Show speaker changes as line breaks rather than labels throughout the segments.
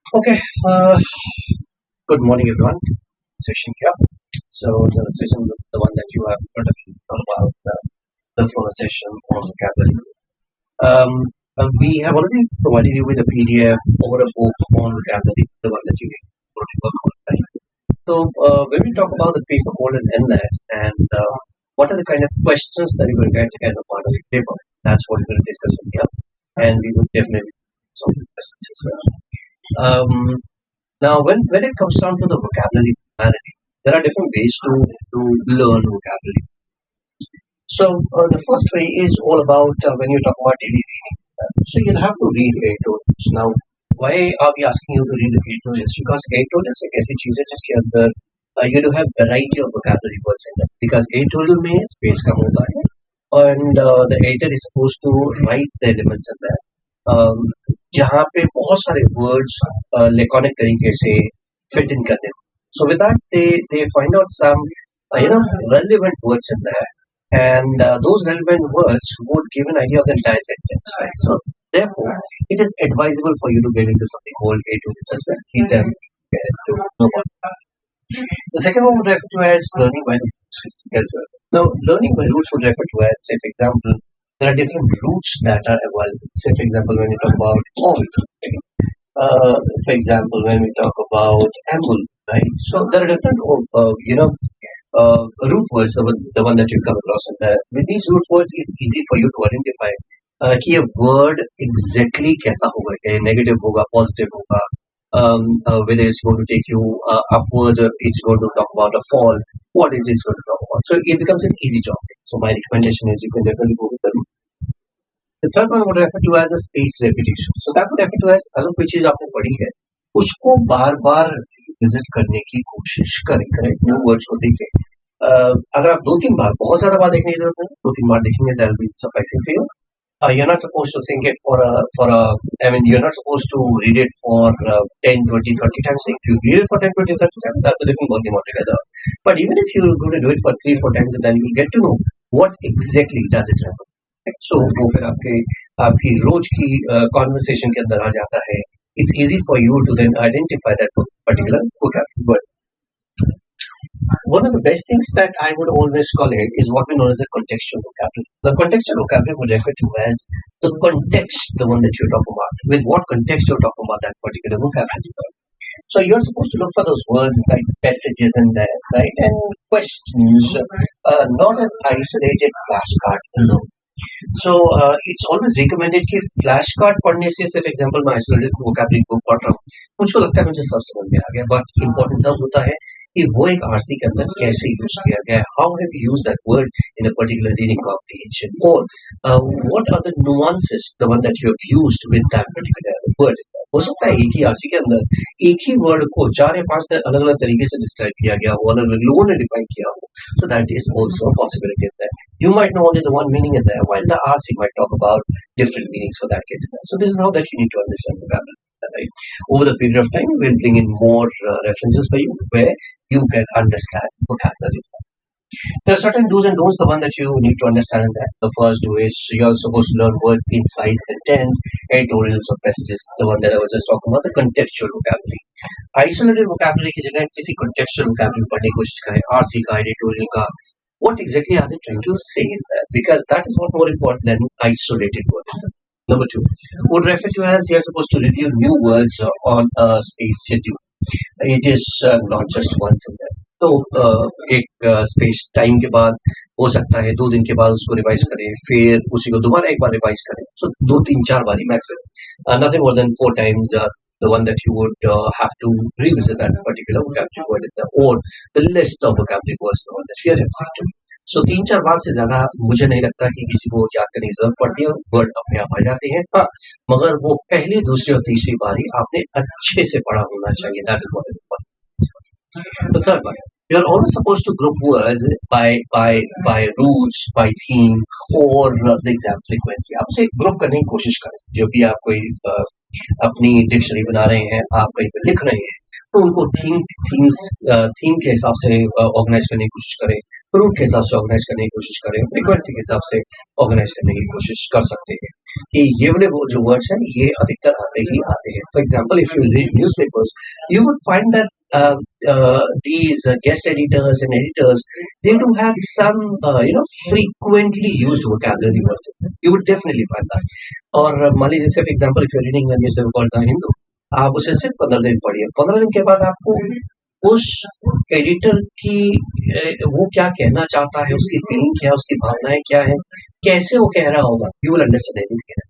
Okay, good morning, everyone. Session here. So the session, the one that you have in front of you, talk about the first session on vocabulary. Um, we have already provided you with a PDF or a book on vocabulary, the one that you can already work on. Right? So when we talk about the paper called an Lnat and what are the kind of questions that you will get as a part of your paper, that's what we're going to discuss in here, and we will definitely some questions as well. Now, when it comes down to the vocabulary humanity, there are different ways to learn vocabulary. So, the first way is all about when you talk about daily reading. So, you'll have to read editorials. Now, why are we asking you to read the editorials? Because editorials एक ऐसी चीज है जिसके अंदर you do have variety of vocabulary words in them. Because editorial में space कम होता है and the editor is supposed to write the elements in there. जहाँ पे बहुत सारे वर्ड्स लेकोनिक तरीके से फिट इन करते हो. So with that, they find out some relevant words in there, and those relevant words would give an idea of the entire sentence. Right? So therefore, it is advisable for you to get into something called A2 as well. Read them, get into know about it. The second one would refer to as learning by the roots as well. Now, learning by roots would refer to as, say, for example, there are different roots that are available. Say, for example, when we talk about all, for example, when we talk about amble, right? So there are different, root words, the one that you come across. And with these root words, it's easy for you to identify कि ये word exactly कैसा होगा, क्या negative होगा, positive होगा, whether it's going to take you upwards or it's going to talk about a fall, what it is going to talk about. So it becomes an easy job. So my recommendation is you can definitely go with the root. The third one would refer to as a space repetition. So that would refer to as अगर कोई चीज आपने पढ़ी है उसको बार बार visit करने की कोशिश करें, करेक्ट, न्यू वर्ड्स को देखें. अगर आप दो तीन बार, बहुत ज्यादा बार देखने की जरूरत नहीं, दो तीन बार देखेंगे that will be sufficing for you. You're not supposed to think it you're not supposed to read it for 10, 20, 30 times. If you read it for 10, 20, 30 times, that's a different ballgame altogether. But even if you're going to do it for 3, 4 times, then you'll get to know what exactly does it refer. So वो फिर आपकी रोज की conversation के अंदर आ जाता है. It's easy for you to then identify that particular vocabulary word. One of the best things that I would always call it is what we know as a contextual vocabulary. The contextual vocabulary would refer to as the context, the one that you're talking about. With what context you're talking about that particular vocabulary. So you're supposed to look for those words inside passages in there, right? And questions, not as isolated flashcard alone. So it's always recommended कि flash card पढ़ने से, for example, मैं isolated vocabulary book पढ़ रहा हूँ, मुझको लगता है मुझे सब समझ में आ गया. बट इम्पोर्टेंट तब होता है कि वो एक आरसी के अंदर कैसे यूज किया गया है. How have you used that word in a particular reading comprehension, और what are the nuances the one that you have used with that particular word. हो सकता है एक ही आरसी के अंदर एक ही वर्ड को 4 या 5 अलग अलग तरीके से डिस्क्राइब किया गया हो, अलग अलग लोगों ने डिफाइन किया हो. So that is also a possibility there. You might know only the one meaning in there, while the RC might talk about different meanings for that case. So this is how that you need to understand vocabulary. Right? Over the period of time, we'll bring in more references for you where you can understand vocabulary. There are certain do's and don'ts, the one that you need to understand in that. The first do is you're supposed to learn words inside sentence, editorials of passages, the one that I was just talking about, the contextual vocabulary. Isolated vocabulary की जगह किसी contextual vocabulary पढ़ने की कोशिश करें, RC का, editorial का. What exactly are they trying to say in that? Because that is what more important than isolated words. Number 2, would refer to as you're supposed to review new words on a space schedule. It is not just once in there. तो एक space time के बाद हो सकता है 2 दिन के बाद उसको रिवाइज करें, फिर उसी को दोबारा एक बार रिवाइज करें. सो 2, 3, 4 बार maximum, nothing more than 4 times the one that you would have to revisit that particular vocabulary word or the list of vocabulary words, the one that we are referring to. So 3-4 बार से ज्यादा मुझे नहीं लगता कि किसी को याद करने की जरूरत पड़ती है. वर्ड अपने आप आ जाते हैं, हाँ, मगर वो पहली, दूसरी और तीसरी बारी आपने अच्छे से पढ़ा होना चाहिए. That is what is important. The third one, you are always supposed to group words by roots, by theme, or the exam frequency. आप उसे ग्रुप करने की कोशिश करें. जो भी आप कोई अपनी डिक्शनरी बना रहे हैं, आप कहीं पे लिख रहे हैं, तो उनको थीम के हिसाब से ऑर्गेनाइज करने की कोशिश करें, रूट के हिसाब से ऑर्गेनाइज करने की कोशिश करें, फ्रीक्वेंसी के हिसाब से ऑर्गेनाइज करने की कोशिश कर सकते हैं कि ये वाले वो जो वर्ड्स हैं ये अधिकतर आते ही आते हैं. For example, if you read newspapers, you would find that these guest editors and editors, they do have some frequently used vocabulary words. You would definitely find that. और मान लीजिए जैसे for example, if you reading a newspaper called The Hindu, आप उसे सिर्फ 15 दिन पढ़िए. 15 दिन के बाद आपको उस एडिटर की वो क्या कहना चाहता है, उसकी फीलिंग क्या है, उसकी भावनाएं क्या है, कैसे वो कह रहा होगा, you will understand anything,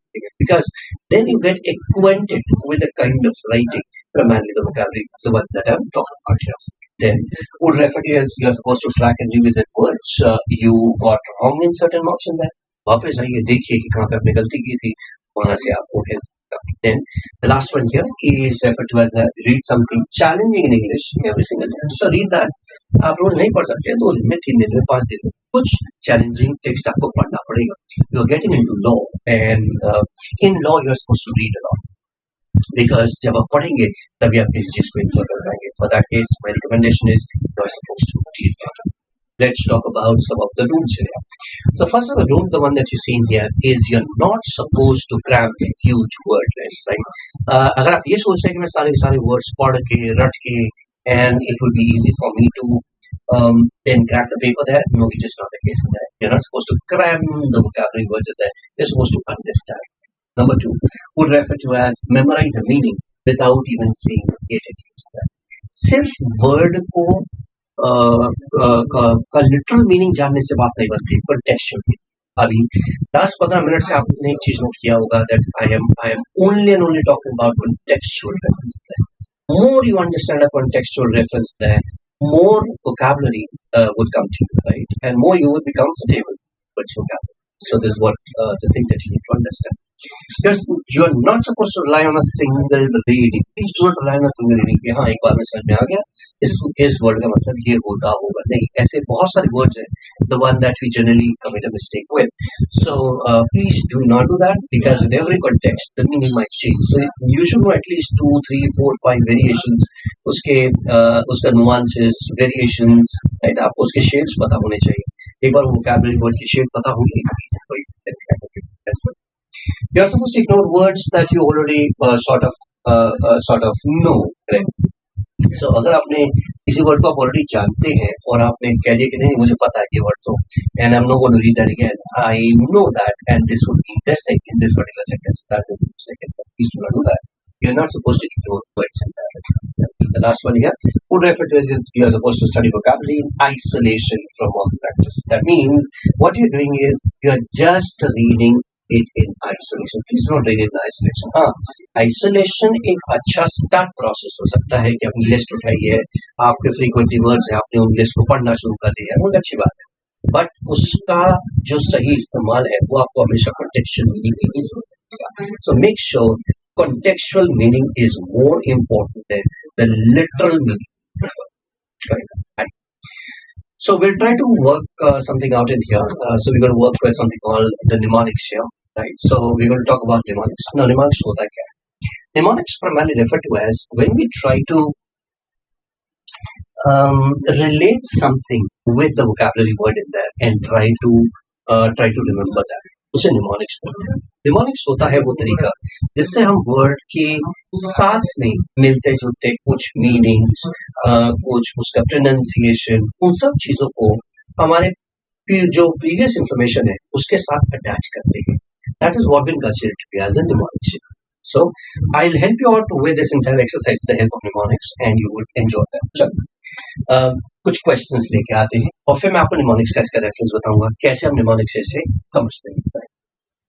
because then you get acquainted with the kind of writing, primarily the vocabulary, the one that I'm talking about here. Then would refer to as you are supposed to track and revisit words you got wrong in certain marks in that. वापस जाइए, देखिए कि कहाँ पे आपने गलती की थी, वहां से आपको help. Then the last one here is referred to as read something challenging in English every single day. So read that. आप रोज नहीं पढ़ सकते, 2 दिन में, 3 दिन में, 5 दिन में कुछ चैलेंजिंग टेक्स्ट आपको पढ़ना पड़ेगा. You are getting into law and in law you are supposed to read a lot, because जब आप पढ़ेंगे तभी आप किसी चीज को इन्फर कर पाएंगे. For that case, my recommendation is you are supposed to read a lot. Let's talk about some of the rules here. So first of the rule, the one that you see in here, is you're not supposed to cram a huge word list, right? अगर आप ये सोच रहे हैं कि मैं सारे words पढ़ के रट के and it will be easy for me to then crack the paper there, no, it is not the case in that. You're not supposed to cram the vocabulary words in there. You're supposed to understand. Number 2 would refer to as memorize a meaning without even seeing if it is there. सिर्फ word को का literal meaning जानने से बात नहीं बनती, contextual meaning. अभी last 15 minute से आपने एक चीज नोट किया होगा that I am only and only talking about contextual reference there. More you understand a contextual reference there, more vocabulary would come to you, right? And more you would be comfortable with vocabulary. So this is what the thing that you need to understand. You are not supposed to rely on a single reading. Please do not rely on a single reading. कि हाँ एक बार में समझ में आ गया इस word का मतलब ये होता होगा, नहीं. ऐसे बहुत सारे वर्ड्स हैं, the one that we generally commit a mistake with. So please do not do that, because in every context the meaning might change. So you should know at least 2, 3, 4, 5 variations. उसका nuances, variations, right? आपको उसके shades पता होने चाहिए. एक बार vocabulary word की shade पता होगी, easy for you to get it. That's what. You are supposed to ignore words that you already sort of know, right? So अगर आपने किसी वर्ड को आप ऑलरेडी जानते हैं और आपने कह दिया कि नहीं मुझे पता है ये वर्ड तो, and I'm not going to read that again, I know that and this would be this thing in this particular sentence, that would be mistaken. Please do not do that. You're not supposed to ignore words in that. The last one here would refer to as you are supposed to study vocabulary in isolation from all practice. That means what you're doing is you are just reading it in isolation. Please don't read it in isolation. हाँ, isolation एक अच्छा start process हो सकता है कि अपनी list उठाइए, आपके frequently words हैं, आपने उन लिस्ट को पढ़ना शुरू कर दिया, बहुत अच्छी बात है. बट उसका जो सही इस्तेमाल है वो आपको हमेशा contextual meaning में ही समझना. So make sure contextual meaning is more important than the literal meaning. Right. So we'll try to work something out in here. So we're going to work with something called the mnemonics here, right? So we're going to talk about mnemonics. Now, mnemonics होता क्या है? Mnemonics primarily refer to as when we try to relate something with the vocabulary word in there and try to remember that. उसे mnemonics बोलते हैं. Mnemonics होता है वो तरीका जिससे हम वर्ड के साथ में मिलते जुलते कुछ मीनिंग्स, कुछ उसका प्रोनाउंसिएशन, उन सब चीजों को हमारे जो प्रीवियस इंफॉर्मेशन है उसके साथ अटैच करते हैं. That is what been considered to be as a mnemonics. So I'll help you out with this entire exercise with the help of mnemonics and you will enjoy that. चलो कुछ questions लेके आते हैं और फिर मैं आपको mnemonics का इसका रेफरेंस बताऊंगा कैसे हम mnemonics से समझते हैं.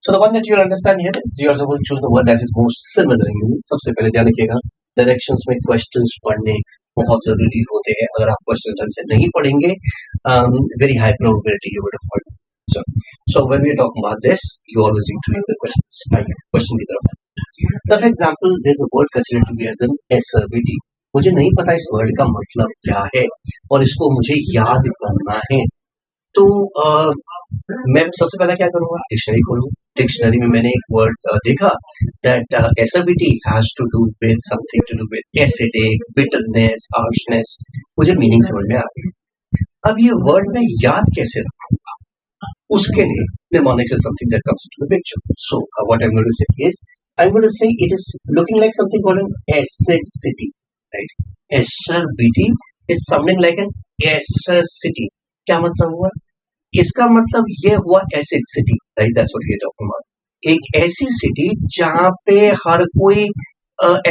So the one that you will understand here is you are supposed to choose the word that is most similar in meaning. सबसे पहले ध्यान रखिएगा डायरेक्शंस में क्वेश्चंस पढ़ने बहुत जरूरी होते हैं. अगर आप क्वेश्चन ढंग से नहीं पढ़ेंगे very high probability you would have heard. So when we are talking about this, you always need to read the questions. Question की तरफ. So for example, there is a word considered to be as an SVD. मुझे नहीं पता इस word का मतलब क्या है और इसको मुझे याद करना है. तो मैं सबसे पहले क्या करूंगा, डिक्शनरी खोलूंगा। डिक्शनरी में मैंने एक वर्ड देखा that acidity has to do with something to do with acidic, bitterness, harshness. मुझे मीनिंग समझ में आ गई। अब ये वर्ड मैं याद कैसे रखूंगा, उसके लिए mnemonics is something that comes into the picture. So what I'm going to say is, I'm going to say it is looking like something called an acidity, right? Acerbity is sounding like an acidity. क्या मतलब हुआ? इसका मतलब ये हुआ acid city, right? That's what we are talking about. एक ऐसी city जहां पे हर कोई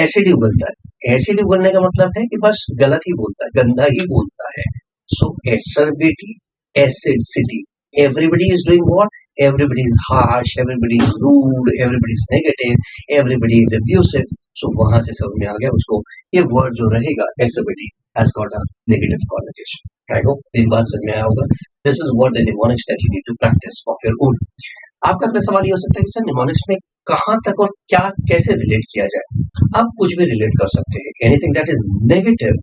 एसिड ही उगलता है। एसिड उगलने का मतलब है कि बस गलत ही बोलता है, गंदा ही बोलता है। So acerbity, acid city. Everybody is doing what? Everybody is harsh, everybody is rude, everybody is negative, everybody is abusive. So वहां से समझ में आ गया उसको, ये वर्ड जो रहेगा acidity has got a negative connotation. I hope इन बात समझ में आया होगा। This is what the mnemonics that you need to practice of your own. आपका अपना सवाल ये हो सकता है कि सर mnemonics में कहाँ तक और क्या कैसे रिलेट किया जाए? आप कुछ भी रिलेट कर सकते हैं। Anything that is negative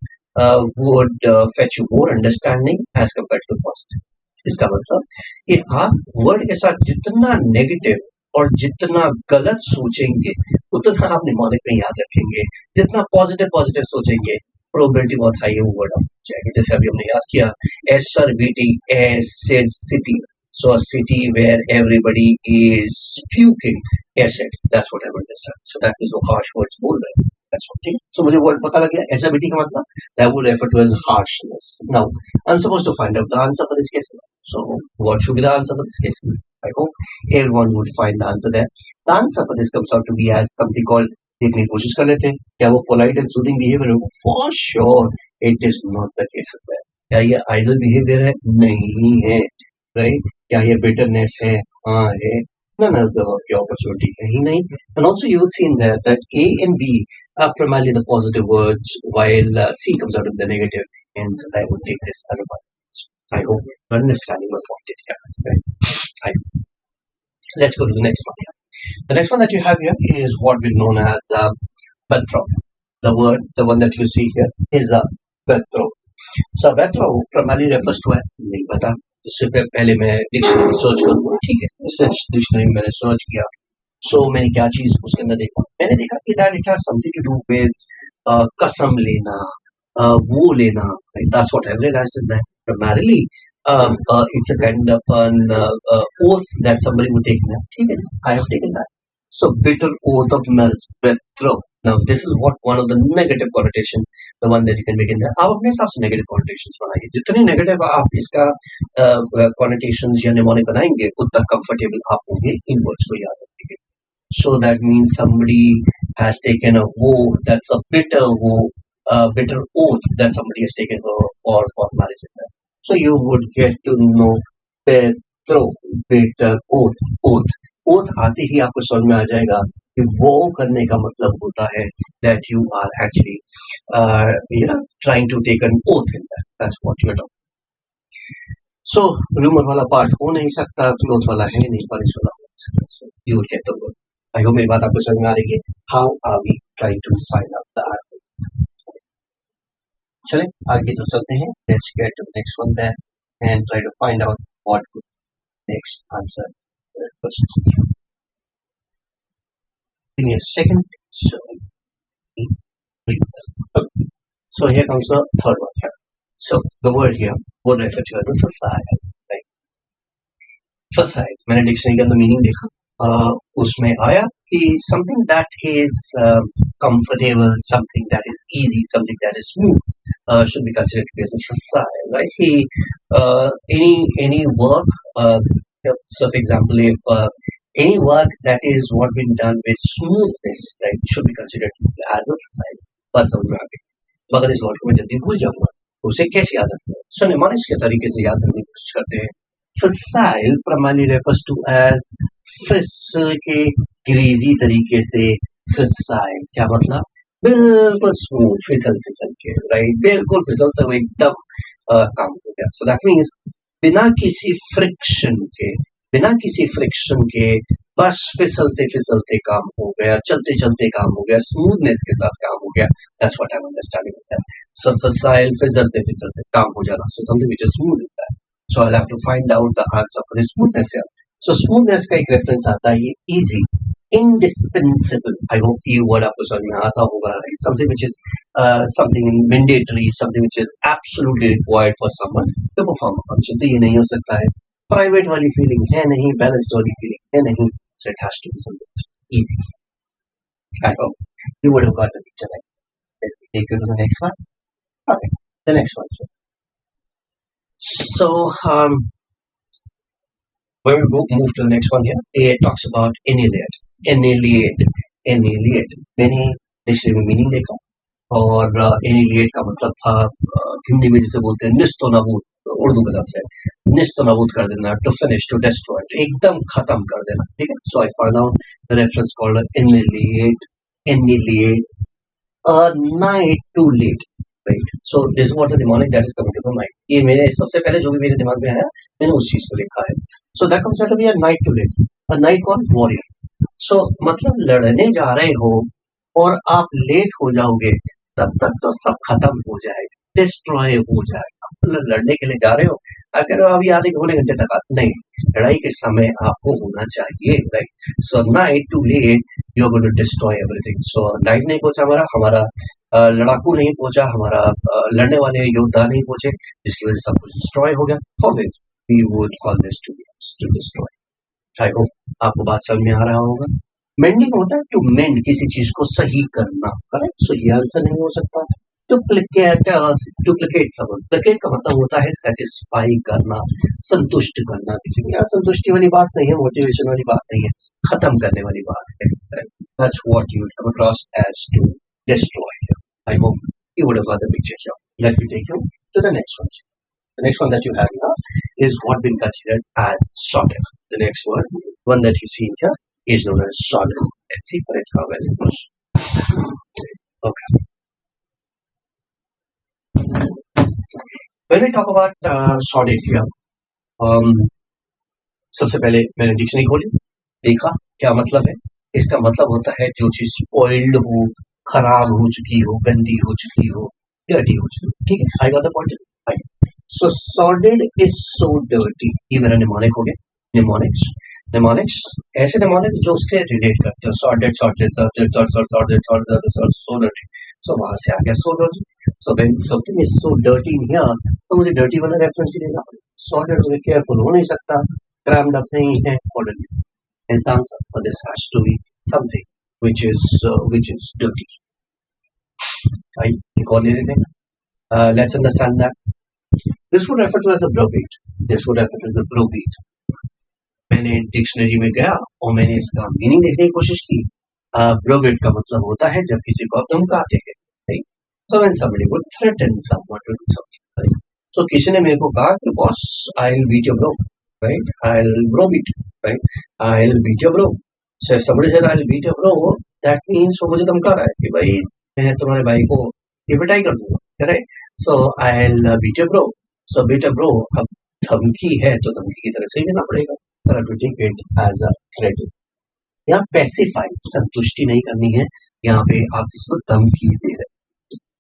would fetch you more understanding as compared to positive. इसका मतलब कि आप वर्ड के साथ जितना नेगेटिव और जितना गलत सोचेंगे उतना आप निमोनिक में याद रखेंगे। जितना पॉजिटिव पॉजिटिव सोचेंगे प्रोबेबिलिटी बहुत हाई है वो वर्ड आप जाएंगे। जैसे अभी हमने याद किया acerbity, acid city. So a city where everybody is puking acid. That's what I understand. So that is a harsh words बोल रहे हैं। That's okay. So मुझे वर्ड पता लग गया एसरबिटी का मतलब that would refer to as harshness. Now I'm supposed to find out the answer for this case. So what should be the answer for this case? I hope everyone would find the answer there. The answer for this comes out to be as something called, देखने की कोशिश कर लेते हैं क्या वो polite and soothing behaviour होगा। For sure it is not the case. क्या ये आइडल बिहेवियर है? नहीं है, राइट? क्या ये बिटरनेस है? हाँ है। None of the opportunity है ही नहीं। And also you would see in there that A and B are primarily the positive words while C comes out of the negative. Hence I would take this as a part. I hope you're understanding my point here. Right? Let's go to the next one here. The next one that you have here is what we known as bathrobe. The one that you see here is a bathrobe. So bathrobe primarily refers to as, नहीं पता, इससे पहले मैं dictionary search करूँगा। ठीक है, इस dictionary में मैंने सर्च किया। सो मैंने क्या चीज उसके अंदर देखा? मैंने देखा कि that it has something to do with कसम लेना, वो लेना। That's what I realized that primarily it's a kind of an oath that somebody would take that. ठीक है, I have taken that. So bitter oath of marriage, betroth. Now this is what one of the negative connotation, the one that you can make in there. आप अपने हिसाब से negative connotations बनाइए। जितने negative आप इसका connotations या mnemonic बनाएंगे उतना comfortable आप होंगे इन words को याद रखेंगे। So that means somebody has taken a vow, that's a bitter vow, bitter oath that somebody has taken for marriage in that. So you would get to know Petro, bitter oath, oath. Oath आते ही आपको समझ में आ जाएगा कि वो करने का मतलब होता है that you are actually trying to take an oath in that. That's what you're talking. So rumor वाला part हो नहीं सकता, cloth वाला है नहीं, punish वाला हो सकता. So you will get the word. I hope मेरी बात आपको समझ में आ रही है. How are we trying to find out the answers? चलें आगे तो चलते हैं। Let's get to the next one there and try to find out what could next answer the question. Give me a second. So here comes the third one here. So the word here would refer to as a facade. Right? Facade. मैंने dictionary के अंदर meaning देखा, उसमें आया कि something that is comfortable, something that is easy, something that is smooth should be considered as a facade, right? Any work, so for example, if any work that is what been done with smoothness, right, should be considered as a facade. बस समझ में आ गई। मगर इस word को मैं जल्दी भूल जाऊंगा, उसे कैसे याद रखना? सो निमोनिक्स के तरीके से याद करने की कोशिश करते हैं। Facile primarily refers to as फिसल के, ग्रीजी तरीके से फिसाइल। क्या मतलब? बिल्कुल स्मूथ, फिसल फिसल के, राइट? बिल्कुल फिसलते हुए एकदम काम हो गया। सो दैट मीन्स बिना किसी फ्रिक्शन के बस फिसलते फिसलते काम हो गया, चलते चलते काम हो गया, स्मूथनेस के साथ काम हो गया। That's what I am understanding that. So fissile, फिसलते फिसलते काम हो जाना। So something which is smooth in that. So I'll have to find out the answer for the smoothness here. So smoothness का एक रेफरेंस आता है easy, indispensable. I hope ये word आपको समझ में आता होगा. Something which is something mandatory, something which is absolutely required for someone to perform a function. तो ये नहीं हो सकता है. Private वाली feeling है नहीं, balanced वाली feeling है नहीं. So it has to be something which is easy. I hope you would have got the picture right. Let me take you to the next one. Okay, the next one. So when we move to the next one here, it talks about annihilate. Annihilate. मैंने dictionary में meaning देखा और annihilate का मतलब था हिंदी में जिसे बोलते हैं निस्तो नाबूद, उर्दू का लफ्ज है निस्तो नाबूद कर देना, to finish, to destroy, एकदम खत्म कर देना. ठीक है. So I found out the reference called annihilate. A night too late. Right. So this is what the mnemonic that is coming to my mind. ये मेरे सबसे पहले जो भी मेरे दिमाग में आया मैंने उस चीज को लिखा है. So that comes out to be a night too late. A night called warrior. So मतलब लड़ने जा रहे हो और आप लेट हो जाओगे तब तक तो सब खत्म हो जाएगा, डिस्ट्रॉय हो जाएगा. मतलब लड़ने के लिए जा रहे हो, अगर अभी आधे घंटे तक नहीं, लड़ाई के समय आपको होना चाहिए. Right. So night too late you are going to destroy everything. So night नहीं पहुंचा हमारा लड़ाकू नहीं पहुंचा, हमारा लड़ने वाले योद्धा नहीं पहुंचे, जिसकी वजह से सब कुछ डिस्ट्रॉय हो गया. For which we would call this to destroy. I hope आपको बात समझ में आ रहा होगा. मेंडिंग होता है टू मेंड, किसी चीज को सही करना. करेक्ट. सो ये आंसर नहीं हो सकता. डुप्लीकेट डुप्लीकेट का मतलब होता है सेटिस्फाई करना, संतुष्ट करना. किसी की यहाँ संतुष्टि वाली बात नहीं है, मोटिवेशन वाली बात नहीं है, खत्म करने वाली बात है. That's what you would come across as to destroy. I hope you would have got the picture here. Let me take you to the next one. The next one that you have here is what been considered as solid. The next one that you see here is known as solid. Let's see for it how well it goes. Okay. When we talk about solid here, सबसे पहले मैंने dictionary खोली, देखा क्या मतलब है. इसका मतलब होता है जो चीज स्पॉइल्ड हो, खराब हो चुकी हो, गंदी हो चुकी हो, डर्टी हो चुकी हो. ठीक है. I got the point. So sordid is so dirty. ये मेरा निमोनिक हो गया. निमोनिक्स ऐसे निमोनिक जो उससे रिलेट करते हैं. सॉर्डेड so dirty. So वहां से आ गया so dirty. So when something is so dirty in here, तो मुझे dirty वाला रेफरेंस ही लेना पड़ेगा. Sordid में केयरफुल हो नहीं सकता, crammed up नहीं है, orderly. Hence the answer for this has to be something which is dirty. Right? You got anything? Let's understand that. This would refer to as a browbeat. मैंने dictionary में गया और मैंने इसका मीनिंग देखने की कोशिश की. ब्रोबेट का मतलब होता है जब किसी को आप धमकाते हैं. Right? So when somebody would threaten someone to do something. Right? So किसी ने मेरे को कहा कि boss I'll beat your bro. Right? I'll browbeat. Right? I'll beat your bro. So if somebody said I'll beat your bro, that means वो मुझे धमका रहा है कि भाई मैं तुम्हारे भाई को ये पिटाई कर दूंगा. Right? So I'll beat your bro. So beat your bro. अब धमकी है तो धमकी की तरह से ही लेना पड़ेगा. So to take it as a threat. यहाँ पैसिफाई, संतुष्टि नहीं करनी है, यहाँ पे आप इसको धमकी दे रहे हैं.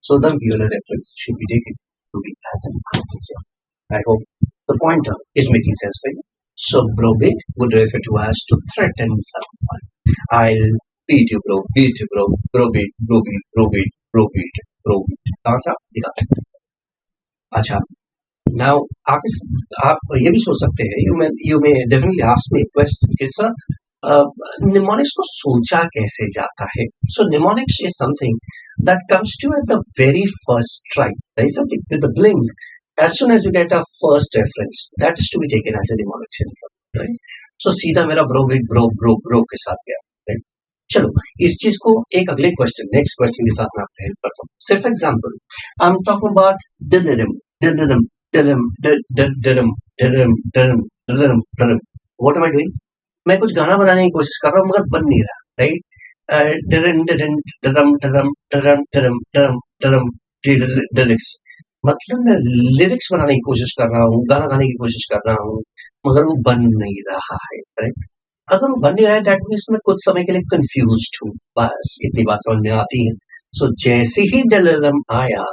So धमकी वाला reference should be taken to be as an answer here. I hope the pointer is making sense for you. So browbeat would refer to as to threaten someone. I'll beat you bro, browbeat. कहाँ से आप दिखा सकते हैं. अच्छा. Now आप ये भी सोच सकते हैं, you may definitely ask me a question कि sir mnemonics को सोचा कैसे जाता है. So mnemonics is something that comes to you at the very first try. There is something with the blink. As soon as you get a first reference, that is to be taken as a mnemonic symbol. Right? So सीधा मेरा bro के साथ गया. Right? चलो इस चीज को एक अगले क्वेश्चन, नेक्स्ट क्वेश्चन के साथ मैं आपको हेल्प करता हूँ. सिर्फ example, I am talking about delirium. What am I doing? मैं कुछ गाना बनाने की कोशिश कर रहा हूँ मगर बन नहीं रहा. राइट. लिरिक्स मतलब मैं लिरिक्स बनाने की कोशिश कर रहा हूँ, गाना गाने की कोशिश कर रहा हूँ, मगर वो बन नहीं रहा है. राइट. अगर वो बन नहीं रहा है दैट मीन्स मैं कुछ समय के लिए कंफ्यूज्ड हूँ. बस इतनी बात समझ में आती है. सो जैसे ही डेलिरियम आया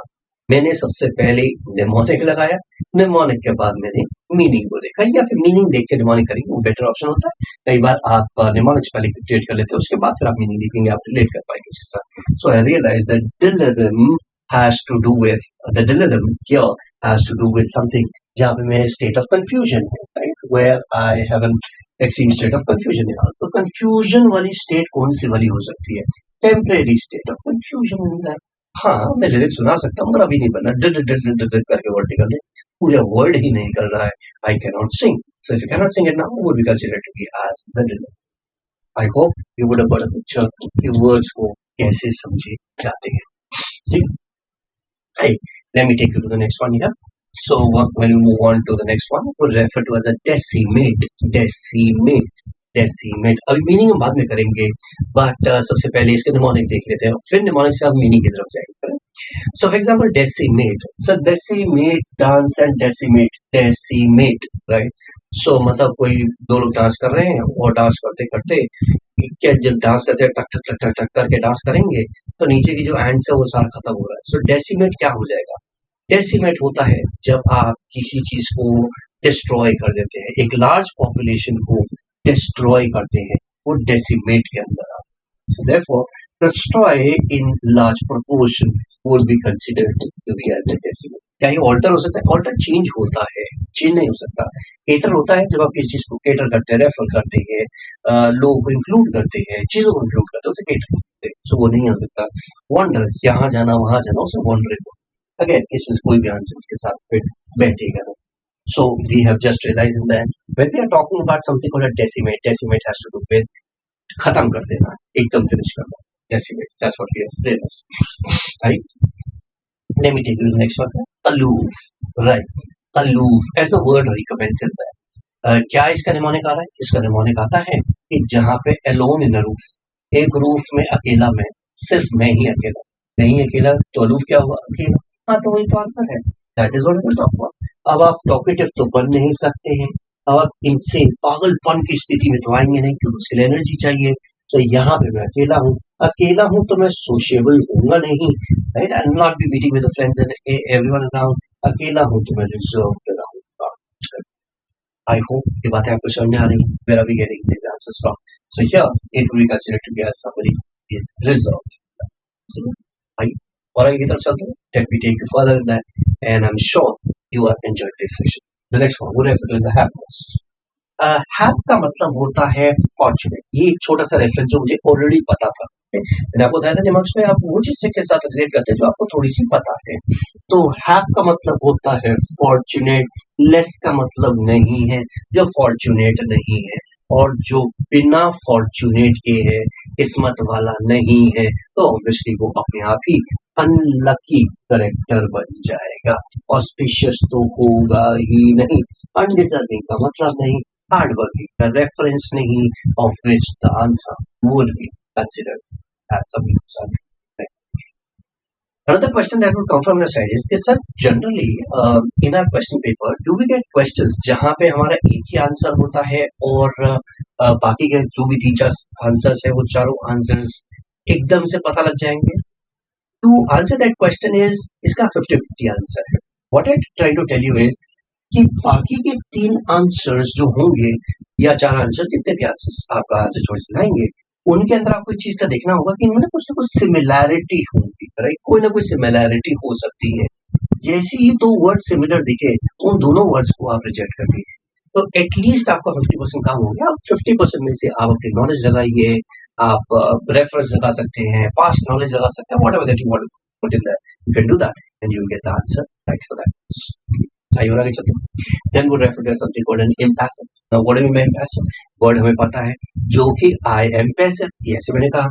मैंने सबसे पहले निमोनिक लगाया, निमोनिक के बाद मैंने मीनिंग को देखा, या फिर मीनिंग देख के निमोनिक करेंगे, वो बेटर ऑप्शन होता है। कई बार आप निमोनिक पहले क्रिएट कर लेते हैं, उसके बाद फिर आप मीनिंग देखेंगे, आप रिलेट कर पाएंगे उसके साथ। So I realise that delirium has to do with the delirium here has to do with something जहाँ पे मेरे स्टेट ऑफ कंफ्यूजन है, right, where I have an extreme state of confusion है। तो कंफ्यूजन वाली स्टेट कौन सी वाली हो सकती है? Temporary state of confusion in that. हाँ, मैं लिरिक्स सुना सकता हूँ, मगर अभी नहीं बनना डिड डिड डिड डिड करके वर्टिकल है, पूरा वर्ड ही नहीं कर रहा है। I can not sing, so if you can not sing it now would be considered to be as the did. I hope you would have got a picture कि words को कैसे समझे जाते हैं। ठीक है, hey, let me take you to the next one here. So when we move on to the next one, we refer to as a decimate, decimate, decimate. अभी meaning हम बाद में करेंगे, बट सबसे पहले इसके निमोनिक देख लेते हैं, फिर निमोनिक से आप मीनिंग की तरफ जाएंगे। So for example, decimate. So decimate dance and decimate, decimate, right? So मतलब कोई दो लोग डांस कर रहे हैं और डांस करते करते क्या, जब डांस करते हैं टक टक टक टक टक करके डांस करेंगे तो नीचे की जो एंड्स है वो सारा खत्म हो रहा है। सो डेसिमेट क्या हो जाएगा? डेसिमेट होता है जब आप किसी चीज को डिस्ट्रॉय कर देते हैं, एक लार्ज पॉपुलेशन को डिस्ट्रॉय करते हैं, वो डेसिमेट के अंदर आता है। So therefore destroy in large proportion would be considered to be as a decimate. क्या ये ऑल्टर हो सकता है? ऑल्टर चेंज होता है, चेंज नहीं हो सकता। केटर होता है जब आप किसी चीज को केटर करते हैं, रेफर करते हैं, लोगों को इंक्लूड करते हैं, चीजों को इंक्लूड करते हैं, उसे केटर करते हैं। सो वो नहीं आ सकता। वॉन्डर, यहाँ जाना वहां जाना, उसे वॉन्डरिंग। अगेन इसमें कोई भी आंसर इसके साथ फिट बैठेगा नहीं। So we have just realized that when we are talking about something called a decimate, decimate has to do with खत्म कर देना, एकदम फिनिश करना। Decimate, that's what we have realized, right? Let me take you to the next one. Aloof, right? Aloof, as the word recommends in that. क्या इसका mnemonic आ रहा है? इसका निमोनिक आता है कि जहाँ पे alone in a roof, एक रूफ में अकेला मैं, सिर्फ मैं ही अकेला, नहीं अकेला तो अलूफ क्या हुआ? अकेला। हाँ, तो वही तो आंसर है। That is what we talk about. अब आप टॉकेटिव तो बन नहीं सकते हैं, अब आप इनसे पागलपन की स्थिति में तो आएंगे नहीं क्योंकि उसके लिए एनर्जी चाहिए। तो यहाँ पे मैं अकेला हूँ तो मैं सोशेबल होऊंगा नहीं, right? I will not be meeting with friends and everyone around. अकेला हूँ तो मैं रिजर्व रहूंगा। I hope ये बातें आपको समझ में आ रही हैं। Where are we getting these answers from? So here it will be considered to be as somebody is reserved. So, right? और आगे की तरफ चलते हैं। Let me take you further in that, and I'm sure you are enjoying this session. The next one, what is the happiness? हैप का मतलब होता है फॉर्चुनेट। ये एक छोटा सा रेफरेंस जो मुझे ऑलरेडी पता था, मैंने आपको बताया था दिमाग में आप वो चीज के साथ रिलेट करते हैं जो आपको थोड़ी सी पता है। तो हैप का मतलब होता है फॉर्चुनेट, लेस का मतलब नहीं है जो फॉर्चुनेट नहीं है, और जो बिना फॉर्चुनेट के है, किस्मत वाला नहीं है, तो ऑब्वियसली वो अपने आप ही अनलकी करेक्टर बन जाएगा। ऑस्पिशियस तो होगा ही नहीं, अनडिजर्विंग का मतलब नहीं, हार्ड वर्किंग का रेफरेंस नहीं, of which the answer would be considered as a weak. Another question that would come from your side is कि sir generally in our question paper do we get questions जहाँ पे हमारा एक ही answer होता है और बाकी के जो भी 3-4 आंसर्स है वो चारों आंसर्स एकदम से पता लग जाएंगे? To answer that question is इसका 50-50 आंसर है। What I try to tell you is कि बाकी के 3 आंसर्स जो होंगे या 4 आंसर, जितने भी आंसर्स आपका आंसर चॉइस आएंगे, उनके अंदर आपको एक चीज का देखना होगा कि इनमें कुछ ना कुछ सिमिलैरिटी होगी, राइट? कोई ना कोई सिमिलैरिटी हो सकती है। जैसे ही 2 वर्ड सिमिलर दिखे उन दोनों वर्ड्स को आप रिजेक्ट कर दिए, तो एटलीस्ट आपका 50% काम हो गया। आप 50% में से आप अपनी नॉलेज लगाइए, आप रेफरेंस लगा सकते हैं, पास्ट नॉलेज लगा सकते हैं, whatever that you want to put in that, you can do that and you will get the answer right for that. आइए और आगे चलते हैं। Then we refer to something called an impassive. Now what do you mean impassive? Word हमें पता है जो कि I am passive, जैसे मैंने कहा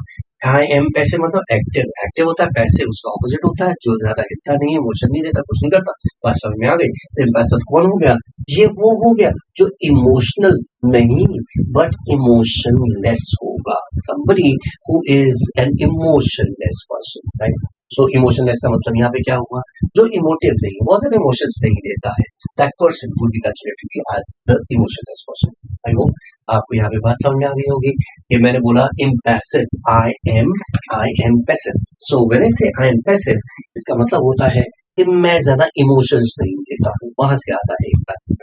I am passive मतलब एक्टिव। एक्टिव होता है, पैसिव उसका ऑपोजिट होता है जो ज्यादा हिलता नहीं है, मोशन नहीं देता, कुछ नहीं करता। बात समझ में आ गई? इम्पैसिव कौन हो गया? ये वो हो गया जो इमोशनल नहीं बट इमोशनलेस होगा। somebody who is an emotionless person, right? So emotionless का मतलब यहाँ पे क्या हुआ? जो इमोटिव नहीं है, बहुत ज्यादा इमोशंस नहीं देता है, that person would be considered to be as the emotionless person. I hope आपको यहाँ पे बात समझ में आ गई होगी कि मैंने बोला impassive, I am passive. So when I से आई एम पैसिव, इसका मतलब होता है कि मैं ज्यादा इमोशंस नहीं लेता हूँ, वहां से आता है एक passive.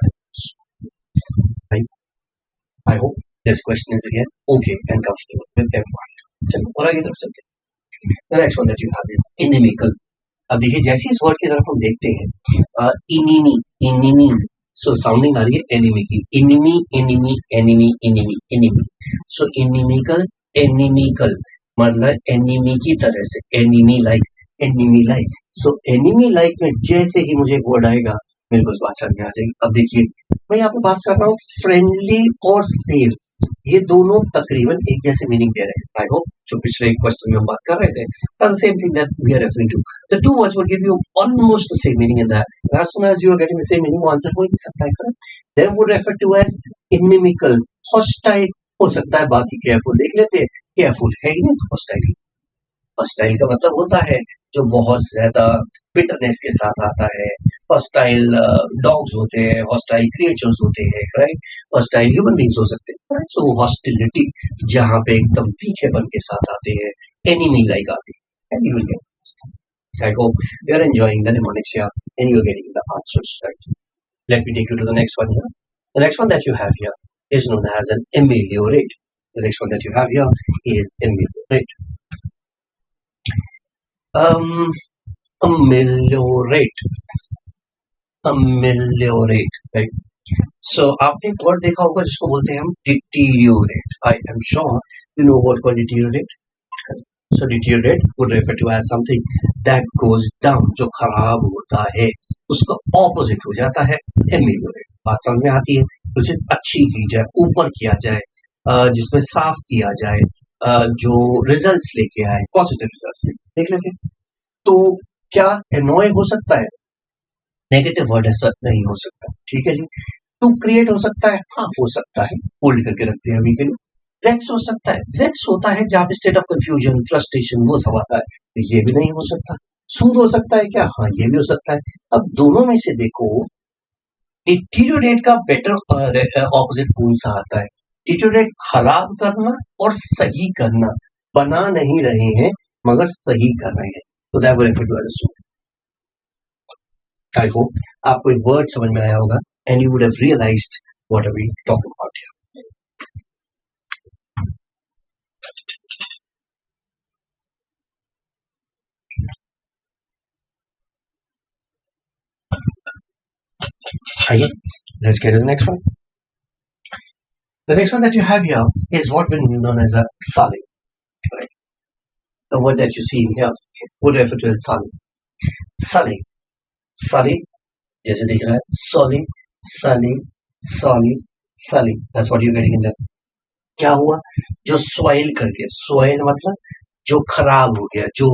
I hope this question is again okay and comfortable with everyone. चलो और आगे तरफ चलते हैं। The next one that you have is inimical. अब देखिए जैसे इस वर्ड की तरफ हम देखते हैं इनिमी, इनिमी, सो साउंडिंग आ रही है एनिमी की, enemy enemy enemy enemy enemy, so inimical, inimical मतलब एनिमी की तरह से, enemy like, enemy like, so enemy like में जैसे ही मुझे वर्ड आएगा मेरे को इस बात समझ में आ जाएगी। अब देखिए मैं यहाँ पे बात कर रहा हूँ फ्रेंडली और सेफ, ये दोनों तकरीबन एक जैसे मीनिंग दे रहे हैं। आई होप जो पिछले क्वेश्चन में हम बात कर रहे थे, that's the same thing that we are referring to. The two words will give you almost the same meaning in that. And as soon as you are getting the same meaning, वो answer हो ही नहीं सकता है, correct? Then would refer to as inimical, hostile हो सकता है, बाकी careful देख लेते हैं, careful है ही नहीं तो hostile। हॉस्टाइल का मतलब होता है जो बहुत ज्यादा बिटरनेस के साथ आता है। हॉस्टाइल डॉग्स होते हैं, हॉस्टाइल क्रिएचर्स होते हैं, राइट? हॉस्टाइल ह्यूमन बींग्स हो सकते हैं, सो हॉस्टिलिटी जहां पे एकदम तीखेपन के साथ आते हैं, एनिमी लाइक आते हैं, and you will get. I hope you are enjoying the mnemonics here and you are getting the answers right. Let me take you to the next one here. The next one that you have here is known as an ameliorate. The next one that you have here is ameliorate. Um, ameliorate, ameliorate, right? So आपने एक word देखा होगा जिसको बोलते हैं हम deteriorate. I am sure you know what called deteriorate. So deteriorate would refer to as something that goes down, जो खराब होता है, उसका opposite हो जाता है ameliorate. बात समझ में आती है? कुछ चीज अच्छी की जाए, ऊपर किया जाए, जिसमें साफ किया जाए, जो रिजल्ट्स लेके आए, पॉजिटिव रिजल्ट्स देख लेते हैं। तो क्या एनॉय हो सकता है? नेगेटिव वर्ड ऐसा नहीं हो सकता, ठीक है जी। टू क्रिएट हो सकता है, हाँ हो सकता है, होल्ड करके रखते हैं अभी के लिए। वेक्स हो सकता है, वेक्स होता है जहाँ पे स्टेट ऑफ कंफ्यूजन, फ्रस्ट्रेशन वो सब आता है, तो ये भी नहीं हो सकता। सूद हो सकता है क्या? हाँ ये भी हो सकता है। अब दोनों में से देखो डिटीरियोरेट का बेटर ऑपोजिट कौन सा आता है? डिटीरियोरेट खराब करना और सही करना, बना नहीं रहे हैं मगर सही कर रहे हैं, तो that will refer to as सूद। आई होप आपको एक वर्ड समझ में आया होगा and you would have realized what are we talking about here. आइए, let's get to the next one. The next one that you have here is what we known as a solid. Right? The word that you see in here would refer to as solid. Solid, solid, जैसे दिख रहा है, solid, solid, solid, solid. That's what you're getting in there. क्या हुआ? जो soil कर गया, soil मतलब जो खराब हो गया, जो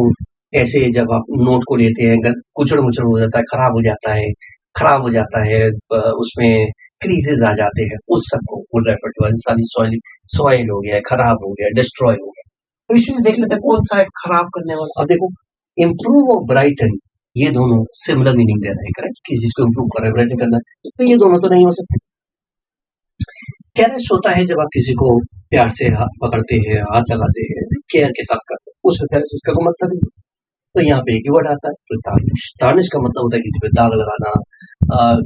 ऐसे जब आप नोट को लेते हैं कुचड़ मुचड़ हो जाता है, खराब हो जाता है, खराब हो जाता है, उसमें क्रीजेस आ जाते हैं, उस सबको would refer to as soil. Soil हो गया, खराब हो गया, डिस्ट्रॉय हो गया। तो इसमें देख लेते हैं कौन सा है खराब करने वाला। अब देखो इम्प्रूव और ब्राइटन ये दोनों सिमिलर मीनिंग दे रहे हैं, करेक्ट? किसी चीज को इम्प्रूव करना है, ब्राइटन करना है, तो ये दोनों तो नहीं हो सकते। केयरलेस होता है जब आप किसी को प्यार से हाथ पकड़ते हैं, हाथ लगाते हैं, केयर के साथ करते हैं, उसमें केयरलेस इसका कोई मतलब नहीं। तो यहाँ पे एक ही वर्ड आता है, तो तार्निश। तार्निश का मतलब होता है किसी पे दाग लगाना,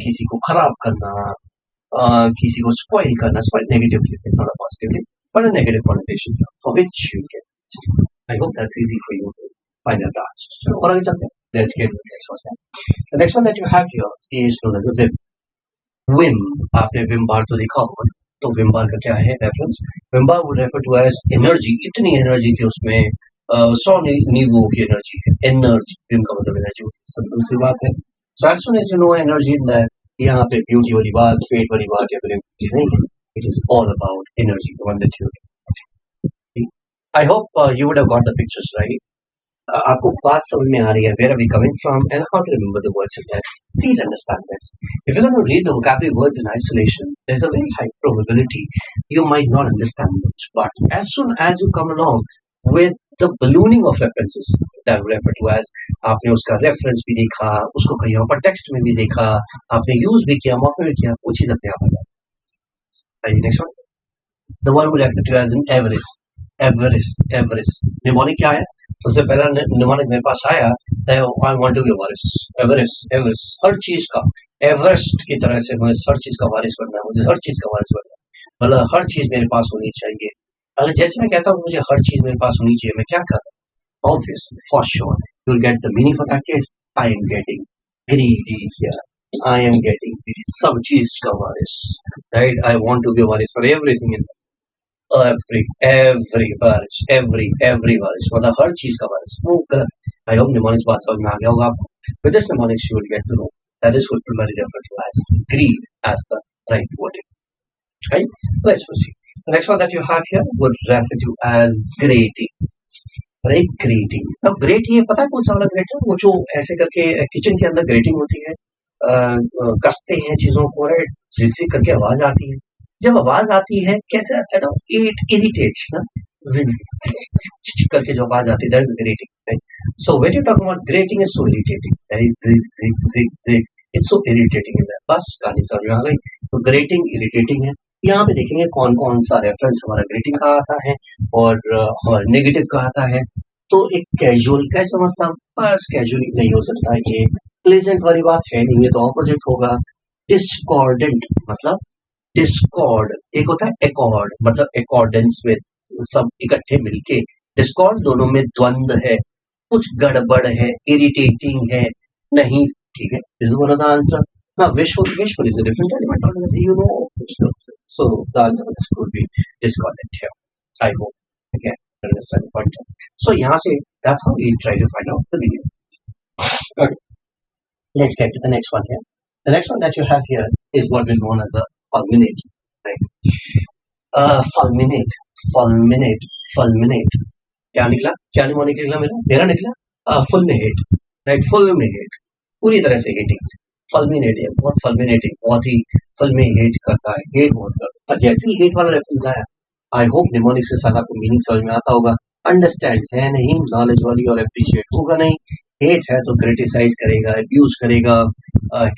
किसी को खराब करना, किसी को स्पॉइल करना, spoil negatively, not positively, but a negative connotation for which you get. I hope that's easy for you to find out the answer. चलो और आगे चलते हैं। Let's get to the next one. The next one that you have here is known as a whim. Whim, आपने Vim bar तो देखा होगा, तो विम बार का क्या है reference? Vim bar would refer to as energy, इतनी energy थी उसमें, 100 नींबुओं की एनर्जी है, एनर्जी। विम का मतलब एनर्जी होती है, सिंपल सी बात है। So as soon as you know energy in that, यहाँ पे ब्यूटी वाली बात, फेट वाली बात या फिर नहीं है, it is all about energy, the one that you. I hope you would have got the pictures right. आपको बात समझ में आ रही है, where are we coming from and how to remember the words in that. Please understand this. If you're going to read the vocabulary words in isolation, there's a very high probability you might not understand much. But as soon as you come along with the ballooning of references that we refer to as, आपने उसका reference भी देखा, उसको कहीं पर text में भी देखा, आपने use भी किया, मौके में किया, वो चीज अपने आप आ जाती है। Next one, the one we refer to as an average. Everest Everest mnemonic क्या है? सबसे पहला निमोनिक मेरे पास आया, I want to be Everest Everest Everest, हर चीज का एवरेस्ट की तरह से मुझे हर चीज का वारिस बनना है, मुझे हर चीज का वारिस बनना है, मतलब हर चीज मेरे पास होनी चाहिए। अगर जैसे मैं कहता हूँ मुझे हर चीज मेरे पास होनी चाहिए, मैं क्या कर रहा हूँ? Obviously for sure you will get the meaning for that case, I am getting greedy here, I am getting greedy, सब चीज का वारिस, right? I want to be वारिस फॉर एवरीथिंग इन every बारिश every बारिश, मतलब हर चीज का बारिश, वो गलत। आई होप निमोनिक्स बात समझ में आ गया होगा आपको। With this mnemonics you will get to know that this would primarily refer to as greed as the right wording, right? Let's proceed. The next one that you have here would refer to as grating, right? Grating. Now grate, ये पता है कौन सा वाला great है? वो जो ऐसे करके किचन के अंदर ग्रेटिंग होती है, कसते हैं चीजों को, राइट? झिक झिक करके आवाज आती है, जब आवाज आती है कैसे, इट इरिटेट्स ना, करके जो आवाज आती है, that is grating. So when you talk about grating is so irritating, that is jig jig jig jig, it's so irritating in that. बस कहानी समझ में आ गई। तो ग्रेटिंग इरिटेटिंग है। यहाँ पे देखेंगे कौन कौन सा रेफरेंस हमारा ग्रेटिंग का आता है और हमारा नेगेटिव का आता है। तो एक कैजुअल, कैसा मतलब बस कैजुअली नहीं हो सकता, ये प्लेजेंट वाली बात है नहीं, ये तो ऑपोजिट होगा। डिस्कॉर्डेंट मतलब डिस्कॉर्ड, एक होता है एकॉर्ड, मतलब अकॉर्डेंस विद, सब इकट्ठे मिलके। डिस्कॉर्ड दोनों में द्वंद है, कुछ गड़बड़ है, इरिटेटिंग है, नहीं, ठीक है। This is one of the answer. Now wishful is a different element altogether, you know. So the answer of this could be discordant here. I hope again understand the point. So यहाँ से that's how we try to find out the meaning. Okay, let's get to the next one here. The next one that you have here is what is known as a fulminate, right? Fulminate, fulminate, fulminate. क्या निकला? क्या mnemonic निकला? मेरा निकला fulminate, right? Fulminate, पूरी तरह से hating. Fulminate है, बहुत fulminating, बहुत ही fulminate करता है, hate बहुत करता है। जैसे ही hate वाला रेफरेंस आया, आई होप निमोनिक से साथ आपको मीनिंग समझ में आता होगा। अंडरस्टैंड है नहीं, नॉलेज वाली, और अप्रिशिएट होगा नहीं। हेट है तो क्रिटिसाइज करेगा, अब्यूज करेगा,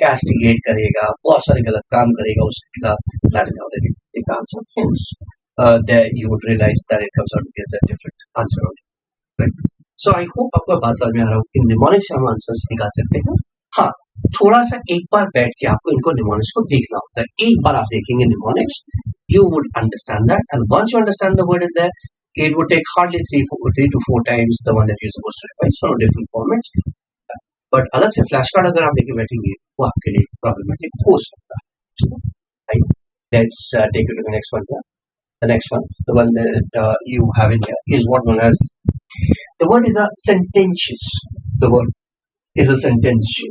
कैस्टिगेट करेगा, बहुत सारे गलत काम करेगा उसके खिलाफ। That is how they take the answer. Hence that you would realize that it comes out as a different answer only, right? So I hope आपको बात समझ में आ रहा हो कि निमोनिक से हम आंसर्स निकाल सकते हैं। हाँ, थोड़ा सा एक बार बैठ के आपको इनको निमोनिक्स को देखना होता है। एक बार आप देखेंगे mnemonics, you would understand that, and once you understand the word in there, it would take hardly 3 to 4 times the one that you're supposed to revise from different formats. But अलग से flash card अगर आप लेके बैठेंगे वो आपके लिए problematic हो सकता है, right? Let's take it to the next one here. The next one, the one that you have in here, is what known as, the word is a sententious. The word is a sententious,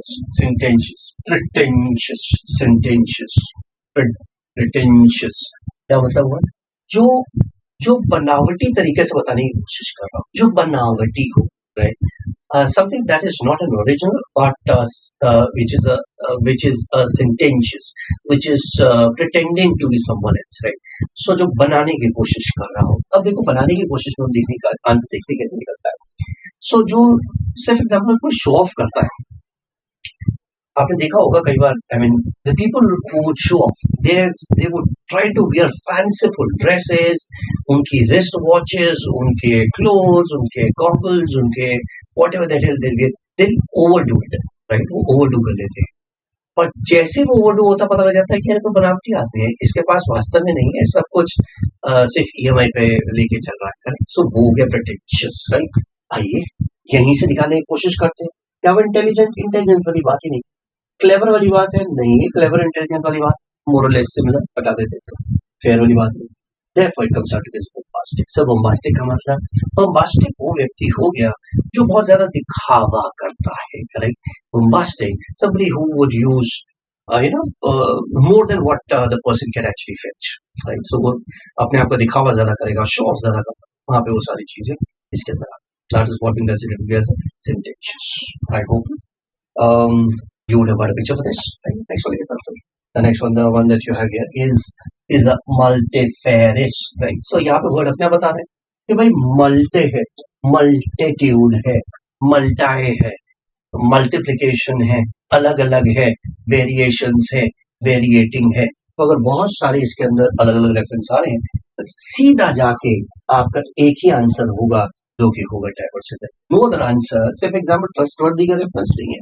pretentious. क्या मतलब हुआ? जो जो बनावटी तरीके से बताने की कोशिश कर रहा हूँ, जो बनावटी हो, right? Something that is not an original, but which is sententious, which is pretending to be someone else, right? So जो बनाने की कोशिश कर रहा हूँ, अब देखो बनाने की कोशिश में हम देखने का आंसर देखते कैसे निकलता है। So जो सिर्फ एग्जाम्पल को शो ऑफ करता है, आपने देखा होगा कई बार, I mean, the people who would show off, they would try to wear fanciful dresses, उनकी wrist watches, उनके clothes, उनके goggles, उनके whatever that is, they'll overdo it, right? वो overdo कर लेते हैं, पर जैसे वो overdo होता पता लग जाता है कि अरे तो बनावटी आते हैं, इसके पास वास्तव में नहीं है, सब कुछ सिर्फ EMI पे लेके चल रहा है, so वो हो गया pretentious, right? आइए यहीं से निकालने की कोशिश करते हैं। क्या वो इंटेलिजेंट वाली बात ही नहीं, क्लेवर वाली बात है नहीं, क्लेवर इंटेलिजेंट वाली बात मोरलेस सिमिलर बता देते हैं, फेयर वाली बात नहीं। Therefore it comes out to this bombastic. So bombastic का मतलब, bombastic वो व्यक्ति हो गया जो बहुत ज्यादा दिखावा करता है, correct? Bombastic, somebody who would use more than what the person can actually fetch, right? So वो अपने आप को दिखावा ज्यादा करेगा, शो ऑफ ज्यादा करता है, वहाँ पे वो सारी चीजें इसके अंदर आती है। That is what we consider as sententious. I hope you would have got a picture for this. Right? Next one, the next one, the one that you have here is a multifarious, right? So यहाँ पे word अपने आप बता रहे हैं कि भाई multi है, multitude है, multi है, multiplication है, अलग अलग है, variations है, variating है, तो अगर बहुत सारे इसके अंदर अलग अलग रेफरेंस आ रहे हैं तो सीधा जाके आपका एक ही आंसर होगा जो कि होगा डाइवर्सिटी। No other answer. सिर्फ एग्जाम्पल ट्रस्टवर्दी का रेफरेंस नहीं है।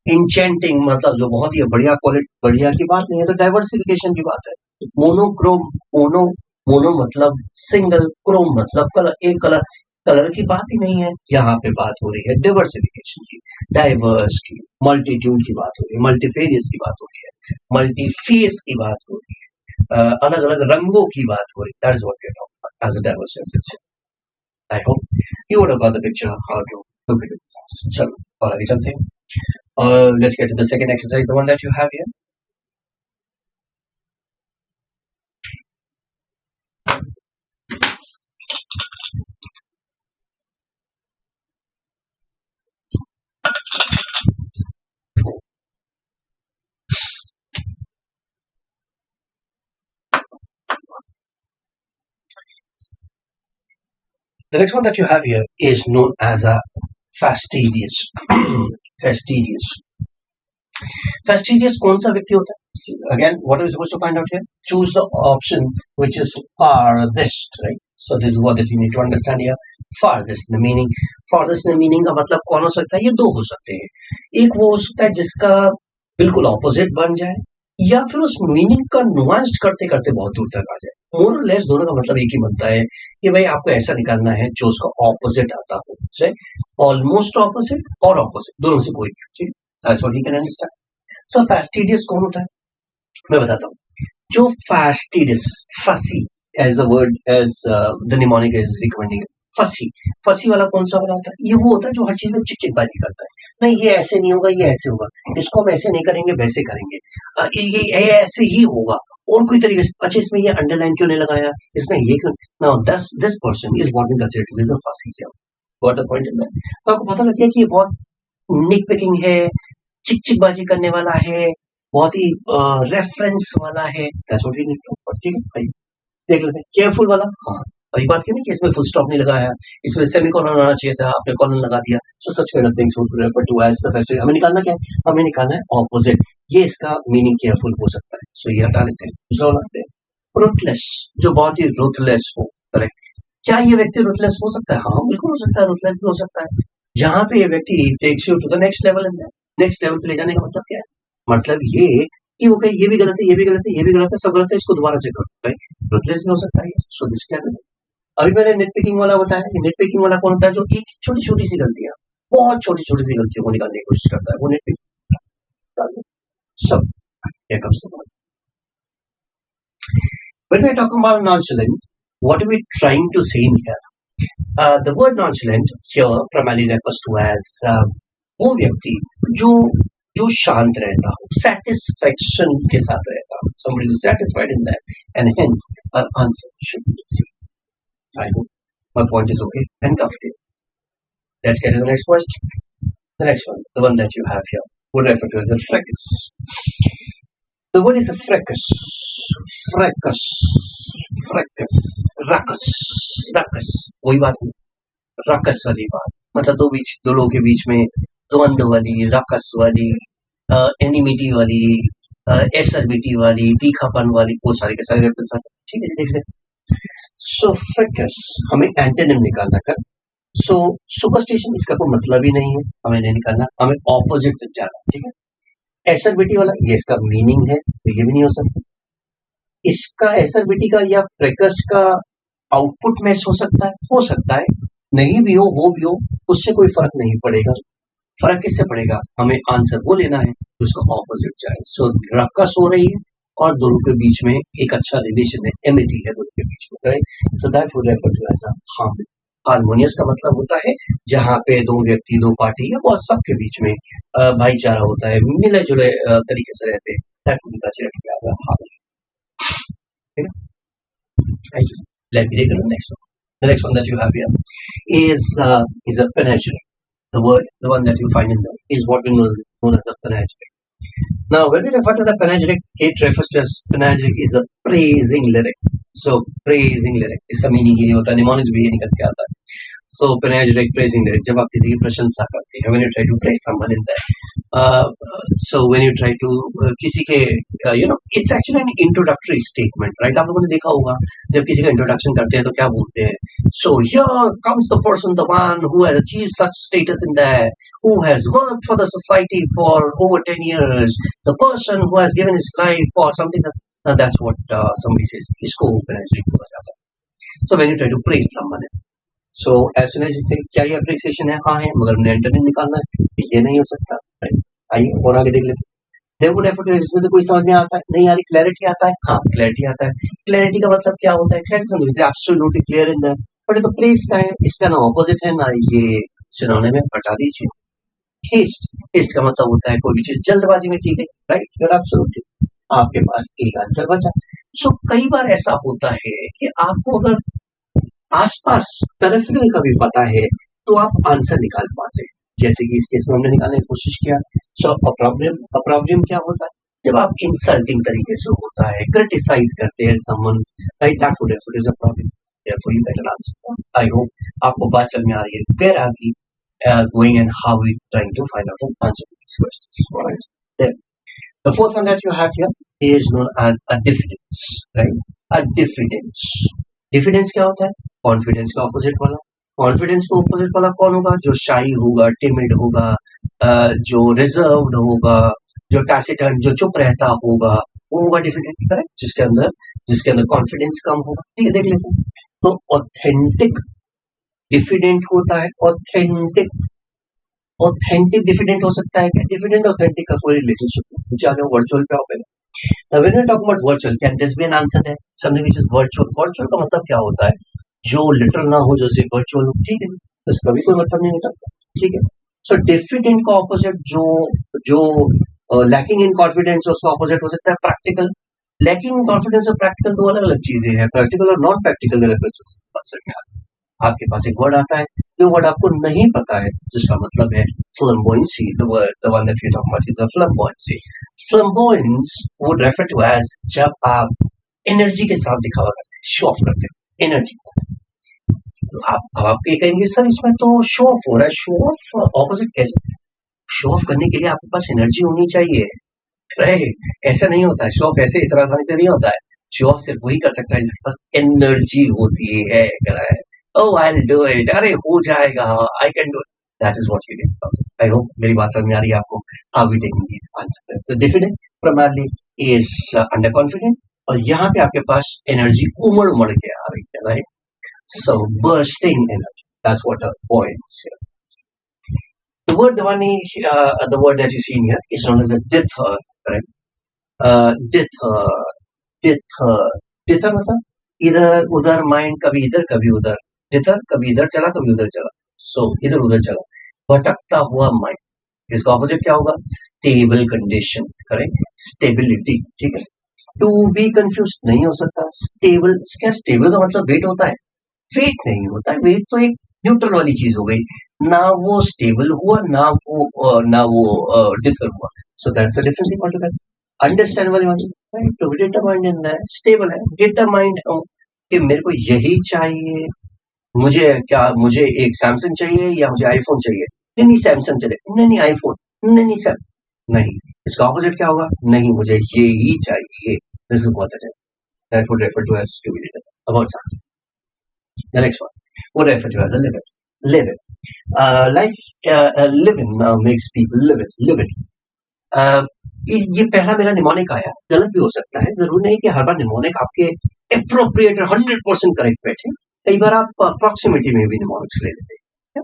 इंचेंटिंग मतलब जो बहुत ही बढ़िया क्वालिटी, बढ़िया की बात नहीं है, तो डाइवर्सिफिकेशन की बात है। मोनोक्रोम, मोनो मोनो मतलब सिंगल, क्रोम मतलब कलर, एक कलर, कलर की बात ही नहीं है। यहाँ पे बात हो रही है डाइवर्सिफिकेशन की, डाइवर्स की, मल्टीट्यूड की बात हो रही है, मल्टीफेरियस की बात हो रही है, मल्टीफेस की बात हो रही है, अलग अलग रंगों की बात हो रही है। That is what we are talking about as a diversification. I hope you would have got the picture how to look at it. चलो और आगे चलते हैं. Let's get to the second exercise, the one that you have here. The next one that you have here is known as a fastidious. Fastidious. Fastidious कौन सा व्यक्ति होता है? Again, what are we supposed to find out here? Choose the option which is farthest, right? So this is what that you need to understand here. Farthest the meaning. Farthest the meaning का मतलब कौन हो सकता है? ये दो हो सकते हैं. एक वो हो सकता है जिसका बिल्कुल ऑपोजिट बन जाए, या फिर उस मीनिंग का नुआंस करते करते बहुत दूर तक आ जाए. मोर और लेस दोनों का मतलब एक ही बनता है कि भाई आपको ऐसा निकालना है जो उसका ऑपोजिट आता हो, से ऑलमोस्ट ऑपोजिट और ऑपोजिट, दोनों से कोई. ठीक, that's what you can understand. So fastidious कौन होता है? मैं बताता हूँ. जो fastidious, fussy, as the word, as the mnemonic is recommending, फसी, फसी वाला कौन सा वाला होता है? ये वो होता है जो हर चीज में चिकचिकबाजी करता है. नहीं, ये ऐसे नहीं होगा, ये ऐसे होगा, इसको हम ऐसे नहीं करेंगे, वैसे करेंगे, ये ऐसे ही होगा, और कोई तरीके से. अच्छा, इसमें ये अंडरलाइन क्यों नहीं लगाया, इसमें ये क्यों? Now this person is what we consider is a fussy here. What the point in that? तो आपको पता लग गया कि ये बहुत निट पिकिंग है, चिकचिकबाजी करने वाला है, बहुत ही रेफरेंस वाला है. That's what we need to. ठीक है भाई, देख लेते हैं. केयरफुल वाला, हाँ, वही बात की ना कि इसमें फुल स्टॉप नहीं लगाया, इसमें सेमीकोलन होना चाहिए था, आपने कॉलन लगा दिया. So such kind of things would refer to as the festive. हमें निकालना क्या है? हमें निकालना है ऑपोजिट. ये इसका मीनिंग केयरफुल हो सकता है. सो ये हटा देते हैं. दूसरा बनाते हैं रुथलेस, जो बहुत ही रुथलेस हो. करेक्ट. क्या ये व्यक्ति रुथलेस हो सकता है? हाँ, बिल्कुल हो सकता है. रुथलेस भी हो सकता है. जहां पे ये व्यक्ति takes you to the next level, in that next level पे ले जाने का मतलब क्या है? मतलब ये कि वो कहे ये भी गलत है, ये भी गलत है, ये भी गलत है, सब गलत है, इसको दोबारा से करो. रुथलेस भी हो सकता है. सो दिस क्या है? अभी मैंने नेट पिकिंग वाला बताया. नेट पिकिंग वाला कौन होता है? जो एक छोटी छोटी सी गलतियां, बहुत छोटी छोटी सी गलतियों को निकालने की कोशिश करता है, वो नेट पिकिंग. सब here comes the point. When we are talking about nonchalant, what are we trying to say in here? The word nonchalant here primarily refers to as वो व्यक्ति जो जो शांत रहता हो, satisfaction के साथ रहता हो. Somebody who is satisfied in that, and hence our answer should be C. I hope my point is okay and comfortable. Let's get to the next question. The next one, the one that you have here, would refer to as a fracas. The word is a fracas. Fracas. Fracas. Ruckus. Ruckus. वही बात है. Ruckus वाली बात. मतलब दो लोगों के बीच में द्वंद्व वाली, रकस वाली, एनिमिटी वाली, एसरबिटी वाली, तीखापन वाली, वो सारे के सारे रेफरेंस आते हैं. ठीक है, देख लेते. सो फ्रिकस, हमें एंटोनिम निकालना कर. सो सुपरस्टिशन, इसका कोई मतलब ही नहीं है, हमें नहीं निकालना, हमें ऑपोजिट तक जाना. ठीक है. एसरबिटी वाला, ये इसका मीनिंग है, तो ये भी नहीं हो सकता. इसका एसरबिटी का या फ्रिकस का आउटपुट मैच हो सकता है, नहीं भी हो भी हो, उससे कोई फर्क नहीं पड़ेगा. फर्क किससे पड़ेगा? हमें आंसर वो लेना है जो उसका ऑपोजिट जाए. सो रकस हो रही है और दोनों के बीच में एक अच्छा रिलेशन है, एमिटी है दोनों के बीच में. Right. So that would refer to as harmony. Harmonious का मतलब होता है जहाँ पे दो व्यक्ति, दो पार्टी या बहुत सबके बीच में भाईचारा होता है, मिले जुले तरीके से रहते हैं. That would be considered as harmony. ठीक है. Let me take the next one. The next one that you have here is a panegyric. The one that you find in there is what we know known as a panegyric. Now, when we refer to the panegyric, it refers to as panegyric is a praising lyric. So, praising lyric, इसका meaning ये होता है, mnemonics भी ये निकल के आता है. So, panegyric, praising lyric, जब आप किसी की प्रशंसा करते हैं, when you try to praise someone in that, so when you try to किसी के it's actually an introductory statement, right? आप लोगों ने देखा होगा जब किसी का इंट्रोडक्शन करते हैं तो क्या बोलते हैं? So here comes the person, the one who has achieved such status in that, who has worked for the society for over 10 years, the person who has given his life for something. That's what somebody says. इसको organization बोला जाता है. So when you try to praise someone, so as soon as you say क्या ये appreciation है, हाँ है, मगर हमने एंटरटेन निकालना है, ये नहीं हो सकता, right? आइए और आगे देख लेते हैं. They would have to, इसमें से कोई समझ में आता है? नहीं आ रही. क्लैरिटी आता है? हाँ, क्लैरिटी आता है. क्लैरिटी का मतलब क्या होता है? क्लैरिटी समझ absolutely clear in that. But ये तो प्रेस का है, इसका ना ऑपोजिट है ना ये सिनोनिम है, हटा दीजिए. हेस्ट, हेस्ट का मतलब होता है कोई भी चीज जल्दबाजी में की गई, राइट? You are absolutely. आपके पास एक आंसर बचा. सो कई बार ऐसा होता है कि आपको अगर आसपास पेरिफेरल का भी पता है तो आप आंसर निकाल पाते हैं. जैसे कि इस केस में हमने निकालने की कोशिश किया. सो अप्रॉब्रियम क्या होता है? जब आप इंसल्टिंग तरीके से होता है, क्रिटिसाइज करते हैं someone, right? That would is a problem. therefore you better answer. I hope आपको बात समझ में आ रही है. Where are we going and how we trying to find out an answer to these questions? All right. Then the fourth one that you have here is known as a diffidence, right? A diffidence. Diffidence क्या होता है? Confidence का opposite वाला. Confidence का opposite वाला कौन होगा? जो शाई होगा, टिमिड होगा, जो रिजर्व्ड होगा, जो टैसिटर्न, जो चुप रहता होगा, वो होगा डिफिडेंट, करेक्ट? जिसके अंदर कॉन्फिडेंस कम होगा. ठीक है, देख लेते हैं. तो ऑथेंटिक डिफिडेंट होता है. ऑथेंटिक डिफिडेंट हो सकता है क्या? डिफिडेंट ऑथेंटिक का कोई रिलेशनशिप नहीं. चलो वर्चुअल पे आओ पहले. When we talk about virtual, can this be an answer there? Something which is virtual. Virtual का मतलब क्या होता है? जो लिटरल ना हो, जो सिर्फ वर्चुअल हो. ठीक है, इसका भी कोई मतलब नहीं निकलता. ठीक है. सो डिफिडेंट का ऑपोजिट जो लैकिंग इन कॉन्फिडेंस, उसका ऑपोजिट हो सकता है प्रैक्टिकल. लैकिंग इन कॉन्फिडेंस और प्रैक्टिकल दो अलग अलग चीजें हैं. प्रैक्टिकल और नॉन प्रैक्टिकल रेफरेंस में आपके पास एक वर्ड आता है, जो वर्ड आपको नहीं पता है, जिसका मतलब है flamboyancy. The one that we talk about is a flamboyancy. Flamboyance would refer to as जब आप एनर्जी के साथ दिखावा करते हैं, शो ऑफ करते हैं, एनर्जी. आप ये कहेंगे सर इसमें तो शो ऑफ हो रहा है. शो ऑफ ऑपोजिट कैसे? शो ऑफ करने के लिए आपके पास एनर्जी होनी चाहिए, राइट? ऐसा नहीं होता है. शो ऑफ ऐसे इतना आसानी से नहीं होता है. शो ऑफ सिर्फ वही कर सकता है जिसके पास एनर्जी होती है. Oh, I'll do it. अरे हो जाएगा. I can do it. That is what you get. I hope मेरी बात समझ में आ रही है आपको. How we taking these answers? So diffident primarily is underconfident, और यहाँ पे आपके पास एनर्जी उमड़ के आ रही है, right? So bursting energy. That's what a buoyance here. The word that you see in here is known as a dither, correct? Dither मतलब इधर उधर माइंड, कभी इधर कभी उधर. dither कभी इधर चला कभी उधर चला. सो इधर उधर चला, भटकता हुआ माइंड. इसका ऑपोजिट क्या होगा? Stable condition, correct? स्टेबिलिटी. ठीक है. टू बी कंफ्यूज नहीं हो सकता. स्टेबल, क्या स्टेबल का मतलब वेट होता है? वेट नहीं होता है. वेट तो एक न्यूट्रल वाली चीज हो गई. ना वो स्टेबल हुआ, ना वो डिफर हुआ. So that's a different thing altogether. Understand वाली बात है. To be determined in that, stable है. डिटरमाइंड कि मेरे को यही चाहिए. मुझे एक सैमसंग चाहिए या मुझे आईफोन चाहिए? नहीं सैमसंग चले. नहीं आईफोन. नहीं सर, नहीं. इसका ऑपोजिट क्या होगा? नहीं, मुझे ये ही चाहिए. This is what it is. That would refer to as to be determined about something. The next one would refer to as a live it. Live it. Living makes people live it. ये पहला मेरा mnemonic आया, गलत भी हो सकता है. जरूरी नहीं कि हर बार निमोनिक आपके अप्रोप्रिएट 100% करेक्ट बैठे. कई बार आप प्रॉक्सिमिटी में भी निमोनिक्स ले लेते हैं.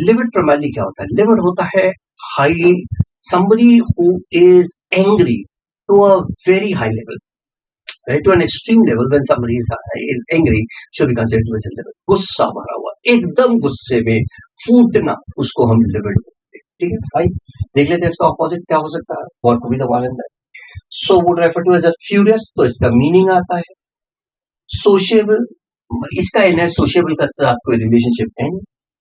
लिव इट प्राइमरली क्या होता है? लिव इट होता है high, somebody who is angry to a very high level. Right, to an extreme level. When somebody is angry, should be considered to be a level. गुस्सा भरा हुआ, एकदम गुस्से में फूटना, उसको हम लिविड बोलते हैं. ठीक है, फाइन. देख लेते हैं इसका ऑपोजिट क्या हो सकता है. What could be the one in that? So would refer to as a furious. तो इसका मीनिंग आता है सोशिएबल. इसका एनर्जी सोशिएबल का साथ कोई रिलेशनशिप है.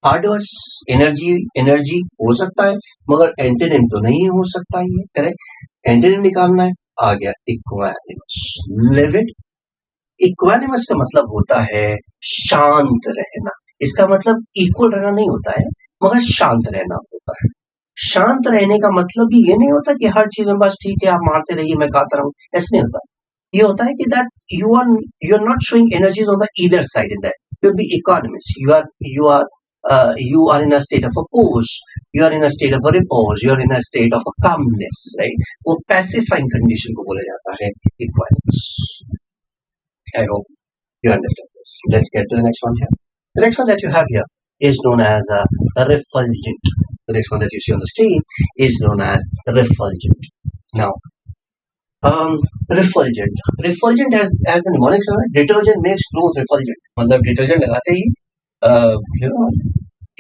हार्डवर्स, एनर्जी हो सकता है, मगर एंटोनिम तो नहीं हो सकता. ये करेक्ट. एंटोनिम निकालना है. आ गया इक्वानिमस. लिविड. इक्वानिमस का मतलब होता है शांत रहना. इसका मतलब इक्वल रहना नहीं होता है, मगर शांत रहना होता है. शांत रहने का मतलब भी ये नहीं होता कि हर चीज में बस ठीक है आप मारते रहिए मैं खाता रहूं, ऐसा नहीं होता। ये होता है कि that you are not showing energies on the either side in that you be economist you are in a state of a pose, you are in a state of a repose, you are in a state of a calmness, right? वो pacifying condition को बोला जाता है equanimous. I hope you understand this. Let's get to the next one here. The next one that you have here is known as a refulgent. The next one that you see on the screen is known as refulgent. Now, refulgent. Refulgent as the mnemonic says, detergent makes clothes refulgent. मतलब detergent लगाते ही you know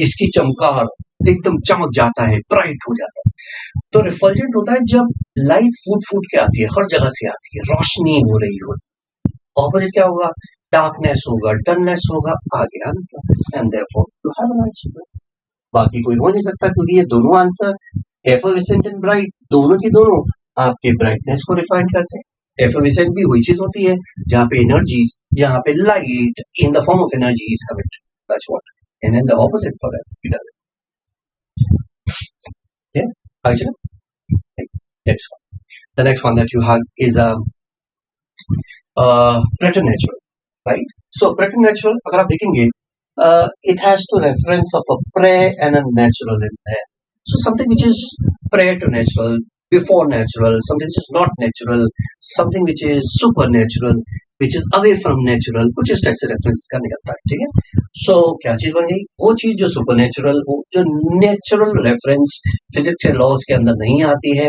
इसकी चमकार एकदम चमक जाता है, bright हो जाता है। तो रिफल्जेंट होता है जब लाइट फूट फूट के आती है, हर जगह से आती है, रोशनी हो रही होती है। ऑपोजिट क्या होगा? डार्कनेस होगा, डलनेस होगा। आगे answer and therefore you have an answer. बाकी कोई हो नहीं सकता क्योंकि ये दोनों आंसर एफर्विसेंट एंड ब्राइट दोनों की दोनों आपके ब्राइटनेस को रिफाइन करते हैं। एफर्विसेंट भी वही चीज होती है जहाँ पे एनर्जीज, जहाँ पे light in the form of energy is coming, that's what, and then the opposite for that it doesn't. Yeah, actually next one, the next one that you have is preternatural, right? So preternatural अगर आप देखेंगे it has to reference of a pre and a natural in there, so something which is prior to natural, before natural, something which is not natural, something which is supernatural, which is away from natural, कुछ इस type से reference का निकलता है, ठीक है। सो क्या चीज बन गई? वो चीज जो सुपरनेचुरल हो, जो नेचुरल रेफरेंस फिजिक्स के लॉज के अंदर नहीं आती है,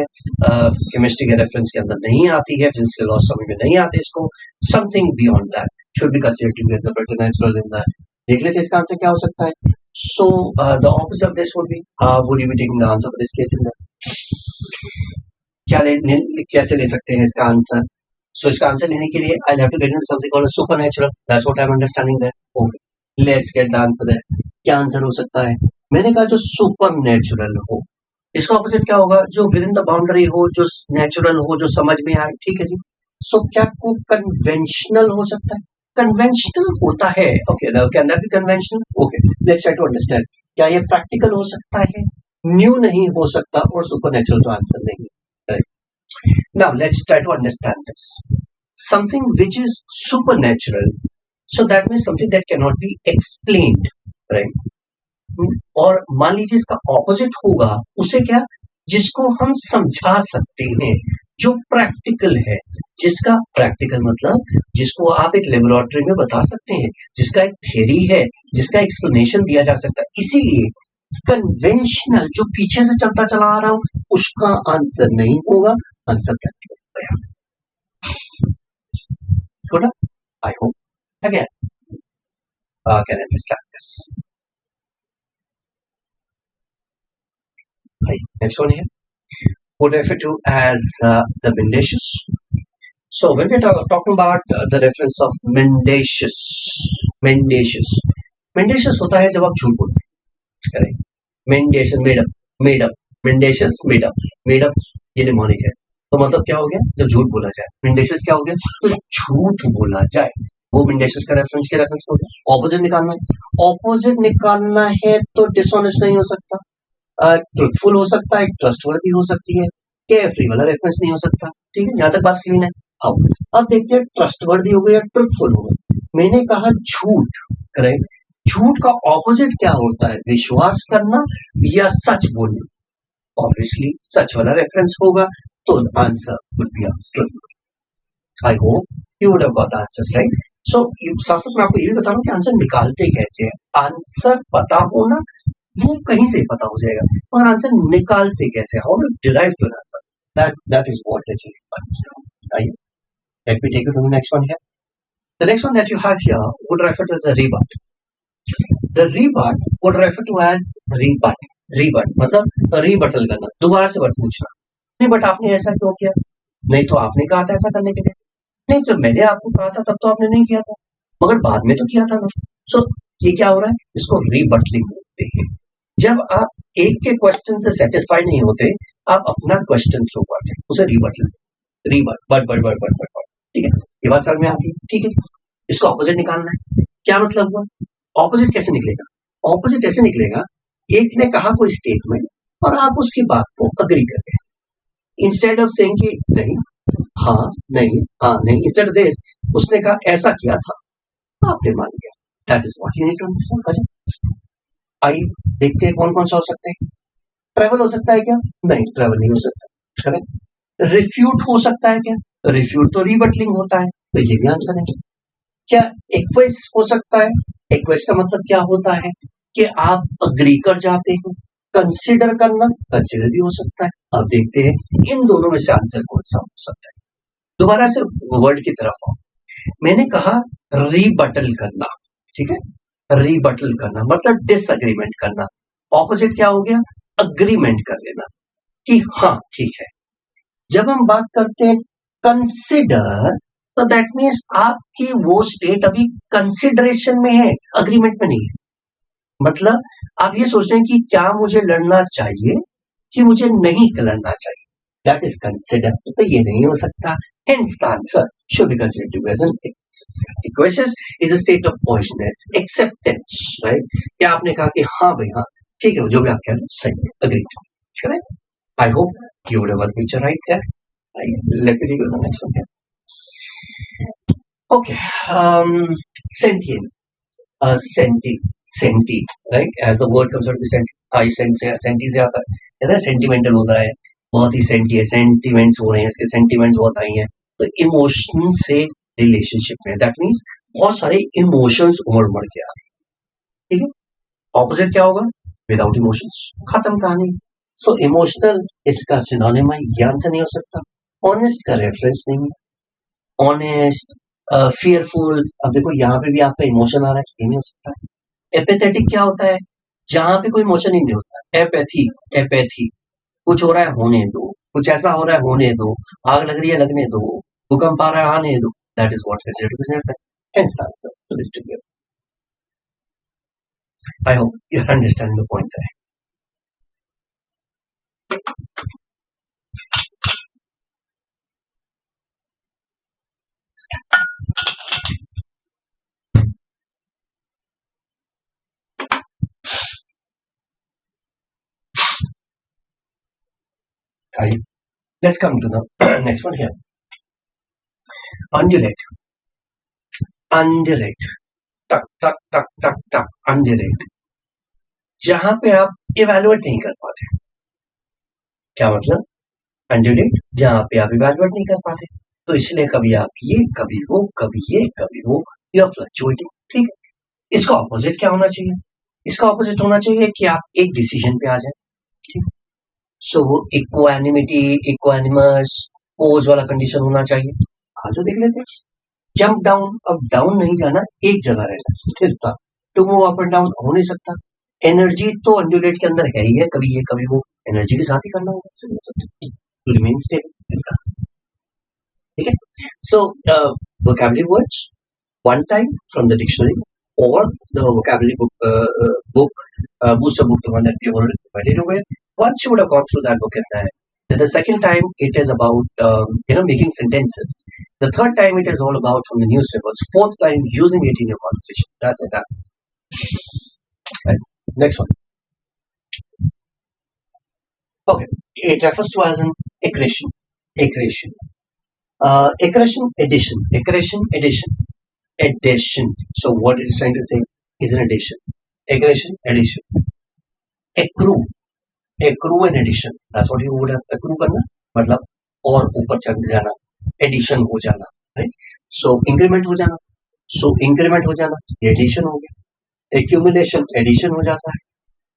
केमिस्ट्री के रेफरेंस के अंदर नहीं आती है, फिजिक्स के लॉज समझ में नहीं आते इसको, something beyond that should be considered as a preternatural in that. देख लेते हैं इसका आंसर क्या हो सकता है। So the opposite of this would be would you be taking the answer for this case in that? कैसे ले सकते हैं इसका आंसर? सो इसका आंसर लेने के लिए I have to get into something called supernatural, that's what I am understanding that. Okay, let's get the answer. क्या आंसर हो सकता है? मैंने कहा जो सुपरनेचुरल हो, इसका ऑपोजिट क्या होगा? जो विद इन द बाउंड्री हो, जो नेचुरल हो, जो समझ में आए, ठीक है जी। सो क्या को कन्वेंशनल हो सकता है? कन्वेंशनल होता है, okay, can that be conventional? Okay, let's try to understand. क्या ये प्रैक्टिकल हो सकता है? न्यू नहीं हो सकता, और सुपरनेचुरल तो आंसर नहीं है। Now let's try to understand this. Something which is supernatural, so that means something that cannot be explained, right? और मान लीजिए इसका ऑपोजिट होगा, उसे क्या, जिसको हम समझा सकते हैं, जो प्रैक्टिकल है, जिसका प्रैक्टिकल मतलब जिसको आप एक लेबोरेटरी में बता सकते हैं, जिसका एक थ्योरी है, जिसका एक्सप्लेनेशन दिया जा सकता है। इसीलिए कन्वेंशनल जो पीछे से चलता चला आ रहा हूं उसका आंसर नहीं होगा, answer practical. Good, I hope again can understand this. Next one here would refer to as the mendacious. So when we are talking about the reference of mendacious होता है जब आप झूठ बोलते हैं, correct. mendacious made up, mendacious made up ये mnemonic है, तो मतलब क्या हो गया? जब झूठ बोला जाए। mendacious क्या हो गया? तो झूठ बोला जाए, वो mendacious का रेफरेंस के रेफरेंस हो गया। ऑपोजिट निकालना है, ऑपोजिट निकालना है तो डिसऑनेस्ट नहीं हो सकता, ट्रुथफुल हो सकता है, ट्रस्टवर्दी हो सकती है, केयरफ्री वाला रेफरेंस नहीं हो सकता, ठीक है। यहाँ तक बात क्लीन है। अब देखते हैं ट्रस्टवर्दी हो गया, ट्रुथफुल हो गया। मैंने कहा झूठ, करेक्ट। झूठ का ऑपोजिट क्या होता है? विश्वास करना या सच बोलना? ऑब्वियसली सच वाला रेफरेंस होगा, तो answer would be truthful. I hope you would have got the answers, right. So साथ साथ मैं आपको ये भी बता रहा हूँ कि आंसर निकालते कैसे हैं। आंसर पता होना वो कहीं से पता हो जाएगा, और आंसर निकालते कैसे, how to derive your answer, that is what it is. Let me take you to the next one here. The next one that you have here would refer to as a rebut. The rebut would refer to as rebut मतलब rebuttal करना, दोबारा से बात पूछना। नहीं but आपने ऐसा क्यों किया? नहीं तो आपने कहा था ऐसा करने के लिए, नहीं तो मैंने आपको कहा था तब तो आपने नहीं किया था, मगर बाद में तो किया था ना। सो ये क्या हो रहा है? इसको रीबटलिंग बोलते हैं। जब आप एक के क्वेश्चन से सेटिस्फाई नहीं होते, आप अपना क्वेश्चन थ्रो करते हैं, उसे रीबट, ठीक है। ये बात समझ में आती है, ठीक है। इसको ऑपोजिट निकालना है, क्या मतलब हुआ? ऑपोजिट कैसे निकलेगा? ऑपोजिट ऐसे निकलेगा, एक ने कहा कोई स्टेटमेंट, और आप उसकी बात को अग्री कर रहे हैं इंस्टेड ऑफ सेइंग कि नहीं, हाँ नहीं, हाँ नहीं, इंस्टेड ऑफ दिस उसने कहा ऐसा किया था, आपने मान लिया। That is what you need to understand. आइए देखते हैं कौन कौन सा हो सकता है। ट्रैवल हो सकता है क्या? नहीं, ट्रैवल नहीं हो सकता। करेक्ट। रिफ्यूट हो सकता है क्या? रिफ्यूट तो रीबटलिंग होता है, तो ये भी आंसर है। क्या एक्वेस हो सकता है? एक्वेस का मतलब क्या होता है कि आप अग्री कर जाते हो। कंसिडर करना, कंसिडर भी हो सकता है। अब देखते हैं इन दोनों में से आंसर कौन सा हो सकता है। दोबारा से वर्ड की तरफ आओ। मैंने कहा रीबटल करना, ठीक है। रीबटल करना मतलब डिसएग्रीमेंट करना। ऑपोजिट क्या हो गया? अग्रीमेंट कर लेना कि हाँ ठीक है। जब हम बात करते हैं कंसिडर, तो दैट मीन्स आपकी वो स्टेट अभी कंसिडरेशन में है, अग्रीमेंट में नहीं है। मतलब आप ये सोच रहे हैं कि क्या मुझे लड़ना चाहिए कि मुझे नहीं लड़ना चाहिए। दैट इज कंसिडर, तो ये नहीं हो सकता। Hence the answer should be considered to be as an equation is a state of poisonous acceptance, right? क्या आपने कहा कि हाँ भाई हाँ ठीक है, जो भी आप कह रहे हो सही है, agree correct. I hope you would have got the picture right there. Let me take you to the next one here. Okay, sentient, senti, right? As the word comes out to be senti, senti से आता है ना, sentimental होता है, बहुत ही senti है, sentiments हो रहे हैं, इसके सेंटिमेंट्स बहुत आई हैं, तो इमोशन से रिलेशनशिप में, दैट मीन्स बहुत सारे इमोशंस उमड़ उमड़ के आ रहे हैं, ठीक है। ऑपोजिट क्या होगा? विदाउट इमोशंस, खत्म कहानी। सो इमोशनल इसका सिनोनिम है, ये आंसर नहीं हो सकता। ऑनेस्ट का रेफरेंस नहीं है, ऑनेस्ट, फियरफुल, अब देखो यहाँ पे भी आपका इमोशन आ रहा है, ये नहीं हो सकता। एपेथेटिक क्या होता है? जहां पे कोई इमोशन ही नहीं होता। एपैथी, एपैथी, कुछ हो रहा है होने दो, कुछ ऐसा हो रहा है होने दो, आग लग रही है लगने दो, भूकंप आ रहा है आने दो, that is what considered apathy. Hence the answer to this together. I hope you are understanding the point there. Let's come to the next one here. Undulate, undulate, टक टक टक टक टक, undulate, जहां पे आप इवेलुएट नहीं कर पाते। क्या मतलब? undulate जहां पे आप इवेलुएट नहीं कर पाते, तो इसलिए कभी आप ये, कभी वो, कभी ये, कभी वो, यू आर फ्लक्चुएटिंग, ठीक है। इसका ऑपोजिट क्या होना चाहिए? इसका ऑपोजिट होना चाहिए कि आप एक डिसीजन पे आ जाए, ठीक। सो इक्वानिमिटी, इक्वानिमस, पोज वाला कंडीशन होना चाहिए। आज देख लेते हैं। जंप डाउन, अब डाउन नहीं जाना, एक जगह रहना, स्थिरता। To move up and down हो नहीं सकता। एनर्जी तो अंडुलेट के अंदर है ही है, कभी ये कभी वो, एनर्जी के साथ ही करना होगा, टू रिमेन स्टेबल, ठीक है। सो vocabulary words one time from the dictionary or the vocabulary book booster book, the one that we have already provided with. Once you would have gone through that book, and then the second time it is about making sentences. The third time it is all about from the newspapers. Fourth time using it in your conversation. That's it. Right. Next one. Okay, it refers to as an accretion. Accretion. Accretion, addition. Accretion, addition. Addition. So what it is trying to say is an addition. Accretion, addition. Accrue. Accrue and addition. That's what you would have accrue करना, मतलब और ऊपर चढ़ जाना, addition हो जाना, right. सो increment हो जाना, सो इंक्रीमेंट हो जाना, ये एडिशन हो गया। एक्यूमुलेशन, एडिशन हो जाता है।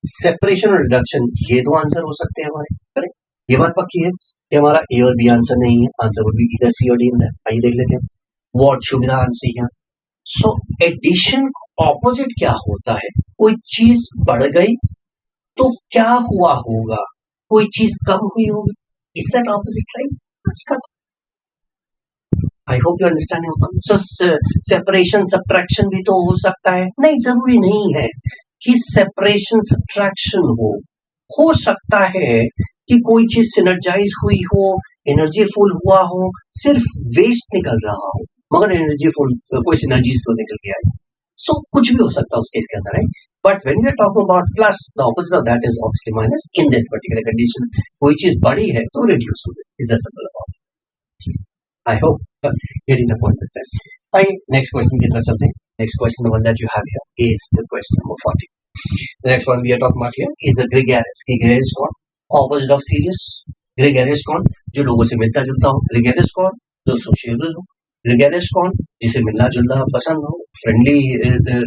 सेपरेशन और रिडक्शन, ये दो आंसर हो सकते हैं हमारे, करेक्ट। ये बात पक्की है कि हमारा ए और बी आंसर नहीं है, answer would be either C और डी इन दैट। आइए देख लेते हैं what should be the answer here. So addition opposite क्या होता है? कोई चीज बढ़ गई तो क्या हुआ होगा? कोई चीज कम हुई होगी, is that opposite, right? I hope you understand. So separation subtraction भी तो हो सकता है, नहीं जरूरी नहीं है कि सेपरेशन सब्ट्रैक्शन हो सकता है कि कोई चीज सिनर्जाइज हुई हो, एनर्जी फुल हुआ हो, सिर्फ वेस्ट निकल रहा हो, मगर एनर्जी फुल कोई सिनर्जीज तो निकल के आई। सो कुछ भी हो सकता है उस केस के अंदर, right. But when we are talking about plus, the opposite of that is obviously minus. In this particular condition कोई चीज बड़ी है तो रिड्यूस हो गई, is the simple about. I hope getting the point is that. आइए next question की तरफ चलते हैं. Next question, the one that you have here is the question number 40. The next one we are talking about here is a gregarious. Gregarious कौन? Opposite of serious. Gregarious कौन? जो लोगों से मिलता जुलता हो. Gregarious कौन? जो sociable हो. Gregarious कौन? जिसे मिलना जुलना पसंद हो, फ्रेंडली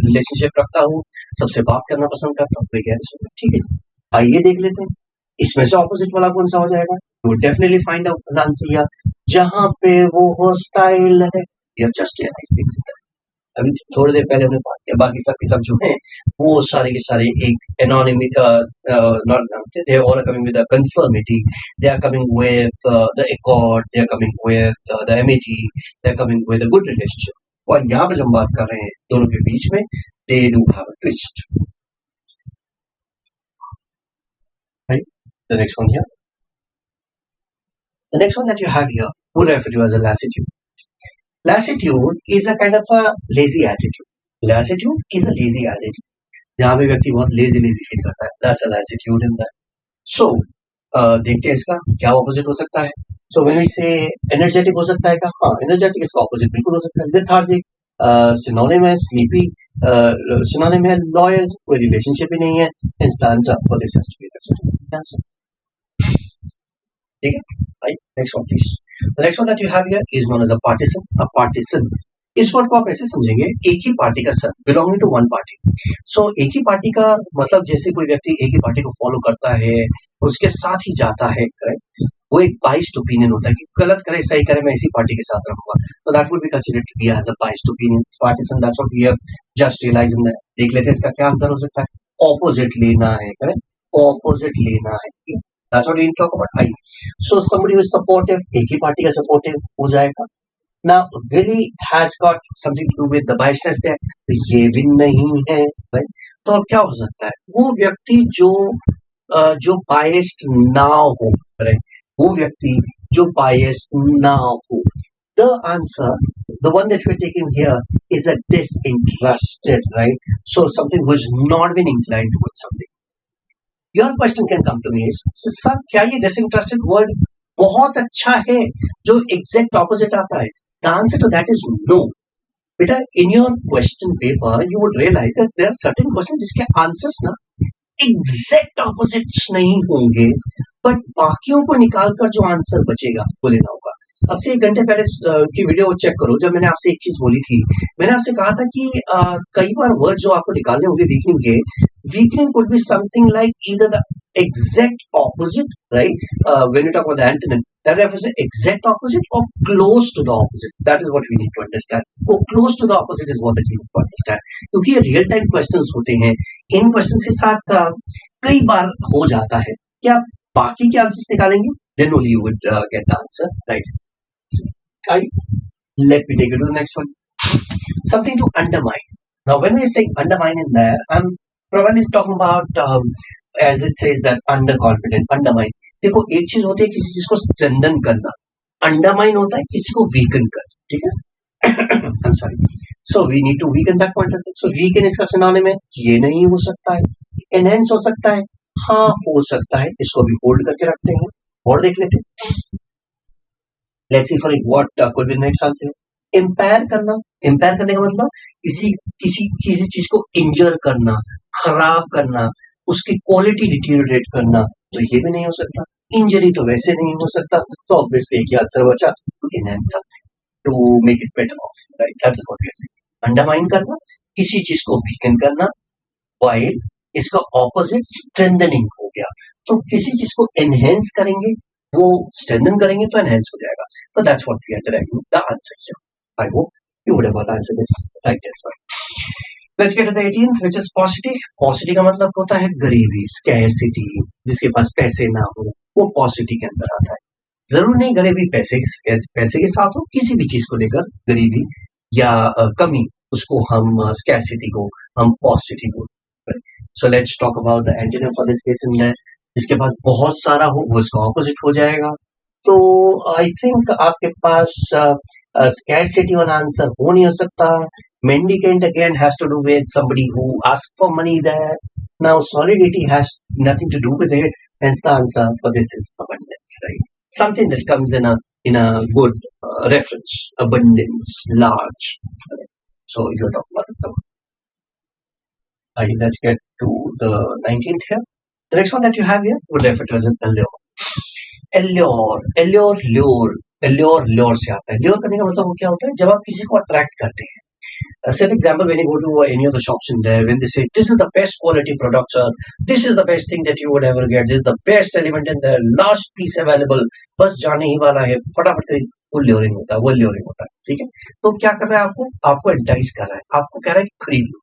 रिलेशनशिप रखता हो, सबसे बात करना पसंद करता हो. Gregarious हो. ठीक है, आइए देख लेते हैं इसमें से ऑपोजिट वाला कौन सा हो जाएगा. You definitely find out the answer here, जहां पे वो हॉस्टाइल है. You just realize things. अभी थोड़ी देर पहले हमने बात किया, बाकी सब के सब जो है वो सारे के सारे एक anonymity, they are all coming with the conformity, they are coming with the accord, they are coming with the amity, they are coming with a good relationship. और यहाँ पे जब बात कर रहे हैं दोनों के बीच में, they do have a twist. Right. The next one here. The next one that you have here, we refer to as a lassitude. Lassitude is a kind of a lazy attitude. Lassitude is a lazy attitude. जहाँ पे व्यक्ति बहुत lazy feel करता है, that's a lassitude in that. So, देखते हैं इसका क्या ऑपोजिट हो सकता है. So when we say energetic हो सकता है क्या? हाँ, energetic इसका ऑपोजिट बिल्कुल हो सकता है. Lethargic, synonym है sleepy, synonym है loyal, कोई रिलेशनशिप ही नहीं है. Hence the answer for this has to be answer. ठीक है. Right. Next one please. The next one that you have here is known as a partisan. A partisan, इस word को आप ऐसे समझेंगे, एक ही पार्टी का son, belonging to one party. So एक ही पार्टी का मतलब जैसे कोई व्यक्ति एक ही पार्टी को फॉलो करता है, उसके साथ ही जाता है, करेक्ट. वो एक बाइस्ड ओपिनियन होता है कि गलत करे सही करे मैं इसी पार्टी के साथ रहूंगा. So that would be considered to be as a biased opinion. Partisan, that's what we have just realize in that. देख लेते हैं इसका क्या आंसर हो सकता है. ऑपोजिट लेना है, करेक्ट. ऑपोजिट लेना है. That's what we talk about. I. So somebody who is supportive, एक ही पार्टी का supportive हो जाएगा. Now really has got something to do with the biasness there. तो ये भी नहीं है, right? तो अब क्या हो सकता है? वो व्यक्ति जो biased ना हो, right? वो व्यक्ति जो biased ना हो. The answer, the one that we're taking here, is a disinterested, right? So something who has not been inclined towards something. Your question can come to me is, sir, क्या ये disinterested word बहुत अच्छा है जो exact opposite आता है? The answer to that is no. बेटा, in your question paper you would realize that there are certain questions जिसके answers ना exact opposites नहीं होंगे, बट बाकियों को निकालकर जो आंसर बचेगा वो लेना होगा. अब से 1 घंटे पहले की वीडियो चेक करो, जब मैंने आपसे एक चीज बोली थी. मैंने आपसे कहा था कि कई बार वर्ड जो आपको निकालने होंगे वीकनिंग के, weakening could be something like either the exact opposite, right? When you talk about the antonym, that refers to exact opposite or close to the opposite. That is what we need to understand. So close to the opposite is what we need to understand. क्योंकि ये real time questions होते हैं, इन questions के साथ कई बार हो जाता है कि आप बाकी के आंसर्स निकालेंगे, then only you would get the answer, right? Let me take you to the next one. Something to undermine. Now, when we say undermine in there, I'm probably talking about as it says that underconfident, undermine. देखो, एक चीज होती है किसी चीज को strengthen करना, undermine होता है किसी को वीकन कर. ठीक है. I'm sorry. So we need to weaken that point of view. So weaken इसका सिनोनिम है, ये नहीं हो सकता है. एनहेंस हो सकता है, हाँ हो सकता है. इसको भी होल्ड करके रखते हैं और देख लेते हैं. Let's see for it what could be the next answer. Empire करना. इम्पायर करने का मतलब किसी चीज को इंजर करना, खराब करना, उसकी क्वालिटी डिटीरियोरेट करना. तो ये भी नहीं हो सकता. इंजरी तो वैसे नहीं हो सकता. तो ऑब्वियसली एक ही आंसर बचा, to enhance something, to make it better off, right? That is what we are saying. Undermine करना, किसी चीज को वीकन करना, व्हाइल इसका ऑपोजिट स्ट्रेंथनिंग हो गया. तो किसी चीज को एनहेंस करेंगे, वो स्ट्रेंथन करेंगे तो एनहेंस हो जाएगा. तो that's what we are deriving the answer here. I hope you would have answered this like this one. Let's get to the 18th, which is paucity. Paucity का मतलब होता है गरीबी, scarcity. जिसके पास पैसे ना हो वो paucity के अंदर आता है. जरूर नहीं गरीबी पैसे के साथ हो, किसी भी चीज को लेकर गरीबी या कमी, उसको हम scarcity को हम paucity बोलते हैं. So let's talk about the antonym for this case in there. जिसके पास बहुत सारा हो वो इसका ऑपोजिट हो जाएगा. तो आई थिंक आपके पास Scarcity वाला आंसर हो नहीं हो सकता. Mendicant again has to do with somebody who asks for money there. Now solidity has nothing to do with it. Hence the answer for this is abundance, right? Something that comes in a good reference. Abundance, large. So you're talking about this. Let's get to the 19th here. The next one that you have here would refer to as an allure. Allure, allure, lure. Allure, lure से आता है. Lure करने का मतलब वो क्या होता है? जब आप किसी को attract करते हैं. Say for example, when you go to any of the shops in there, when they say this is the best quality product, sir, this is the best thing that you would ever get, this is the best element in there, last piece available, बस जाने ही वाला है, फटाफट खरीद. वो luring होता है, वो ल्योरिंग होता है. ठीक है. तो क्या कर रहा है आपको? आपको एंटाइज कर रहा है, आपको कह रहा है कि खरीद लो.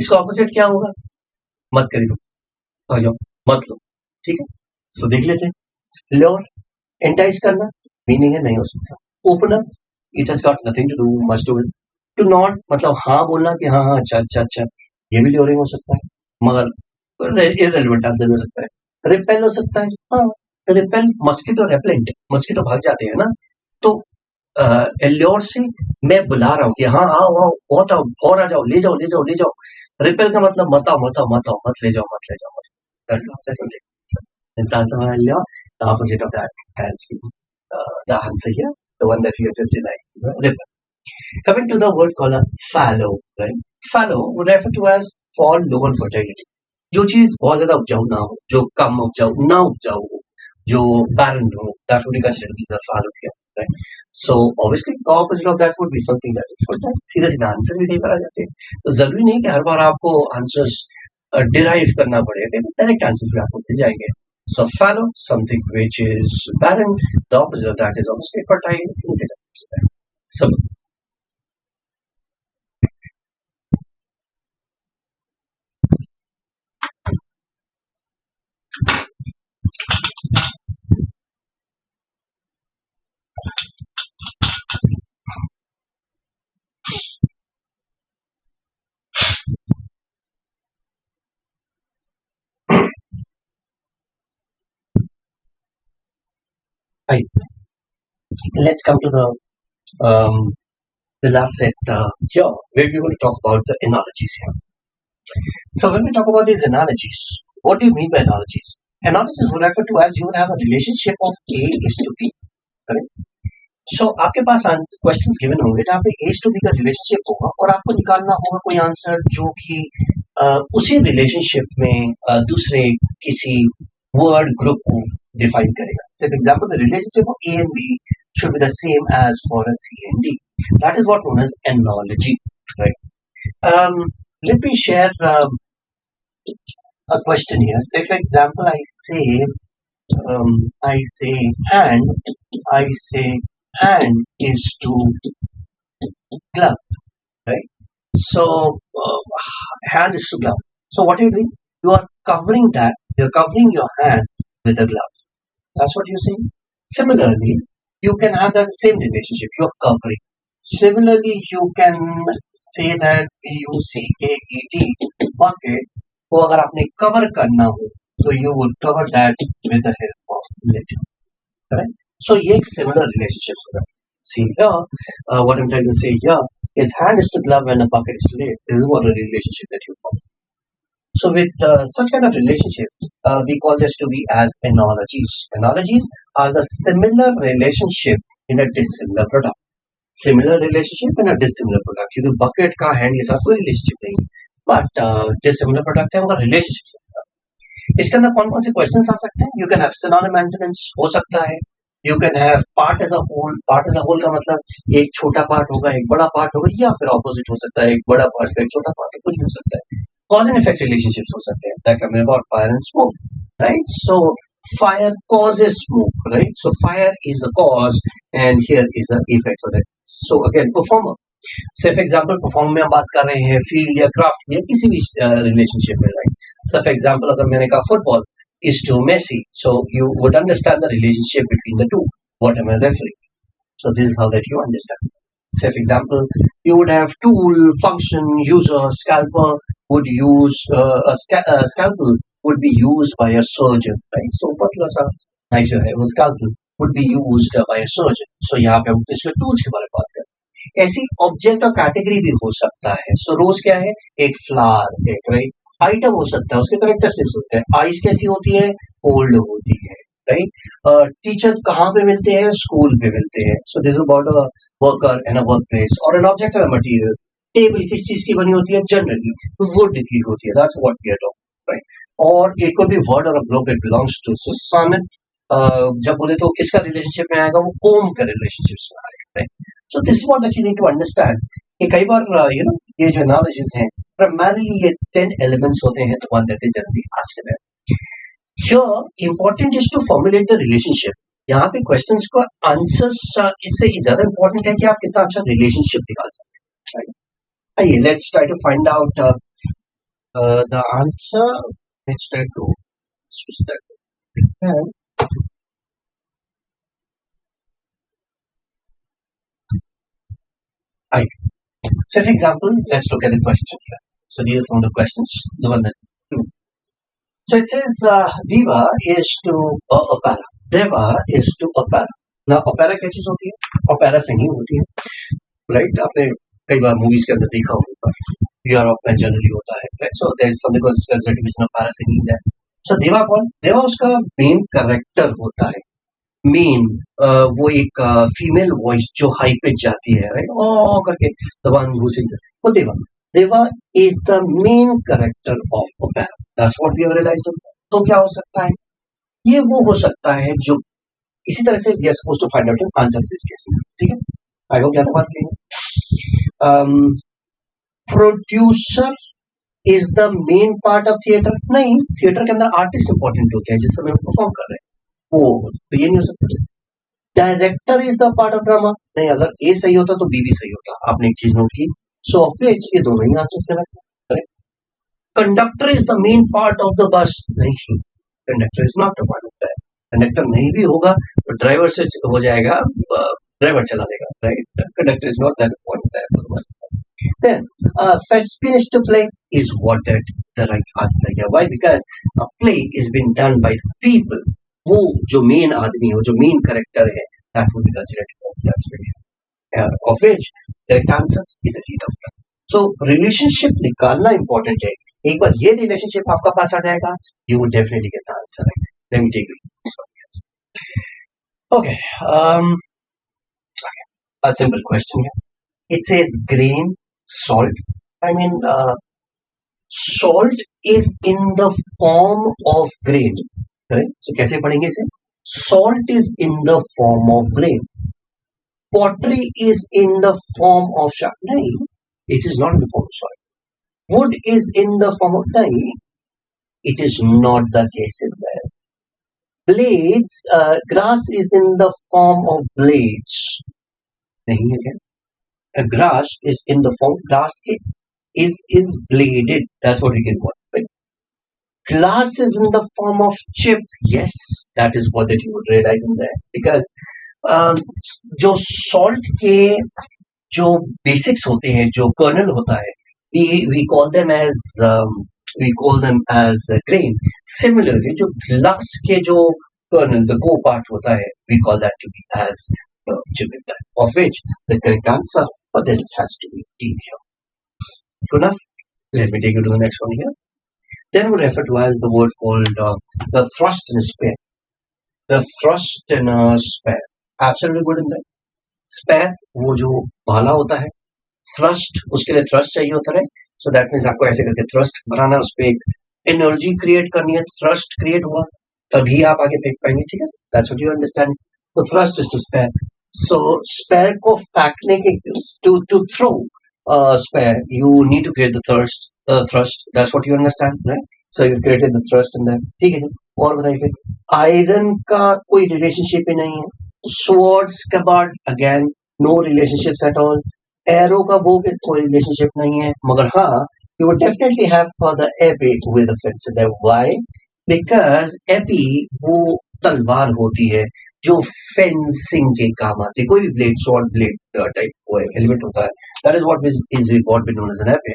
इसका ऑपोजिट क्या होगा? मत खरीदो, आ जाओ, मत लो. ठीक है. सो देख लेते हैं. ल्योर, एंटाइज करना, मीनिंग है नहीं हो सकता. Open up, it has got nothing to do much to it. To not मतलब हाँ बोलना कि हाँ हाँ अच्छा अच्छा अच्छा, ये भी ल्योरिंग हो सकता है, मगर इररिलेवेंट आंसर हो सकता है. रिपेल हो सकता है. हाँ, रिपेल मस्किटो रेपेलेंट, मस्किटो भाग जाते हैं ना. तो एल्योर से मैं बुला रहा हूँ कि हाँ आओ आओ, बहुत आओ, और आ जाओ, ले जाओ ले जाओ ले जाओ. रिपेल का मतलब मत आओ मत आओ मत आओ, मत ले जाओ मत ले जाओ मत. That's all. That's all. Is the answer for allure? The opposite of that has been the answer here. The one that you just realized is a repel. Coming to the word called a fallow, right? Fallow would refer to as for low on fertility. जो चीज बहुत ज्यादा उपजाऊ ना हो, जो कम उपजाऊ ना उपजाऊ हो, जो barren हो, that would be considered as a fallow here, right? So obviously the opposite of that would be something that is fertile. सीधा सीधा आंसर भी कहीं पर आ जाते हैं. तो जरूरी नहीं कि हर बार आपको आंसर्स डिराइव करना पड़ेगा, डायरेक्ट आंसर्स भी आपको मिल जाएंगे. So fallow, something which is barren. The opposite of that is obviously fertile. So right. Let's come to the last set here, where we're going to talk about the analogies here. So when we talk about these analogies, what do you mean by analogies? Analogies would refer to as you would have a relationship of A is to B, correct? So आपके पास questions given होंगे जहाँ पे A to B का relationship होगा और आपको निकालना होगा कोई आंसर जो कि उसी रिलेशनशिप में दूसरे किसी वर्ड ग्रुप को define करेगा. So for example, the relationship of A and B should be the same as for a C and D. That is what known as analogy, right? Let me share a question here. Say for example, I say hand is to glove, right? So hand is to glove. So what are you doing? You are covering that. You're covering your hand with a glove. That's what you're saying. Similarly, you can have that same relationship. You're covering. Similarly, you can say that bucket bucket को अगर आपने cover करना हो तो you would cover that with the help of lid. Correct? So ये एक similar relationship होगा. See here, what I'm trying to say here is hand is to glove and a bucket is to lid. This is what a relationship that you form. So with such kind of relationship, we call this to be as analogies. Analogies are the similar relationship in a dissimilar product. Similar relationship in a dissimilar product. क्योंकि bucket का hand के साथ कोई relationship नहीं, but dissimilar product है उनका relationship से. इसके अंदर कौन कौन से questions आ सकते हैं? You can have synonym antonyms हो सकता है. You can have part as a whole. Part as a whole का मतलब एक छोटा part होगा, एक बड़ा part होगा, या फिर opposite हो सकता है, एक बड़ा part का एक छोटा part, कुछ भी हो सकता है. Cause and effect relationships हो सकते हैं. Like I mean about fire and smoke, right? So fire causes smoke, right? So fire is a cause, and here is the effect for that. So again, performer. Say for example, performer में हम बात कर रहे हैं field या craft या किसी भी relationship में, right? So for example, अगर मैंने कहा football is to Messi, so you would understand the relationship between the two. What am I referring? So this is how that you understand. Say for example, you would have tool, function, user, scalpel would use a scalpel would be used by a surgeon, right? So patla sa knife जो है वो scalpel. would be used by a surgeon. So यहाँ पे हम इसके tools के बारे में बात करें. ऐसी ऑब्जेक्ट और कैटेगरी भी हो सकता है. सो रोज क्या है? एक फ्लावर, एक राइट आइटम हो सकता है, उसके करेक्टरिस्टिक्स होते हैं. आइज कैसी होती है? ओल्ड होती है, राइट. टीचर कहाँ पे मिलते हैं? स्कूल पे मिलते हैं. So this is about a worker in a work place. और एन ऑब्जेक्ट और मटीरियल. टेबल किस चीज की बनी होती है? जनरली वुड की होती है. That's what we are talking, right. और इट कुड बी वर्ड और a globe, it belongs to. So sun जब बोले तो किसका रिलेशनशिप में आएगा? वो ओम का रिलेशनशिप में आएगा, right. So this is what that you need to understand. ये कई बार ये जो एनालिसिस है प्राइमरीली ये 10 एलिमेंट्स होते हैं. तो one that is generally asked है. Here, important is to formulate the relationship. यहाँ पे क्वेश्चंस का आंसर्स इससे ज्यादा इम्पोर्टेंट है कि आप कितना अच्छा रिलेशनशिप निकाल सकते हैं. आइए let's try to find out the answer. Let's try to switch that. Right. So, for example, let's look at the question here. So, these are some of the questions. The one that so it says Diva is to opera. Deva is to opera. Now, opera क्या चीज होती है? Opera singing होती है, right? आपने कई बार movies के अंदर देखा होगा. यूरोप में जनरली होता है, right? So there is something called specification of opera singing there. So देवा कौन? देवा उसका मेन कैरेक्टर होता है. मेन वो एक फीमेल वॉइस जो हाई पिच जाती है, राइट, ओ करके द वन हू सिंग्स, वो diva. Diva is the main character of opera. That's what we have realized. तो क्या हो सकता है? ये वो हो सकता है जो इसी तरह से we are supposed to find out an answer this case. ठीक है, आई होप यह बात clear. Producer is the main part of theatre. नहीं, थिएटर के अंदर आर्टिस्ट इंपॉर्टेंट होते हैं जिस समय वो परफॉर्म कर रहे हैं. वो तो ये नहीं हो सकता. Director is the part of drama. नहीं, अगर ए सही होता तो बी भी सही होता. आपने एक चीज नोट की. सो ऑफ विच ये दोनों ही आंसर्स गलत है. Conductor is the main part of the bus. नहीं, conductor is not the part of that. Conductor नहीं भी होगा तो ड्राइवर से हो जाएगा, ड्राइवर चला देगा, right. Conductor is not that point for the bus. Then, first finish to play is what the right answer here. Why? Because a play is being done by the people. वो जो main आदमी हो, जो main character है, that would be considered as the aspect. Of which correct answer is a leader. So relationship निकालना important है. एक बार ये relationship आपका पास आ जाएगा, you would definitely get the answer. Let me take it. Okay. A simple question here. It says grain, salt. I mean, salt is in the form of grain. Correct? So कैसे पढ़ेंगे इसे? Salt is in the form of grain. Pottery is in the form of salt. नहीं, it is not in the form of salt. Wood is in the form of नहीं. It is not the case in there. Blades, grass is in the form of blades. नहीं है क्या? A grass is in the form grass is bladed. That's what we can call it, right? Glass is in the form of chip. Yes, that is what that you would realize in there. Because जो salt के जो basics होते हैं, जो kernel होता है, we call them as grain. Similarly, जो glass के जो kernel, the core part होता है, we call that to be as chip in there. Of which the correct answer for this has to be D here. Good enough? Let me take you to the next one here. Then we refer to as the word called the thrust in a spare. The thrust in a spare. Absolutely good in that. Spare वो जो भाला होता है, thrust उसके लिए thrust चाहिए होता है. So that means आपको ऐसे करके thrust बनाना, उस पे एक energy create करनी है. Thrust create हुआ तभी आप आगे फेंक पाएंगे. ठीक है? That's what you understand. The thrust is to spare. So spare को फेंकने के to throw spare, you need to create the thrust. That's what you understand, right? So you've created the thrust in that. ठीक है. और बताइए फिर. Iron का कोई relationship ही नहीं है. Swords का part again no relationships at all. Arrow का bow के कोई relationship नहीं है. मगर हाँ, you would definitely have for the epee with a fence there. Why? Because epee वो तलवार होती है जो फेंसिंग के काम आती है. कोई भी ब्लेड, शॉर्ट ब्लेड टाइप वो एलिमेंट होता है. That is what is what we known as an epee.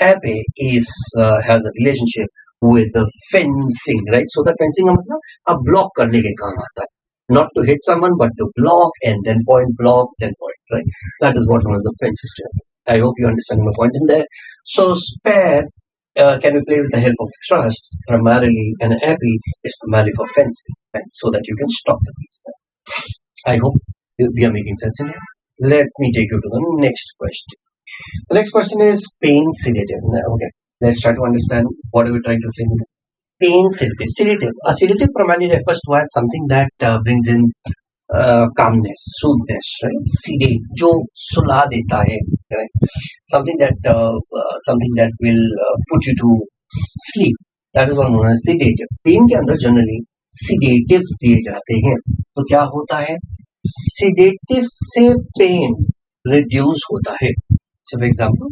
Epee is has a relationship with the fencing, right. So the fencing का मतलब अब ब्लॉक करने के काम आता है. Not to hit someone, but to block and then point, block, then point, right? That is what one of the fence system. I hope you understand my point in there. So spare can be played with the help of thrusts primarily, and epi is primarily for fencing, right? So that you can stop the things there. I hope we are making sense in here. Let me take you to the next question. The next question is pain sedative. Okay, let's try to understand what are we trying to say. Pain sedative. Sedative. A sedative primarily refers to as something that brings in calmness, soothness, right? Sedate, जो सुला देता है, right? Something that will put you to sleep. That is what known as sedative. Pain के अंदर generally sedatives दिए जाते हैं. तो क्या होता है? Sedative से पेन reduce होता है. So for example,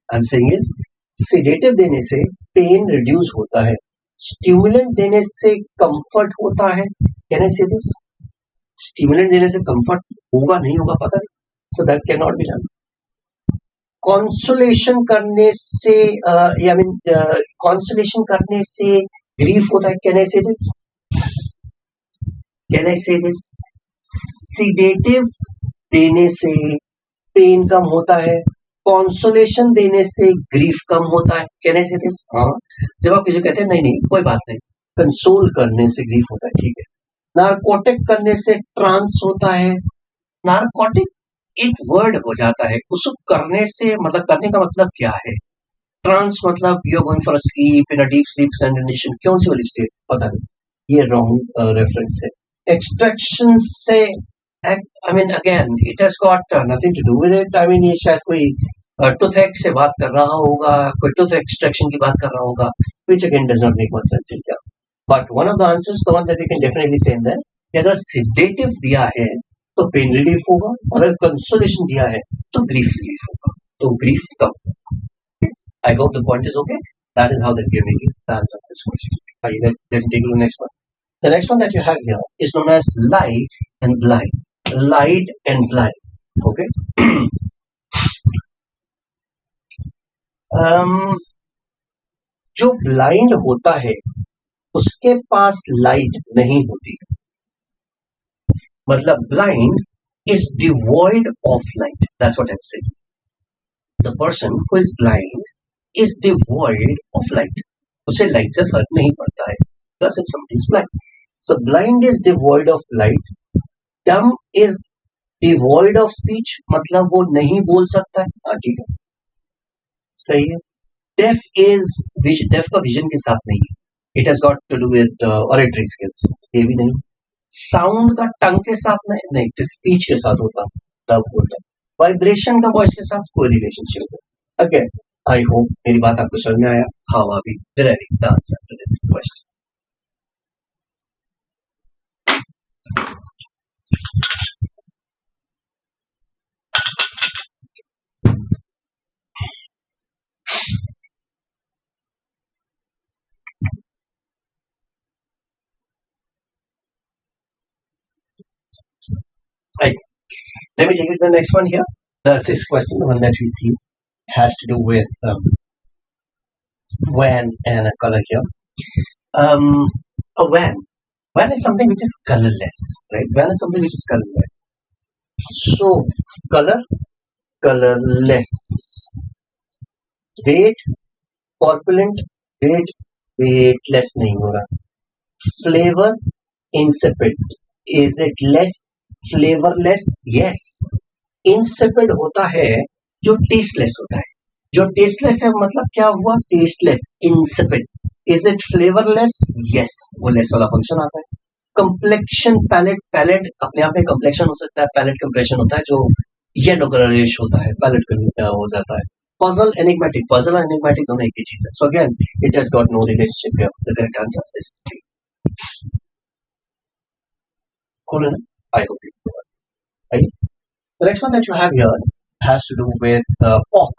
I'm saying is sedative देने से पेन reduce होता है. Stimulant देने से comfort होता है. Can I say this? Stimulant देने से कंफर्ट होगा नहीं होगा पता नहीं. So that can not be done. Consolation करने से कॉन्सोलेशन करने से ग्रीफ होता है. कैन आई से दिस? कैन आई से दिस? सीडेटिव देने से पेन कम होता है, कॉन्सोलेशन देने से ग्रीफ कम होता है. कैन आई से दिस? हाँ. जब आप किसी को कहते हैं नहीं नहीं कोई बात नहीं, कंसोल करने से ग्रीफ होता है, ठीक है. नारकोटिक करने से ट्रांस होता है. नारकोटिक एक वर्ड हो जाता है, उसको करने से मतलब करने का मतलब क्या है? ट्रांस मतलब you are going for a sleep in a deep sleep condition. कौन सी वाली स्टेट पता नहीं, ये रॉन्ग रेफरेंस है. एक्सट्रैक्शन से I mean again it has got nothing to do with it. I mean ये शायद कोई टूथेक से बात कर रहा होगा, कोई टूथ एक्सट्रैक्शन की बात कर रहा होगा, which again does not make much sense in here. But one of the answers, the one that we can definitely say in there, कि अगर sedative दिया है तो pain relief होगा, और अगर consolation दिया है तो grief relief होगा. तो grief come. I hope the point is okay. That is how that we are making the answer to this question. Let's take the next one. The next one that you have here is known as light and blind. Light and blind. Okay. जो blind होता है उसके पास light नहीं होती. मतलब blind is devoid of light. That's what I'm saying. The person who is blind is devoid of light. उसे light से फर्क नहीं पड़ता है. Plus if somebody is blind. So blind is devoid of light. Dumb is devoid of speech. मतलब वो नहीं बोल सकता है. हाँ ठीक है, सही है. Deaf is deaf का विजन के साथ नहीं है. It has got to do with oratory skills. ये भी नहीं. साउंड का टंग के साथ नहीं स्पीच के साथ होता, तब होता. वाइब्रेशन का वॉइस के साथ कोई रिलेशनशिप है. अगेन आई होप मेरी बात आपको समझ में आया. How are we deriving the answer to this question? Right. Let me take you to the next one here. The sixth question, the one that we see, has to do with van and a color here. A van. Van is something which is colorless, right? Van is something which is colorless. So color, colorless. Weight, corpulent, weightless नहीं हो रहा. Flavor, insipid. Is it less flavorless? Yes. Insipid होता है जो tasteless होता है. जो tasteless है मतलब क्या हुआ? Tasteless, insipid. Is it flavorless? Yes. वो less वाला फंक्शन आता है. Complexion, palette. Palette अपने आप में complexion हो सकता है. Palette compression होता है जो येलो कलरिश होता है. Palette हो जाता है. Puzzle, enigmatic. Puzzle और enigmatic दोनों एक ही चीज है. So again, it has got no relationship here. The correct answer of this is D. Cool enough? I hope you know. Right? The next one that you have here has to do with pork.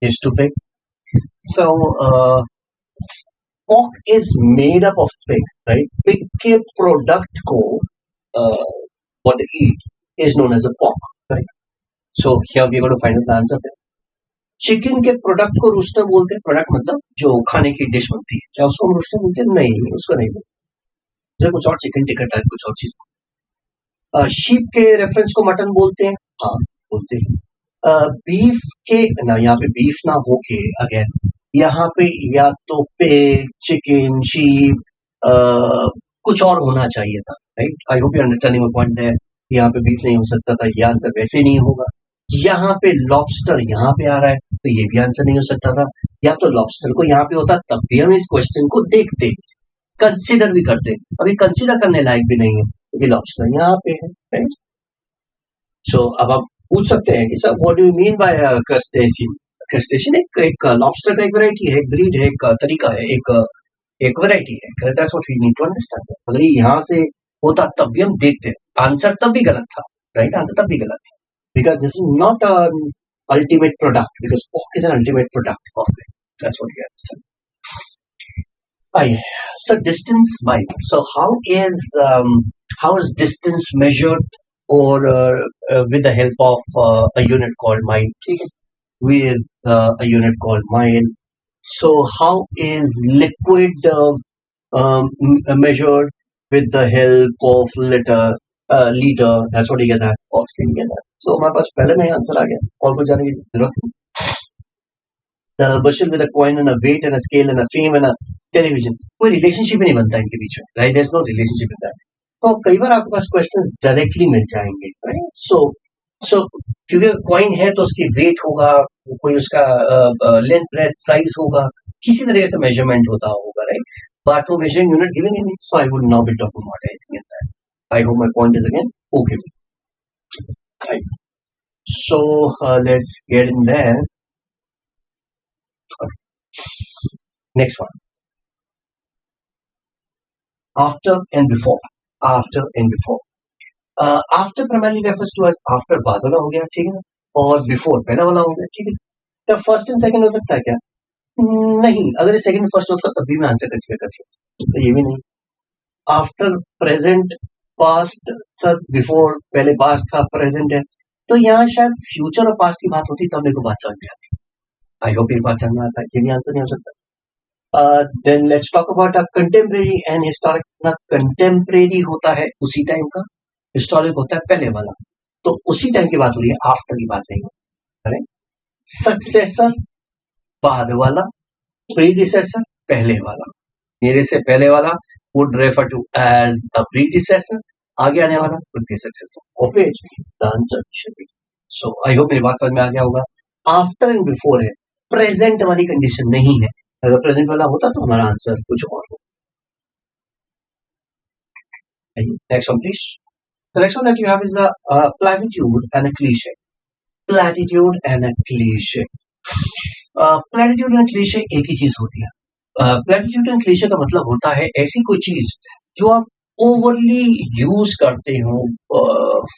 Is too big. So pork is made up of pig, right? Pig के product को what they eat is known as a pork, right? So here we are going to find out the answer there. Chicken के product को rooster बोलते हैं. Product मतलब जो खाने की डिश बनती है, क्या उसको हम रूस्टर बोलते हैं? नहीं, उसको नहीं बोलते. जो कुछ और चिकन टिक्का टाइप कुछ और चीज. शीप के रेफरेंस को मटन बोलते हैं, हाँ बोलते हैं। बीफ के ना, यहाँ पे बीफ ना होके अगेन यहाँ पे या तो पिग, चिकन, शीप कुछ और होना चाहिए था, right. I hope you understanding my point there. यहाँ पे बीफ नहीं हो सकता था, ये आंसर वैसे नहीं होगा। यहाँ पे लॉबस्टर यहाँ पे आ रहा है तो ये भी आंसर नहीं हो सकता था। या तो लॉबस्टर को यहाँ पे होता तब भी हम इस क्वेश्चन को देखते, कंसिडर भी करते। अभी कंसिडर करने लायक भी नहीं है क्योंकि लॉबस्टर यहाँ पे है, राइट। सो अब आप पूछ सकते हैं कि sir what do you mean by crustacean. Crustacean एक लॉबस्टर का एक वैरायटी है, एक ब्रीड है, एक तरीका है, एक वैरायटी है। That's what we need to understand. अगर ये यहाँ से होता तब भी हम देखते, आंसर तब भी गलत था, राइट। आंसर तब भी गलत था because this is not an ultimate product, because pork is an ultimate product of it. That's what we understand. Aye. So distance mile. So how is distance measured or with the help of a unit called mile? Okay. With a unit called mile. So how is liquid measured? With the help of liter. That's what you get that. Obviously you get that. So हमारे पास पहले में answer आ गया, और कुछ जाने की जरूरत नहीं। The bushel with a coin and a weight and a scale and a frame and a television. कोई रिलेशनशिप ही नहीं बनता इनके बीच में, right. There is no relationship in that. तो कई बार आपके पास क्वेश्चंस डायरेक्टली मिल जाएंगे, राइट। सो क्योंकि कॉइन है तो उसकी वेट होगा, कोई उसका लेंथ ब्रेथ साइज होगा, किसी तरह से मेजरमेंट होता होगा, राइट। बट वो मेजरिंग यूनिट गिवन ही नहीं, so I would not be talking about anything in that. I hope my point is again okay, right. So let's get in there. Next one. After and before. After and before. After primarily refers to as after बाद वाला हो गया, ठीक है, और before पहला वाला हो गया, ठीक है। क्या फर्स्ट एंड सेकंड हो सकता है क्या? नहीं, अगर ये सेकंड फर्स्ट होता तब भी मैं आंसर कंसीडर कर सकता, तो ये भी नहीं। After, present, past, sir before पहले पास्ट था, प्रेजेंट है, तो यहाँ शायद फ्यूचर और पास्ट की बात होती तब मेरे को बात समझ में आती। आई होप ये बात समझ में आता है, ये भी आंसर नहीं हो सकता। Then let's talk about a contemporary and historic. ना कंटेम्परेरी होता है उसी टाइम का, हिस्टोरिक होता है पहले वाला, तो उसी टाइम की बात हो रही है, आफ्टर की बात नहीं हो रही। सक्सेसर बाद वाला, प्रीडिसेसर पहले वाला, मेरे से पहले वाला would refer to as a predecessor, आगे आने वाला would be a successor of which the answer should be. So I hope मेरी बात समझ में आ गया होगा। आफ्टर एंड बिफोर है, प्रेजेंट वाली कंडीशन नहीं है। अगर प्रेजेंट वाला होता तो हमारा आंसर कुछ और हो। Next one please. The next one that you have is a platitude and a cliche. Platitude and a cliche. Platitude and cliche एक ही चीज होती है। प्लेटिट्यूड एंड क्लीशे का मतलब होता है ऐसी कोई चीज जो आप ओवरली यूज करते हो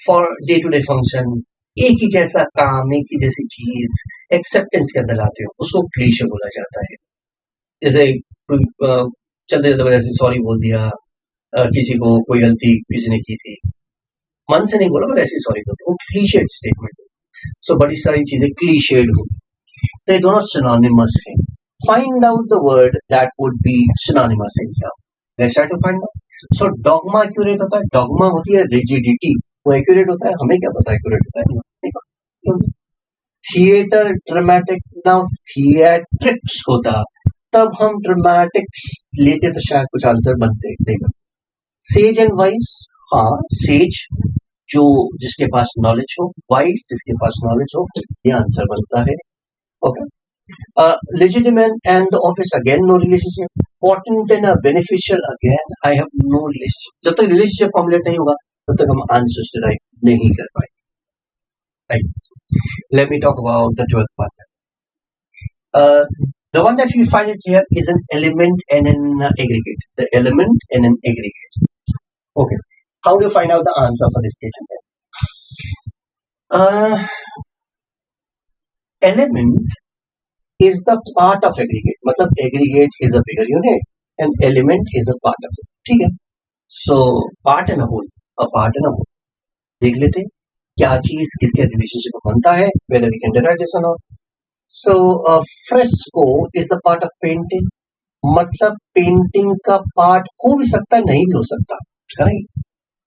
for day to day function, एक ही जैसा काम, एक ही जैसी चीज एक्सेप्टेंस के अंदर लाते हो, उसको क्लीशे बोला जाता है। जैसे कोई चलते चलते वजह से सॉरी बोल दिया, किसी को कोई गलती किसी ने की थी, मन से नहीं बोला पर ऐसी सॉरी बोलते, वो क्लीशेड स्टेटमेंट। सो बड़ी सारी चीजें क्लीशेड होती, तो ये दोनों सिनोनिमस हैं। Find out the word that would be synonymous in here. Let's try to find out. So dogma accurate होता है, dogma होती है rigidity, वो accurate होता है, हमें क्या पता accurate होता है। थिएटर ड्रामेटिक, now theatrics होता, तब हम ड्रामेटिक्स लेते तो शायद कुछ आंसर बनते नहीं बनते। सेज एंड वाइज, हाँ सेज जो जिसके पास नॉलेज हो, वाइज जिसके पास नॉलेज हो, ये आंसर बनता है। Okay. Legitimate and the office, again no relationship. Important and beneficial, again I have no relationship. जब तक relationship formulate नहीं होगा तब तक हम answers derive नहीं कर पाएंगे। Right. Let me talk about the 12th part. The one that we find it here is an element and an aggregate. The element and an aggregate. Okay. How do you find out the answer for this case? Element is the part of aggregate, मतलब aggregate is a bigger unit and element is a part of it, ठीक है। So part and a whole, a part and a whole, देख लेते क्या चीज किसके relationship में बनता है, whether we can derive this or not. So fresco is the part of painting, मतलब पेंटिंग का पार्ट हो भी सकता है नहीं भी हो सकता, correct.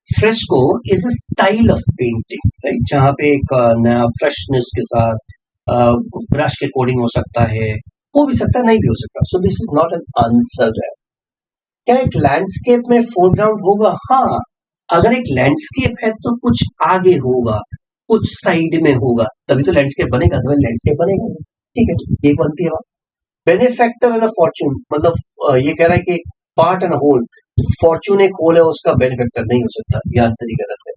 Fresco is a style of painting, right, जहाँ पे एक नया फ्रेशनेस के साथ ब्रश के कोडिंग हो सकता है, हो भी सकता है, नहीं भी हो सकता. सो this is not an answer. क्या एक लैंडस्केप में फोरग्राउंड होगा? हाँ, अगर एक लैंडस्केप है तो कुछ आगे होगा, कुछ साइड में होगा, तभी तो लैंडस्केप बनेगा, तो लैंडस्केप बनेगा. ठीक है, एक बनती है बात. बेनिफैक्टर एंड फॉर्चून, मतलब ये कह रहा है कि पार्ट एंड होल. फॉर्चून एक होल है, उसका बेनिफैक्टर नहीं हो सकता. ये आंसर ही गलत है.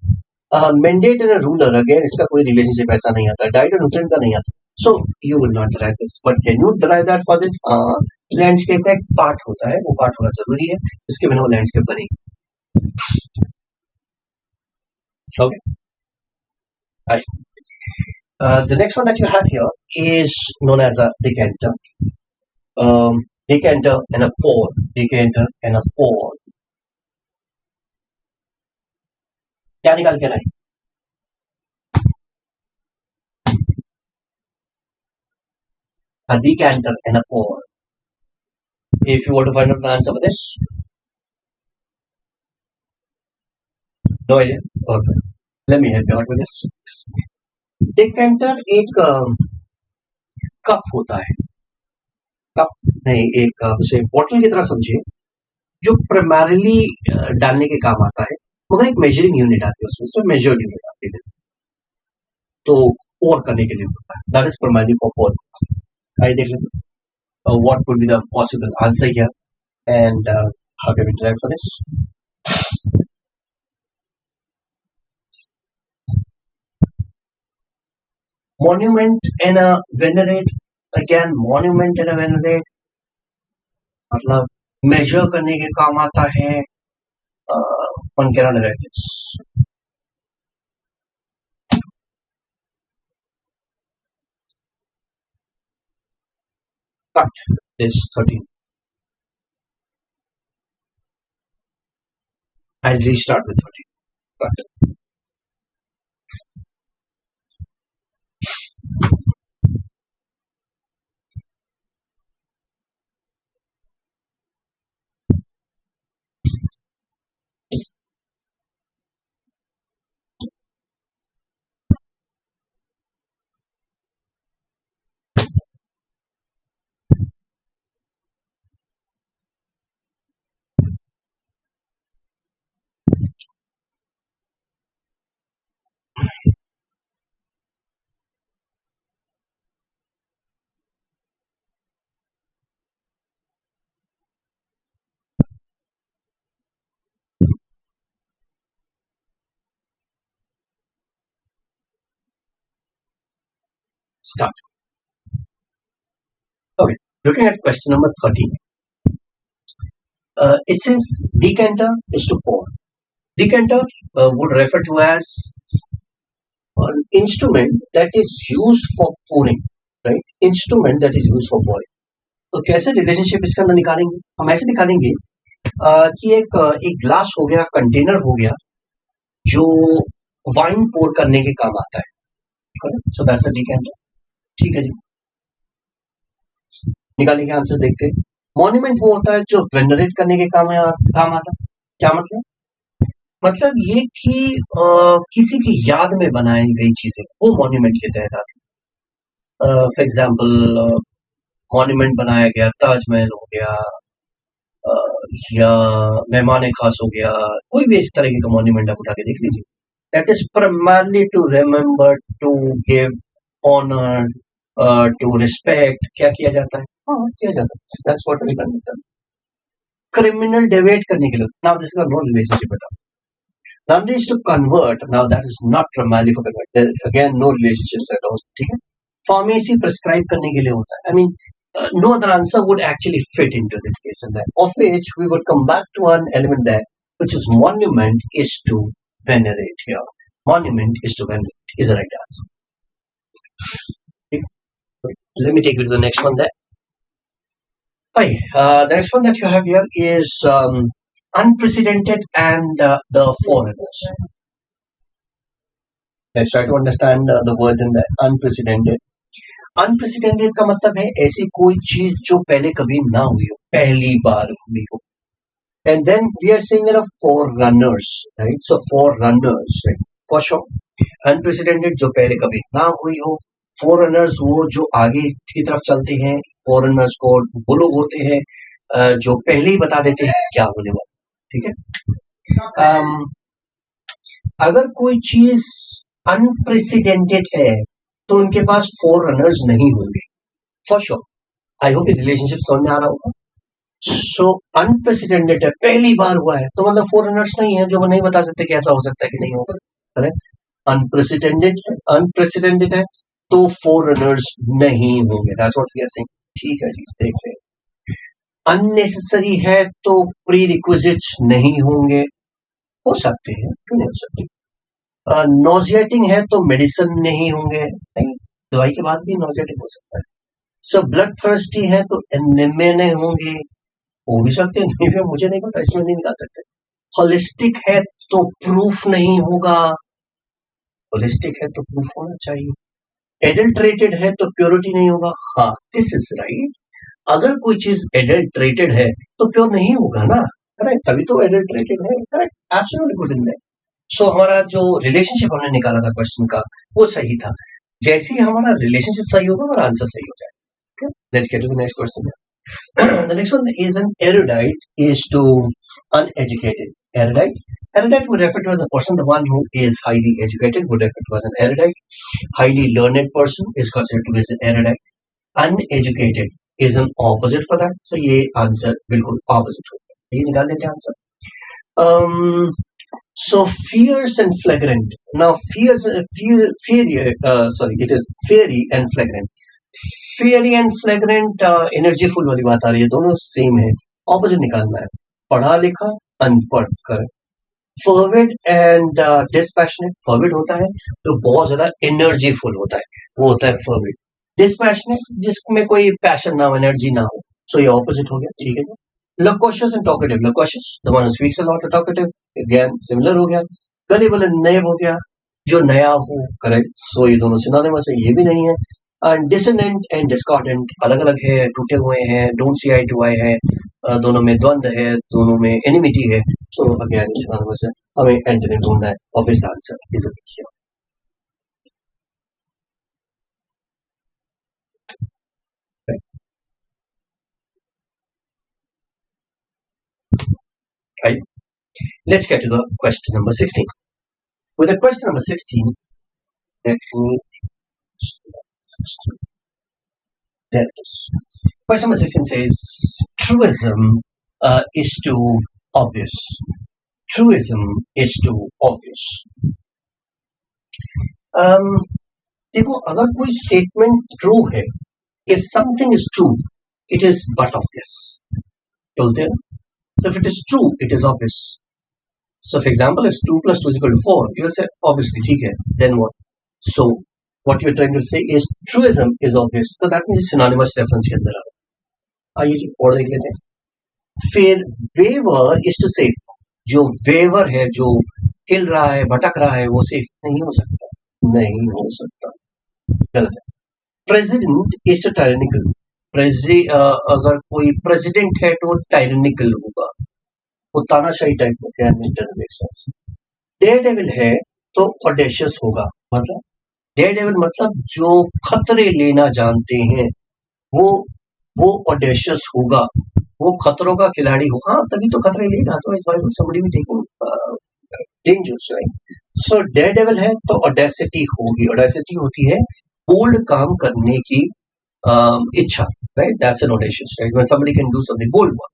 मैंडेट एंड रूलर, अगेन इसका कोई रिलेशनशिप ऐसा नहीं आता. डाइट एंड न्यूट्रिएंट का नहीं आता. So you will not drive this, but can you drive that for this? Landscape का एक पार्ट होता है, वो पार्ट होना जरूरी है, इसके बिना वो लैंडस्केप बनेगी. Okay. The next one that you have here is known as a decanter. Decanter and a pour. Decanter and a pour. क्या निकाल के लाए? A decanter and a pour. If you want to find out the answer for this, no idea. Okay. Let me help you out with this. Decanter एक cup होता है. Cup नहीं, एक उसे बॉटल की तरह समझिए, जो प्राइमरीली डालने के काम आता है, मगर एक मेजरिंग यूनिट आती है उसमें, मेजर्ड यूनिट आती है, तो पोर करने के लिए होता है. That is primary for poor. आइए देख लेते हैं what would be the possible answer here and how can we drive for this. Monument and a venerate. Again monument and a venerate मतलब मेजर करने के काम आता है. One can not write this. Cut this 13. I'll restart with 13. Cut. Start. Okay. Looking at question number 13. It says decanter is to pour. Decanter would refer to as an instrument that is used for pouring, right? Instrument that is used for pouring. तो कैसे relationship इसके अंदर निकालेंगे? हम ऐसे निकालेंगे कि एक ग्लास हो गया, कंटेनर हो गया, जो वाइन पोर करने के काम आता है. सो दैट्स अ decanter. ठीक है जी, निकालने के आंसर देखते हैं. मॉन्यूमेंट वो होता है जो वेनरेट करने के काम आता है. क्या मतलब? मतलब ये कि किसी की याद में बनाई गई चीजें वो मॉन्यूमेंट के तहत आती है. फॉर एग्जाम्पल मॉन्यूमेंट बनाया गया ताजमहल हो गया, या मेहमान खास हो गया, कोई भी इस तरह का मॉन्यूमेंट आप उठा के देख लीजिए. That is primarily to remember, to give honour, to respect. क्या किया जाता है? हाँ, किया जाता है. That's what we understand. Criminal deviate करने के लिए. Now this is no relationship at all. Now is to convert. Now that is not primarily for convert. There is again no relationships at all. ठीक है? Pharmacy prescribe करने के लिए होता है. I mean, no other answer would actually fit into this case, and that of which we would come back to one element there, which is monument is to venerate here. Monument is to venerate is the right answer. Okay. Let me take you to the next one there. Hi, the next one that you have here is unprecedented and the foreigners. Let's try to understand the words in there. Unprecedented. Unprecedented का मतलब है ऐसी कोई चीज जो पहले कभी ना हुई हो, पहली बार हुई हो. And then we are seeing forerunners, right? So forerunners, right? For sure, unprecedented जो पहले कभी ना हुई हो. forerunners वो जो आगे की तरफ चलते हैं. forerunners को वो लोग होते हैं जो पहले ही बता देते हैं क्या होने वाला. ठीक है. अगर कोई चीज अनप्रेसिडेंटेड है तो उनके पास फोररनर्स नहीं होंगे. For sure. I hope relationship समझ में आ रहा होगा. सो अनप्रेसिडेंटेड है, पहली बार हुआ है, तो मतलब फोररनर्स नहीं है जो वो नहीं बता सकते कि ऐसा हो सकता है कि नहीं होगा. करेक्ट. अनप्रेसिडेंटेड है तो फोररनर्स नहीं होंगे. That's what we are saying. ठीक है जी, देख रहे हैं. अननेसेसरी है तो प्री रिक्विजिट्स नहीं होंगे. हो सकते हैं, क्यों नहीं हो सकते. नॉजिएटिंग है तो मेडिसिन नहीं होंगे. नहीं, दवाई के बाद भी नॉजिएटिंग हो सकता है. सो ब्लड थर्स्टी है तो एनीमिया नहीं होंगे. हो भी सकते हैं, नहीं भी, मुझे नहीं पता, इसमें नहीं निकाल सकते. होलिस्टिक है तो प्रूफ नहीं होगा. होलिस्टिक है तो प्रूफ होना चाहिए. एडल्ट्रेटेड है तो प्योरिटी नहीं होगा. हाँ, दिस इज राइट. अगर कोई चीज एडल्ट्रेटेड है तो प्योर नहीं होगा ना. करेक्ट. तभी तो एडल्ट्रेटेड है. Correct. Absolutely good in that. So हमारा जो रिलेशनशिप हमने निकाला था क्वेश्चन का, वो सही था. जैसे ही हमारा रिलेशनशिप सही होगा, हमारा आंसर सही हो जाएगा. Let's get to the next question. The next one is an erudite is to uneducated. Erudite would refer to as a person, the one who is highly educated would refer to as an erudite. Highly learned person is considered to be an erudite. Uneducated is an opposite for that. So ये answer बिल्कुल opposite होगा. ये निकाल लेते हैं answer. So fierce and flagrant. Now it is fiery and flagrant. Fairy and फ्लैग्रेंट energyful वाली बात आ रही है. दोनों सेम है. ऑपोजिट निकालना है. पढ़ा लिखा, अनपढ़. कर. फर्विड एंड डिस्पैशनेट. फर्विड होता है तो बहुत ज्यादा एनर्जीफुल होता है, वो होता है फर्विड. डिस्पैशनेट जिसमें कोई पैशन ना हो, एनर्जी ना हो. सो ये ऑपोजिट हो गया. ठीक है. Loquacious and talkative. Loquacious the one who speaks a lot. Talkative again similar हो गया. गलिबल एंड नेव हो गया, जो नया हो. करेक्ट. सो ये दोनों सिनोनिमस है, ये भी नहीं है. डिसोनेंट एंड डिस्कॉर्डेंट अलग अलग है, टूटे हुए हैं. डोंट सी आई टू आई है, दोनों में द्वंद है, दोनों में एनिमिटी है. सो अगेन सिनोनिमस है. हमें एंटोनिम ढूंढना है. Obvious answer is here. Right. Let's get to the question number 16. With the question number 16, let me. There it is. Question number 16 says, truism is too obvious. Truism is too obvious. देखो, अगर कोई statement true है, if something is true, it is but obvious. बोलते हैं. So if it is true, it is obvious. So for example, if 2 plus 2 is equal to 4, you will say obviously, ठीक है. Then what? So what you are trying to say is truism is obvious. So that means synonymous reference के अंदर आ रहा है. आइए जी और देख लेते हैं. फिर waver is to safe. जो waver है, जो हिल रहा है, भटक रहा है, वो safe नहीं हो सकता. नहीं हो सकता. गलत है. President is to tyrannical. अगर कोई प्रेसिडेंट है तो टायरेनिकल होगा, वो तानाशाही टाइप का. क्या मेक सेंस. डेयरडेविल है तो ऑडेशियस होगा. मतलब डेयरडेविल मतलब जो खतरे लेना जानते हैं, वो ऑडेशियस होगा, वो खतरों का खिलाड़ी हो. हाँ, तभी तो खतरे लेगा. somebody will take dangerous, right? So Daredevil है तो ऑडेसिटी होगी. ऑडेसिटी होती है बोल्ड काम करने की इच्छा. Right. That's an audacious. Right. When somebody can do something bold work,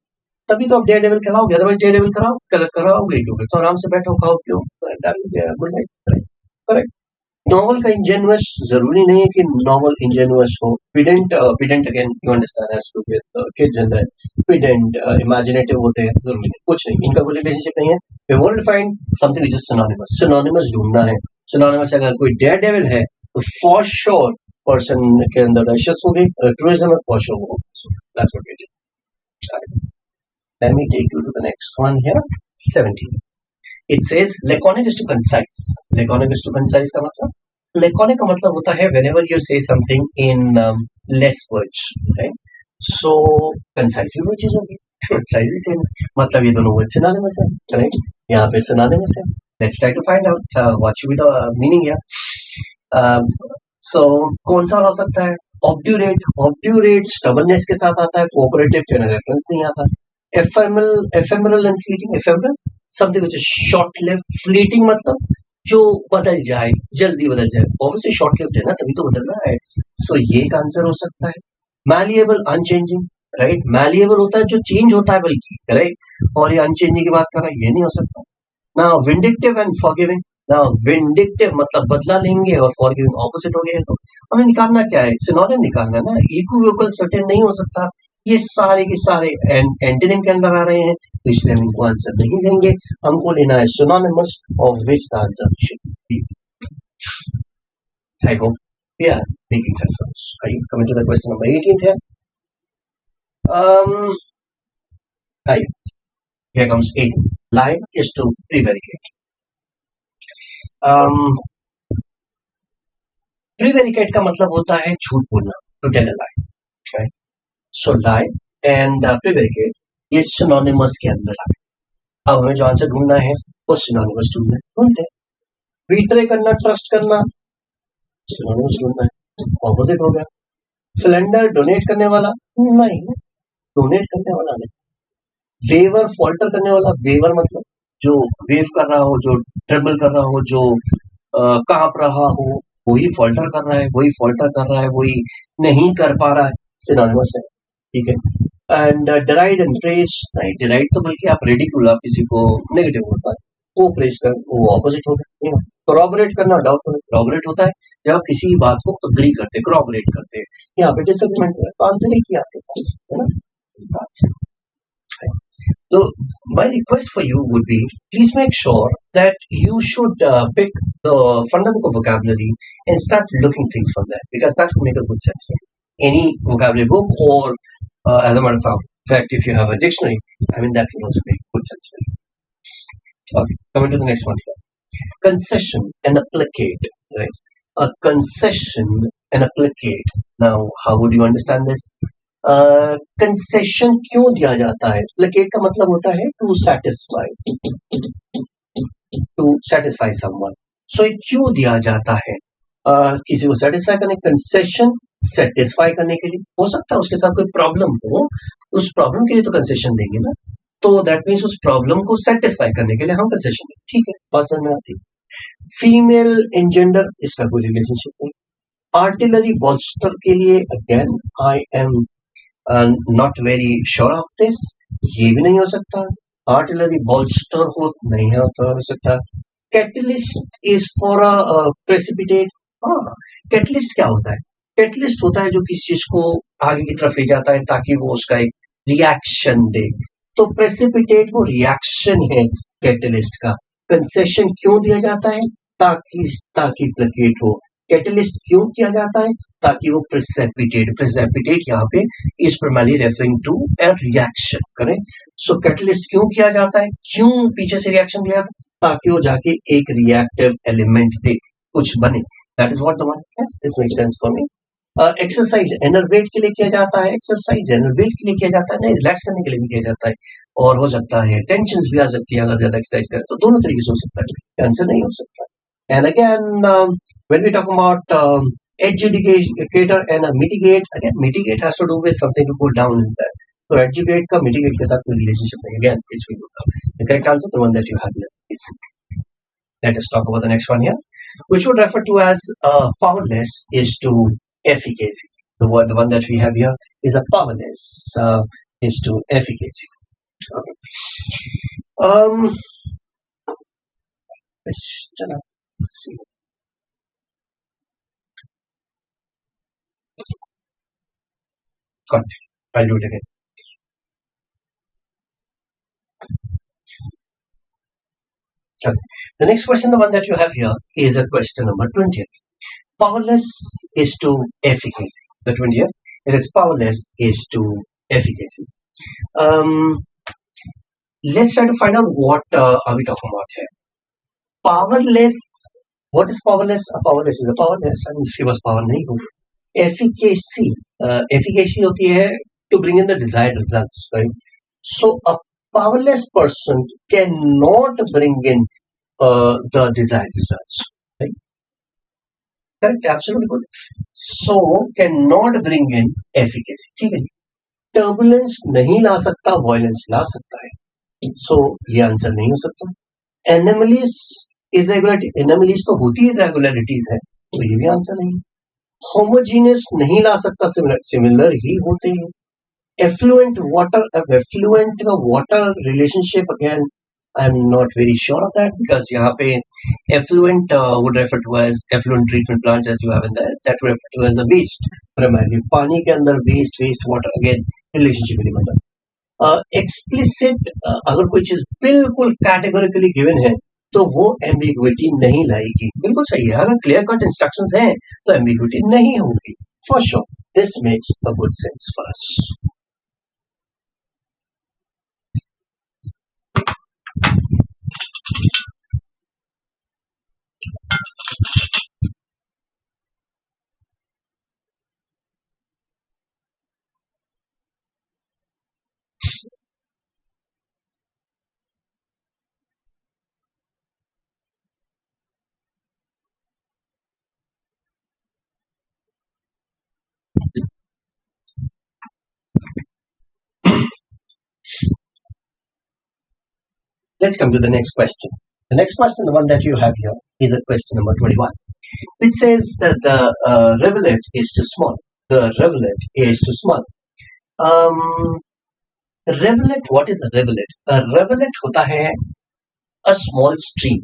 तभी तो आप डेयरडेविल कराओगे. अदरवाइज डेयरडेविल कराओगे क्यों? तो आराम से बैठो, खाओ पियो. करेक्ट. नॉवल का इंजेनुअस जरूरी नहीं है कि नॉवल इंजेनुअस हो. Pedant again you understand has to with kids and pedant imaginative होते हैं. जरूरी नहीं, कुछ नहीं, इनका कोई रिलेशनशिप नहीं है. We want to find something which is synonymous. Synonymous ढूंढना है. सिनोनिमस अगर कोई डेयरडेविल है तो फॉर श्योर पर्सन के अंदर ऑडेशियस होगी. ट्रूइज्म में फॉर श्योर होगा. So that's what we did. Let me take you to the next one here. 17. It says laconic is to concise. Laconic is to concise का मतलब, laconic का मतलब होता है whenever you say something in less words, right? So concise भी वो चीज होगी. साइज भी सेम, मतलब ये दोनों वर्ड सिनोनिमस है, करेक्ट? यहाँ पे सिनोनिमस है. Let's try to find out what should be the meaning here. So कौन सा हो सकता है? ऑब्ड्यूरेट. ऑब्ड्यूरेट स्टबर्ननेस के साथ आता है, कोऑपरेटिव के रेफरेंस नहीं आता. Ephemeral and fleeting. Ephemeral something which is short lived. Fleeting मतलब जो बदल जाए, जल्दी बदल जाए. ऑब्वियसली शॉर्ट लिव्ड है ना, तभी तो बदल रहा है. सो ये एक आंसर हो सकता है. Malleable, unchanging, right? मैलिएबल होता है जो चेंज होता है बल्कि, करेक्ट? और ये अनचेंजिंग की बात कर रहा है, ये नहीं हो सकता. ना विंडिक्टिव एंड फॉरगिविंग. ना विंडिक्टिव मतलब बदला लेंगे, और फॉरगिविंग ऑपोजिट हो गया. तो हमें निकालना क्या है? सिनोनिम निकालना है ना. इक्विवोकल सर्टेन नहीं हो सकता. ये सारे के सारे एंटोनिम के अंदर आ रहे हैं, तो इसलिए हम इनको आंसर नहीं देंगे. हमको लेना है synonymous of which the answer should be. I hope we are making sense for this. Are you coming to the question number 18th here? Um, here comes 18. Lie is to prevaricate. Prevaricate का मतलब होता है झूठ बोलना, to tell a lie. Right? So lie and prevaricate ये synonymous के अंदर आए. अब हमें जो आंसर ढूंढना है वो synonymous ढूंढते हैं. Betray करना, trust करना, synonymous ढूंढना है. Opposite हो गया. Philander donate करने वाला नहीं, donate करने वाला नहीं. वेवर फॉल्टर करने वाला. वेवर मतलब जो वेव कर रहा हो, जो ट्रेबल कर रहा हो, जो कांप रहा हो, वही फॉल्टर कर रहा है. वही फॉल्टर कर रहा है, वही नहीं कर पा रहा है. सिनोनिमस है, ठीक है. And deride and praise. नहीं, डिराइड तो बल्कि आप रेडिक्यूल, आप किसी को नेगेटिव होता है, वो प्रेज कर, वो ऑपोजिट हो गया. corroborate करना, डाउट होना. corroborate होता है जब आप किसी बात को अग्री करते, corroborate करते हैं. यहाँ पे डिसएग्रीमेंट हुआ तो आंसर ही किया आपके पास, है ना. इसका answer. So my request for you would be, please make sure that you should pick the fundamental vocabulary and start looking things from there, because that will make a good sense for you. Any vocabulary book, or as a matter of fact, if you have a dictionary, I mean, that will also make good sense for you. Okay, coming to the next one here. Concession and a placate, right? A concession and a placate. Now, how would you understand this? Concession क्यों दिया जाता है? Placket का मतलब होता है to satisfy someone. सो ये क्यों दिया जाता है? किसी को सेटिस्फाई करने. कंसेशन सेटिस्फाई करने के लिए. हो सकता है उसके साथ कोई प्रॉब्लम हो, उस प्रॉब्लम के लिए तो कंसेशन देंगे ना. तो दैट मीन्स उस प्रॉब्लम को सेटिस्फाई करने के लिए हम कंसेशन देंगे. ठीक है, बात समझ में आती है. फीमेल इन जेंडर, इसका कोई रिलेशनशिप नहीं. आर्टिलरी बॉल्स्टर के लिए, again I am not very sure of this. ये भी नहीं हो सकता. आर्टिलरी बॉल्स्टर हो नहीं हो सकता. Catalyst is for a precipitate. हाँ, कैटलिस्ट क्या होता है? कैटलिस्ट होता है जो किसी चीज को आगे की तरफ ले जाता है ताकि वो उसका एक रिएक्शन दे. तो प्रेसिपिटेट वो रिएक्शन है कैटलिस्ट का. कंसेशन क्यों दिया जाता है? ताकि प्लेकेट हो. कैटलिस्ट क्यों किया जाता है? ताकि वो प्रेसिपिटेट यहाँ पे is primarily referring to a reaction, correct. So catalyst क्यों किया जाता है? क्यों पीछे से रिएक्शन दिया जाता है? ताकि वो जाके एक रिएक्टिव एलिमेंट दे, कुछ बने. That is what the one is. This makes sense for me. Exercise enervate के लिए किया जाता है. एक्सरसाइज एनर्वेट के लिए किया जाता है, नहीं, रिलैक्स करने के लिए भी किया जाता है. और हो सकता है टेंशन भी आ सकती है अगर ज्यादा एक्सरसाइज करें. तो दोनों तरीके से हो सकता है, आंसर नहीं हो सकता. And again, when we talk about educator and mitigate, again, mitigate has to do with something to cool down in there. So educate का mitigate के साथ कोई relationship नहीं. Again, it's will go. The correct answer, the one that you have here, is C. Let us talk about the next one here, which would refer to as powerless is to efficacy. The one that we have here is a powerless is to efficacy. Okay. Let's see. Got it. I'll do it again. Okay. The next question, the one that you have here, is a question number 20th. Powerless is to efficacy. The 20th, it is powerless is to efficacy. Let's try to find out what are we talking about here. Powerless. What is powerless? A powerless is a powerless. I mean, जिसके पास power नहीं हो. Efficacy. Efficacy होती है to bring in the desired results, right? So a powerless person cannot bring in the desired results. Right? Correct, absolutely good. So cannot bring in efficacy. ठीक है, turbulence नहीं ला सकता, violence ला सकता है. सो ये आंसर नहीं हो सकता. एनमलीज इरेगुलरिटी, एनमलीज तो होती है, इरेगुलरिटीज है, तो ये भी आंसर नहीं. होमोजीनियस नहीं ला सकता, सिमिलर सिमिलर ही होते हैं. Effluent water, effluent का water relationship again, I'm not very sure of that because यहाँ पे effluent would refer to as effluent treatment plants as you have in there, that would refer to as the waste primarily. पानी के अंदर waste water again relationship नहीं बनता. Explicit अगर कोई चीज बिल्कुल categorically given है तो वो ambiguity नहीं लाएगी. बिल्कुल सही है, अगर clear cut instructions हैं तो ambiguity नहीं होगी for sure. This makes a good sense for us. Let's come to the next question. The next question, the one that you have here, is a question number 21, which says that the rivulet is too small. The rivulet is too small. Rivulet, what is a rivulet? A rivulet hota hai a small stream,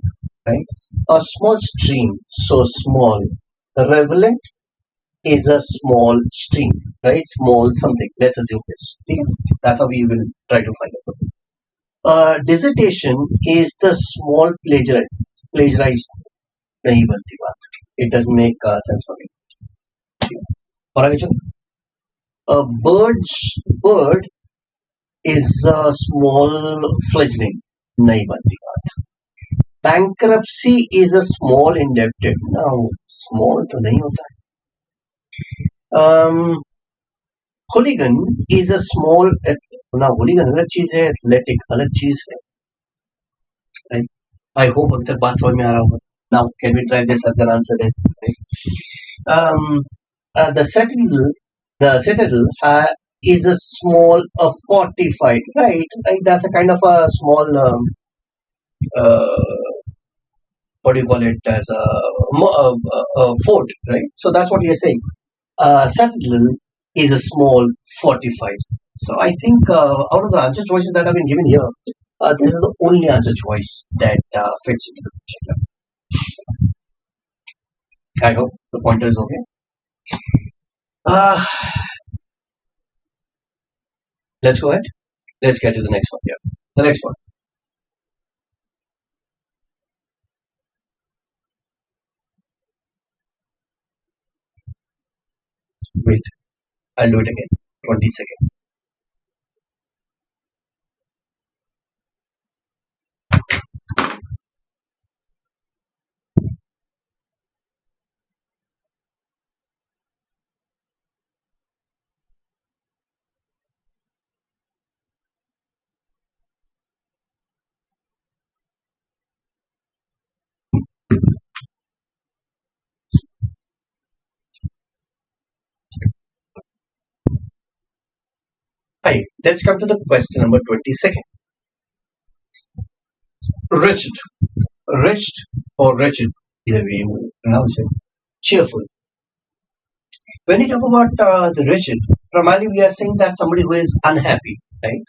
right? A small stream, so small. A rivulet is a small stream, right? Small something. Let's assume this. Okay? That's how we will try to find out something. Dissertation is the small plagiarized नहीं बनती बात. It doesn't make sense for me. और आगे चलो. A bird is a small fledgling. नहीं बनती बात. Bankruptcy is a small indebted. Now small तो नहीं होता है. Hooligan is a small. ना hooligan अलग चीज है, athletic अलग चीज है. Right? I hope अभी तक बात समझ में आ रहा होगा. Now can we try this as an answer then? Right? The citadel is a small, fortified, right? Right? That's a kind of a small, what do you call it, as a fort, right? So that's what you're saying. Citadel is a small, fortified. So I think out of the answer choices that have been given here, this is the only answer choice that fits into the picture. I hope the pointer is okay. Let's go ahead. Let's get to the next one here. The next one. Wait, I'll do it again. 20 seconds. Right, let's come to the question number 22nd. Wretched. Wretched or wretched, either way you pronounce it. Cheerful. When you talk about the wretched, primarily we are saying that somebody who is unhappy, right?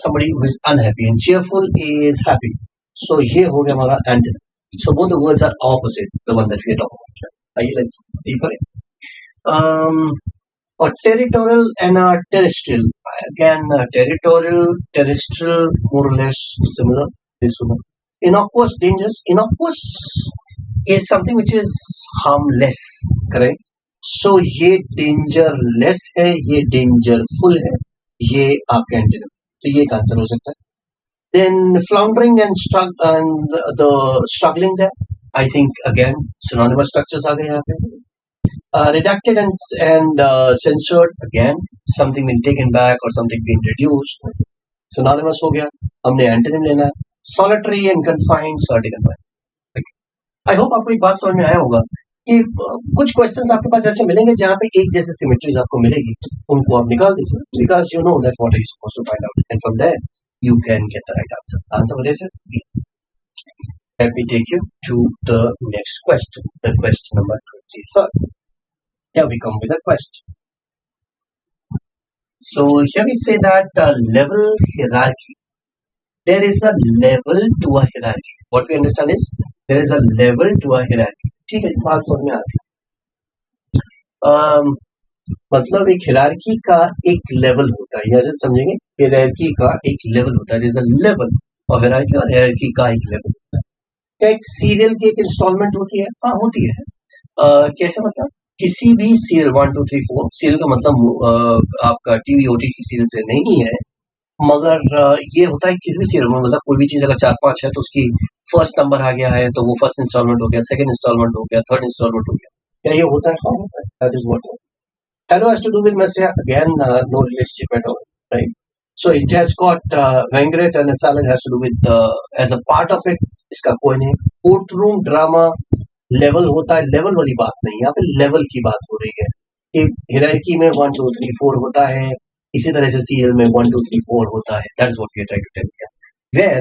Somebody who is unhappy, and cheerful is happy. So ये हो गया हमारा antonym. So both the words are opposite, the one that we are talking about. Let's see for it. A territorial and a terrestrial. Again, territorial, terrestrial, more or less similar. This one. Innocuous, dangerous. Innocuous is something which is harmless, correct? So ये dangerless है, ये dangerful है, ये आपका antonym. तो ये एक answer हो सकता है. Then floundering and the struggling there, I think again synonymous structures are there. Redacted and censored, again something being taken back or something being reduced. Synonymous हो गया, हमने एंटोनिम लेना है, solitary and confined, solitary confined. I hope आपको एक बात समझ में आया होगा कि कुछ क्वेश्चंस आपके पास ऐसे मिलेंगे जहां पे एक जैसे सिमेट्रीज आपको मिलेगी, उनको आप निकाल दीजिए, because you know that what are you supposed to find out, and from there you can get the right answer. The answer for this is B. Let me take you to the next question, the question number 23. Here we come with a question. So here we say that level hierarchy. There is a level to a hierarchy. What we understand is there is a level to a hierarchy. ठीक है, बात समझ में आती है। मतलब एक hierarchy का एक लेवल होता है, यहाँ से समझेंगे, हिरार्की का एक लेवल होता है, there is a level of hierarchy और हिरार्की का एक लेवल होता है। क्या एक सीरियल की एक इंस्टॉलमेंट होती है? हाँ होती है। कैसे मतलब? किसी भी सीरियल 1 2 3 4 सीरियल का मतलब आपका टीवी ओटीटी सीरियल से नहीं है, मगर ये होता है किसी भी सीरियल में, मतलब कोई भी चीज अगर 4 5 है तो उसकी फर्स्ट नंबर आ गया है तो वो फर्स्ट इंस्टॉलमेंट हो गया, सेकंड इंस्टॉलमेंट हो गया, थर्ड इंस्टॉलमेंट हो गया। क्या ये होता है? हाँ होता है। That is what Hello has to do with Messiah. Again, no relationship at all, right? So it has got Vengret and Salad has to do with as a part of it. इसका कोई नहीं। Courtroom drama level होता है, level वाली बात नहीं, यहाँ पे लेवल की बात हो रही है कि हिरार्की में 1 2 3 4 होता है, इसी तरह से सीरियल में 1 2 3 4 होता है। That's what we are trying to tell here, where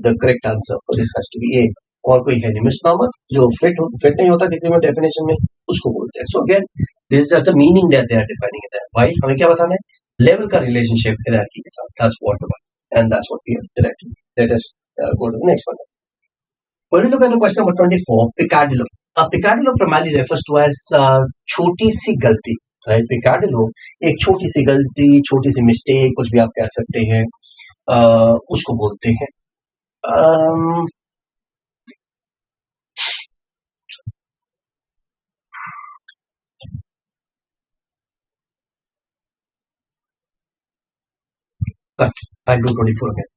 the correct answer for this has to be A, और कोई है नहीं मिसनॉमर जो फिट नहीं होता किसी में डेफिनेशन में, उसको बोलते हैं। So again this is just a meaning that they are defining it, why हमें क्या बताना है? लेवल का रिलेशनशिप हिरार्की के साथ, that's what and that's what we have directly. Let us go to the next one. When we look at the question number 24, peccadillo. A peccadillo primarily refers to as छोटी सी गलती, right? Peccadillo एक छोटी सी गलती, छोटी सी mistake, कुछ भी आप कह सकते हैं, उसको बोलते हैं। But I'll do 24 again.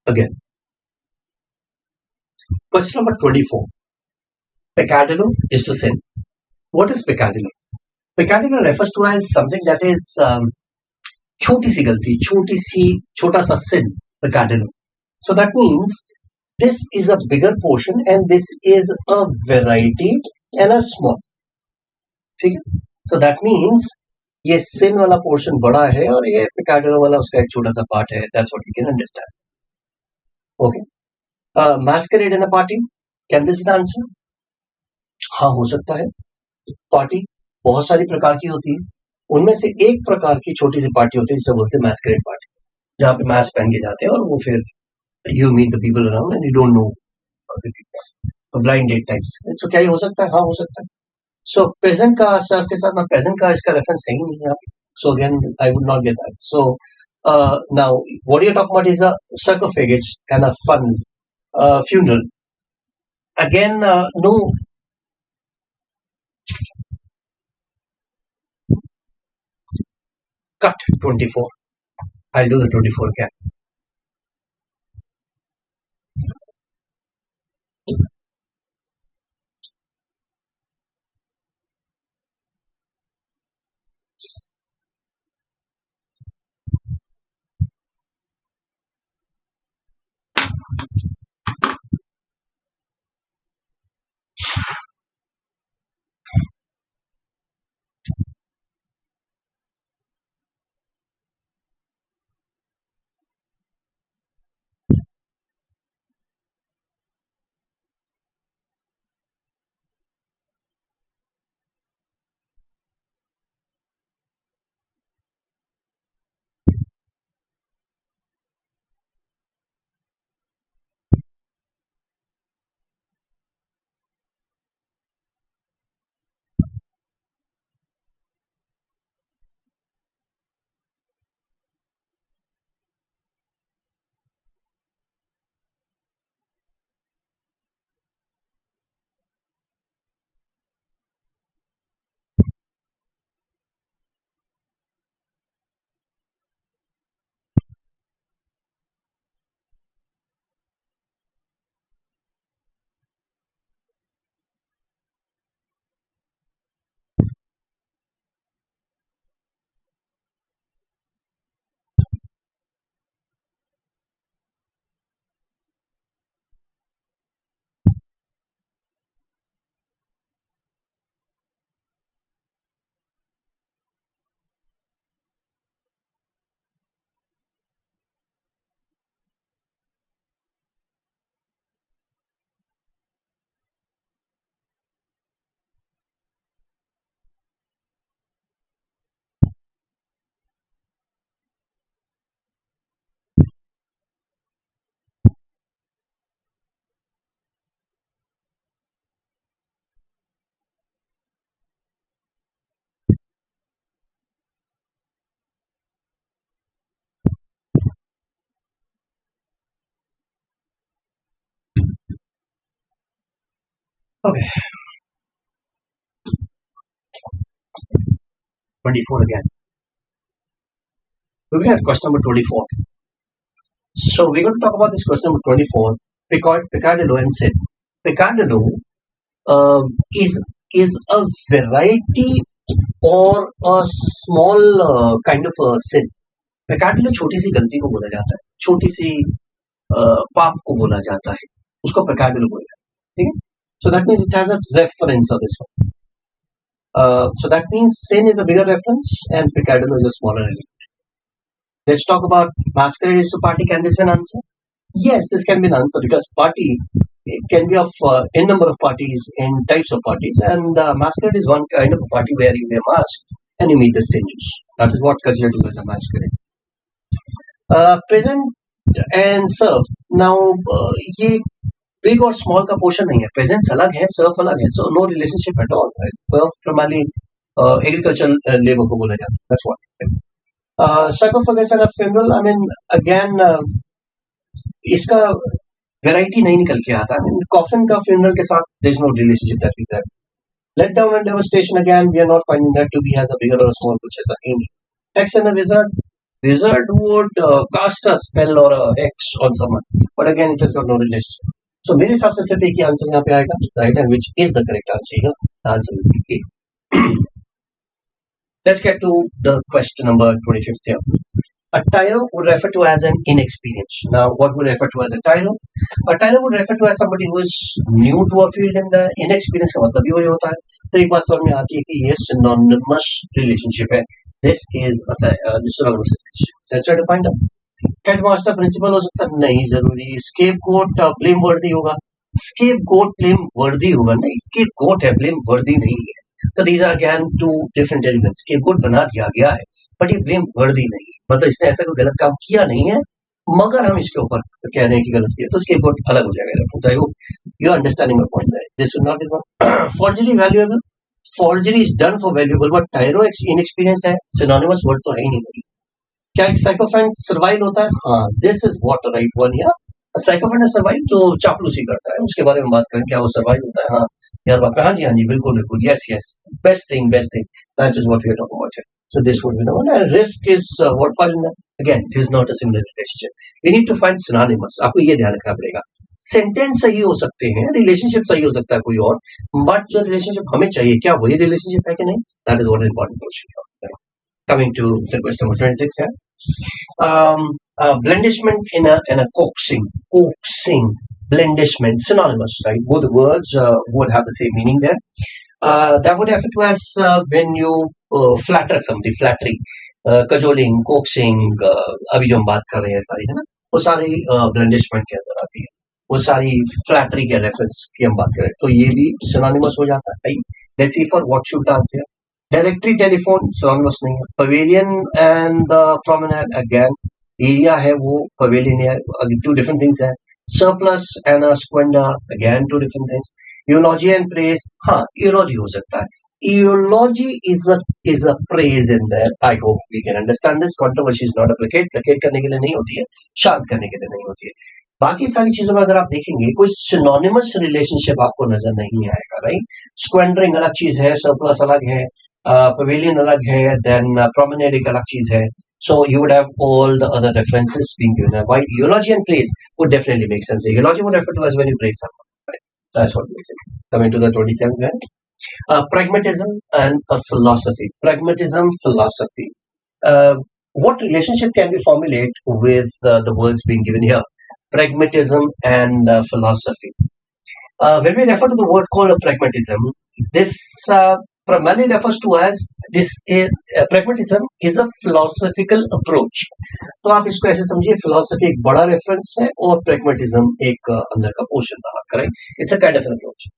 Again. Question number 24. Peccadillo is to sin. What is peccadillo? Peccadillo refers to as something that is छोटी सी गलती, छोटी सी, छोटा सा sin, peccadillo. So that means this is a bigger portion and this is a variety and a small. ठीक है? So that means ये sin वाला portion बड़ा है और ये peccadillo वाला उसका एक छोटा सा part है. That's what you can understand. Okay. Masquerade in a party. Can this be the answer? हाँ हो सकता है। पार्टी बहुत सारी प्रकार की होती है, उनमें से एक प्रकार की छोटी सी पार्टी होती है जिसे बोलते हैं मैस्करेड पार्टी, जहाँ पे मास्क पहन के जाते हैं और वो फिर you meet the people around and you don't know the people, blind date types. सो क्या ये हो सकता है? हाँ हो सकता है। सो प्रेजेंट का सर्फ के साथ ना, प्रेजेंट का इसका रेफरेंस है ही नहीं यहाँ पे, so again I would not get that. So now what you talk about is a sarcophagus and a fun funeral. Again, no. Cut 24. I'll do the 24 again. Okay, 24 again. Looking at question number 24. So we're going to talk about this question number 24. Picardillo and Sin. Picardillo uh, is is a variety or a small kind of a sin. Picardillo छोटी सी गलती को बोला जाता है, छोटी सी पाप को बोला जाता है, उसको Picardillo बोला जाता है. ठीक है? So that means it has a reference of this one. So that means sin is a bigger reference and Picardillo is a smaller element. Let's talk about masquerade is a party. Can this be an answer? Yes, this can be an answer because party can be of n number of parties in types of parties, and masquerade is one kind of a party where you wear mask and you meet the strangers. That is what considered as a masquerade. Present and serve. Now ये big और small का portion नहीं है. Presents अलग है, serve अलग है. So no relationship at all. Right? Serve primarily agricultural labor को बोला जाता है. That's what. Sarcophagus and a funeral. I mean, again, इसका वेराइटी नहीं निकल के आता. I mean, coffin का funeral के साथ there is no relationship that we have. Let down and devastation again. We are not finding that to be has a bigger or a small कुछ ऐसा नहीं. Hex and a wizard. Wizard would cast a spell or a hex on someone, but again, it has got no relationship. So मेरे हिसाब से सिर्फ एक ही answer यहाँ पे आएगा, right? And which is the correct answer? You know, the answer will be A. Let's get to the question number 25th here. A tyro would refer to as an inexperienced. Now, what would refer to as a tyro? A tyro would refer to as somebody who is new to a field, and the inexperienced का मतलब भी वही होता है. तो एक बात समझ में आती है कि ये synonymous relationship है. This is a synonymous relationship. Let's try to find out. Headmaster principal हो सकता है, नहीं जरूरी. Scapegoat blame worthy होगा. Scapegoat blame worthy होगा, नहीं. Scapegoat है, blame worthy नहीं है. तो these are again two different elements. Scapegoat बना दिया गया है, but ये blame worthy नहीं है. मतलब इसने ऐसा कोई गलत काम किया नहीं है, मगर हम इसके ऊपर कह रहे हैं कि गलत किया, तो scapegoat अलग हो जाएगा. I hope you are understanding my point there. This should not be one. Forgery valuable. Forgery is done for valuable, but tyro inexperienced है, synonymous word तो है ही नहीं. क्या एक साइकोफैन सर्वाइव होता है? हाँ, this is what the right one here. Sycophant survive जो चापलूसी करता है, उसके बारे में बात करें. क्या वो सर्वाइव होता है? हाँ यार, बात हाँ जी, हाँ जी, बिल्कुल बिल्कुल, yes yes, best thing that is what we are talking about here. So this would be the one. And risk is what fall in that. Again, this is not a similar relationship. We need to find synonymous. आपको ये ध्यान रखना पड़ेगा. Sentence सही हो सकते हैं, relationship सही हो सकता है कोई और, बट जो रिलेशनशिप हमें चाहिए, क्या वही रिलेशनशिप है कि नहीं? That is what important question. Coming to the question number 26 here. Blandishment in a coaxing, blandishment, synonymous, right? Both words would have the same meaning there. That would refer to as when you flatter somebody, flattery, cajoling, coaxing. अभी जो हम बात कर रहे हैं सारी, है ना, वो सारी blandishment के अंदर आती है. वो सारी flattery के reference की हम बात करें, तो ये भी synonymous हो जाता है. Let's see for what should the answer. Directory telephone synonymous नहीं है. Pavilion and the promenade, again area है वो, पवेलियन है, टू डिफरेंट थिंग्स है. Surplus and squander, again two different things. Eulogy and praise, हाँ यूलॉजी हो सकता है. Eulogy is a praise in there. I hope we can understand this. Controversy is not a placate करने के लिए नहीं होती है, शांत करने के लिए नहीं होती है. बाकी सारी चीजों में अगर आप देखेंगे, कोई सिनोनिमस रिलेशनशिप आपको नजर नहीं आएगा, राइट? स्क्वेंडरिंग अलग चीज है, सरप्लस अलग है, pavilion अलग है, then promenade एक अलग चीज है. So you would have all the other references being given. Why eulogy and praise would definitely make sense. Eulogy would refer to as when you praise someone. Right? That's what makes it. Coming to the 27th one. Pragmatism and a philosophy. Pragmatism, philosophy. What relationship can we formulate with the words being given here? Pragmatism and philosophy. When we refer to the word called pragmatism, this primarily refers to as this pragmatism is a philosophical approach. तो आप इसको ऐसे समझिए, philosophy एक बड़ा reference है और pragmatism एक अंदर का पोर्शन था, correct? It's a kind of an approach.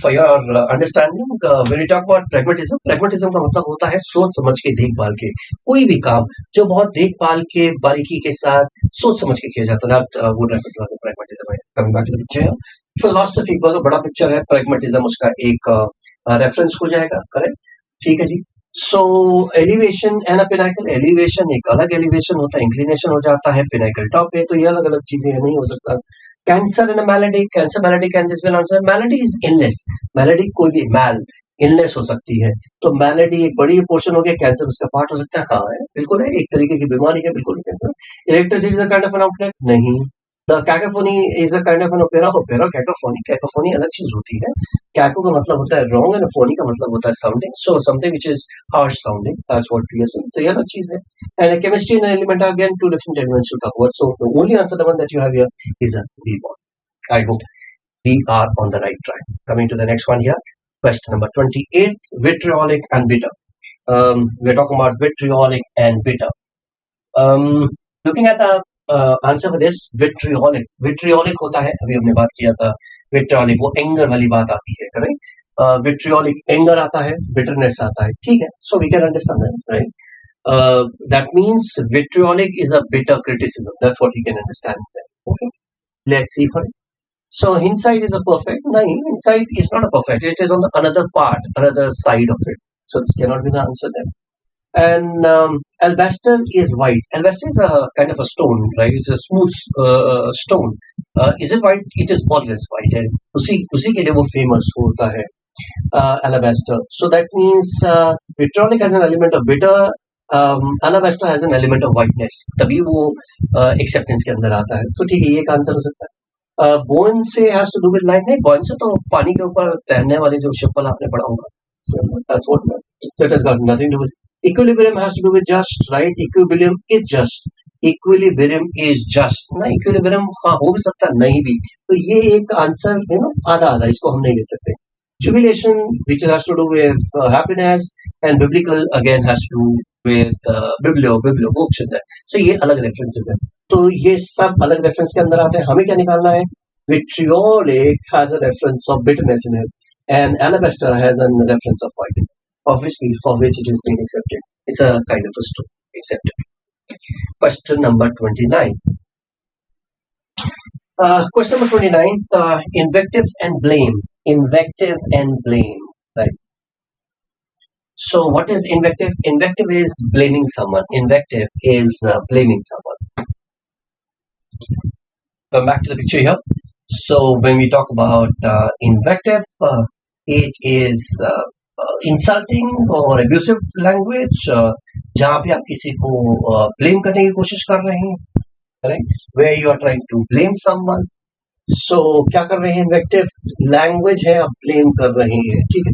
For your understanding, when we talk about pragmatism का मतलब होता है सोच समझ के, देखभाल के. कोई भी काम जो बहुत देखभाल के, बारीकी के साथ सोच समझ के किया जाता है, that would refer to as a pragmatism. Coming back to the picture, philosophy बहुत बड़ा पिक्चर है, pragmatism उसका एक रेफरेंस हो जाएगा, करेक्ट? ठीक है जी. So elevation and a pinnacle, elevation एक अलग एलिवेशन होता है, इंक्लिनेशन हो जाता है, पिनाकल टॉप है, तो ये अलग अलग चीजें नहीं हो सकता। Cancer and malady, cancer malady can this be answer, malady is illness, malady कोई भी मैल इलनेस हो सकती है, तो मैलेडी एक बड़ी पोर्शन हो गया, कैंसर उसका पार्ट हो सकता है, हाँ है बिल्कुल है, एक तरीके की बीमारी है, बिल्कुल cancer. Electricity is a kind of an outlet, नहीं। The cacophony is a kind of an opera, opera cacophony, cacophony अलग चीज होती है, कैको का मतलब होता है रॉन्ग एंड फोनी का मतलब होता है sounding, so something which is harsh sounding, that's what we are saying, तो ये अलग चीज है। And chemistry and element are again two different elements to talk about, so the only answer, the one that you have here, is a B bond. I hope we are on the right track. Coming to the next one here, question number 28, vitriolic and bitter. We're talking about vitriolic and bitter. Looking at the answer for this, vitriolic, vitriolic होता है, अभी हमने बात किया था, vitriolic वो anger वाली बात आती है, करेक्ट, विट्रियोलिक एंगर आता है, बिटरनेस आता है, ठीक है, so we can understand that, right, that means vitriolic is a bitter criticism, that's what we can understand, okay, let's see for it. So hindsight is a perfect, no, hindsight is not a perfect, it is on the another part, another side of it, so this cannot be the answer then. And alabaster is white. Alabaster is a kind of a stone, right? It's a smooth stone. Is it white? It is always white. And उसी के लिए वो famous होता है, alabaster. So that means vitriolic has an element of bitter. Alabaster has an element of whiteness. तभी वो acceptance के अंदर आता है. So ठीक है, ये एक आंसर हो सकता है। बोन से has to do with light, नहीं, बोन से तो पानी के ऊपर तैरने वाली जो शिप वाला आपने पढ़ा होगा, so that's what, so it has got nothing to do with. Equilibrium has to do with just, right? Equilibrium is just. Equilibrium is just. ना equilibrium हाँ हो भी सकता है, नहीं भी, तो ये एक आंसर है ना, आधा आधा, इसको हम नहीं ले सकते। Jubilation, which has to do with happiness, and biblical again has to do with biblio books in there. So ये अलग references हैं, तो ये सब अलग reference के अंदर आते हैं। हमें क्या निकालना है? Vitriolic has a reference of bitterness in it, and alabaster has a reference of white. Obviously, for which it is being accepted. It's a kind of a stone, accepted. Question number 29. Question number 29, invective and blame. Invective and blame, right? So what is invective? Invective is blaming someone. Invective is blaming someone. Come back to the picture here. So when we talk about invective, it is insulting और abusive language, जहां पे आप किसी को blame करने की कोशिश कर रहे हैं, correct, where you are trying to blame someone, so क्या कर रहे हैं, इन्वेक्टिव लैंग्वेज है, आप ब्लेम कर रहे हैं, ठीक है।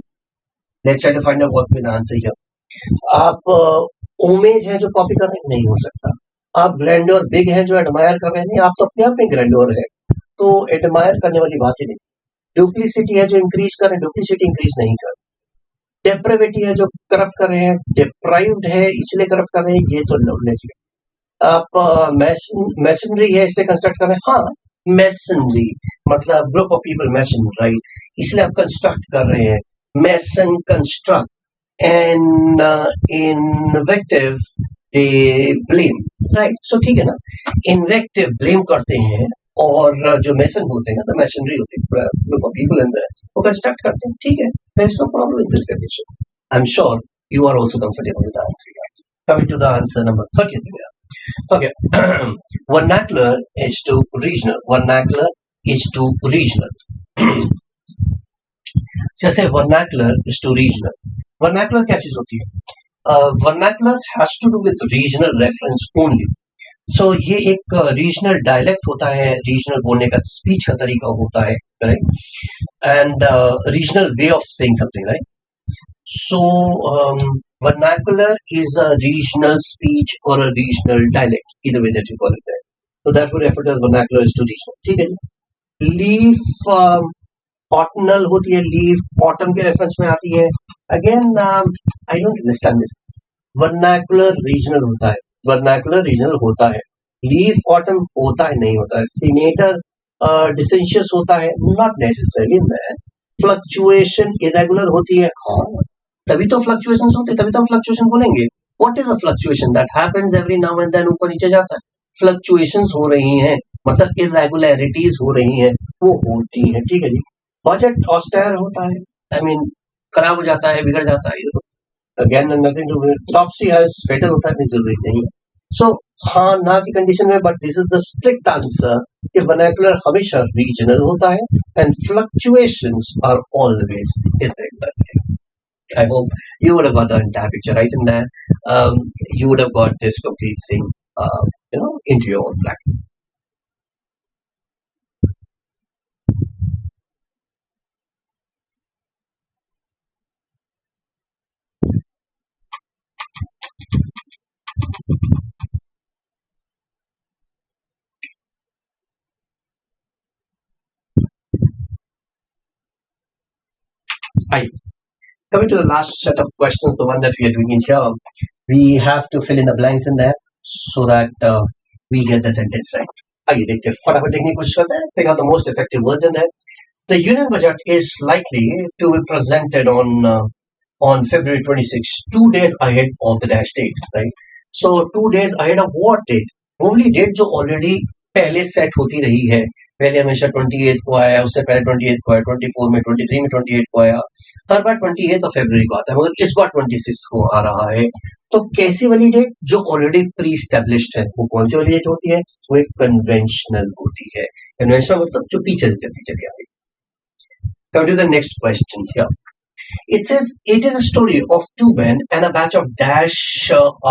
Let's try to find out what is answer here. आप ओमेज है जो कॉपी कर रहे हैं, नहीं हो सकता। आप ग्रैंडोर बिग है जो एडमायर कर रहे हैं, आप तो अपने आप में ग्रैंडोर है, तो एडमायर करने वाली बात ही नहीं। डुप्लीसिटी है जो इंक्रीज कर रहे हैं, डुप्लीसिटी इंक्रीज नहीं कर। डेप्रेविटी है जो करप्ट कर रहे हैं, डिप्राइव्ड है इसलिए करप्ट कर रहे हैं, ये तो नॉलेज है। आप मैसनरी है इसलिए कंस्ट्रक्ट कर रहे हैं, हाँ मैसनरी मतलब group of people, mason, right, इसलिए आप कंस्ट्रक्ट कर रहे हैं, mason construct, and invective they blame, right, so ठीक है ना, इन्वेक्टिव ब्लेम करते हैं, और जो मैसन होते हैं, तो मैसनरी होती है, ग्रुप ऑफ पीपल अंदर वो कंस्ट्रक्ट करते हैं, ठीक है, there is no problem in this condition. I am sure you are also comfortable with the answer. Coming to the answer number 33. Okay, vernacular is to regional. Vernacular is to regional. जैसे vernacular is to regional. Vernacular क्या चीज होती है? Vernacular has to do with regional reference only. सो ये एक regional dialect होता है, regional बोलने का स्पीच का तरीका होता है, correct, and regional way of saying something, right. So vernacular is a regional speech or a regional dialect, either way that you call it there. So that would refer to as vernacular is to regional, ठीक है जी। Leaf ऑटनल होती है, leaf autumn के reference में आती है, again I don't understand this. Vernacular regional होता है, वर्नाकुलर रीजनल होता है, लीफ ऑटम होता है, नहीं होता है। सीनेटर डिसेंशियस होता है, not necessarily that. Fluctuation irregular होती है, हाँ तभी तो फ्लक्चुएशंस होते हैं, तभी तो हम फ्लक्चुएशन बोलेंगे। What is a fluctuation? That happens every now and then, ऊपर नीचे जाता है। फ्लक्चुएशंस हो रही हैं मतलब इरेगुलरिटीज हो रही हैं, वो होती हैं, ठीक है जी। बजट ऑस्टेयर होता है, आई मीन खराब हो जाता है, बिगड़ जाता है, again nothing to topsy has fatal होता है, नहीं जरूरी नहीं। सो हाँ ना की कंडीशन में, but this is the strict answer कि वर्नाकुलर हमेशा रीजनल होता है and fluctuations are always irregular. I hope you would have got the entire picture right in there. You would have got this complete thing, into your own plan. Hi. Coming to the last set of questions, the one that we are doing in here, we have to fill in the blanks in there so that we get the sentence right. आइए देखते हैं, फटाफट देखने की कोशिश करते हैं. Pick out the most effective words in there. The union budget is likely to be presented on February 26, 2 days ahead of the dash date, right? So 2 days ahead of what date? Only date जो already पहले set होती रही है. पहले हमेशा 28 को आया, उससे पहले 28 को आया, 24 में, 23 में 28 को आया, हर बार 28 फरवरी को आता है, मगर इस बार 26 को आ रहा है. तो कैसी वाली डेट? जो ऑलरेडी प्री स्टैब्लिश्ड है. वो कौन सी वाली डेट होती है? वो एक कन्वेंशनल होती है. कन्वेंशनल मतलब जो पीछे से चलती चली आ रही. Come to the next question here. It says it is a story of two men and a batch of dash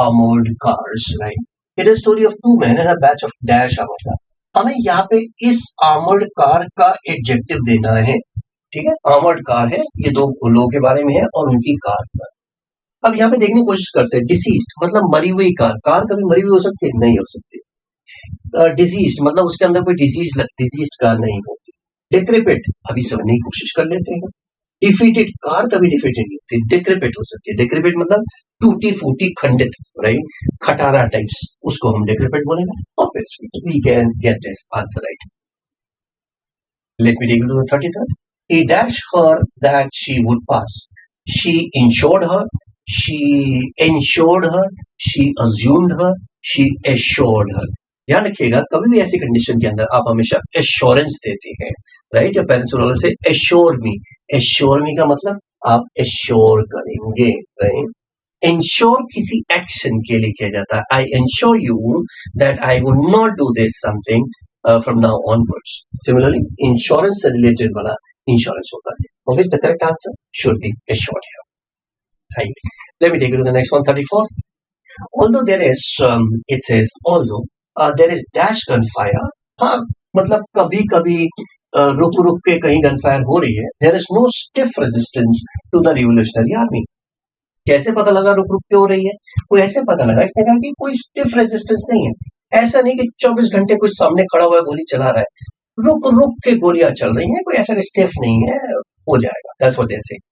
armored cars, right? It is a story of two men and a batch of dash armored cars. हमें यहाँ पे इस armoured car का adjective देना है. ठीक है, armoured car है, ये दो लोगों के बारे में है और उनकी कार पर. अब यहाँ पे देखने की कोशिश करते हैं. डिसीज्ड मतलब मरी हुई कार. कार कभी मरी हुई हो सकती है? नहीं हो सकती. डिजीज्ड मतलब उसके अंदर कोई डिजीज्ड कार नहीं होती. डिक्रेपिट अभी समझने की कोशिश कर लेते हैं. डिफीटेड कार कभी डिफीटेड नहीं होती, डिक्रेपिट हो सकती है. डिक्रेपिट मतलब टूटी फूटी खंडित, राइट, खटारा टाइप्स, उसको हम डिक्रेपिट बोलेंगे. Obviously we can get this answer right. Let me take you to the 33rd. He dashed her that she would pass. She insured her. She ensured her. She assumed her. She assured her. ध्यान रखिएगा, कभी भी ऐसी condition के अंदर आप हमेशा assurance देते हैं, राइट. या पेरेंट्स वालों से एश्योर मी. एश्योर मी का मतलब आप एश्योर करेंगे, राइट. इंश्योर किसी एक्शन के लिए किया जाता है. I ensure you that I would not do this something from now onwards. Similarly insurance से रिलेटेड वाला इंश्योरेंस होता है. और फिर the correct answer should be assured here. Right. Let me take you to the next one, 34th. Although there is, it says, although there is dash gunfire. हाँ, मतलब कभी कभी रुक रुक के कहीं गनफायर हो रही है. There is no stiff resistance to the revolutionary army. कैसे पता लगा रुक रुक के हो रही है? वो ऐसे पता लगा, इसने कहा कि कोई स्टिफ रेजिस्टेंस नहीं है. ऐसा नहीं कि 24 घंटे कुछ सामने खड़ा हुआ गोली चला रहा है. रुक रुक के गोलियां चल रही हैं, कोई ऐसा स्टिफ नहीं है, हो जाएगा. That's what they say.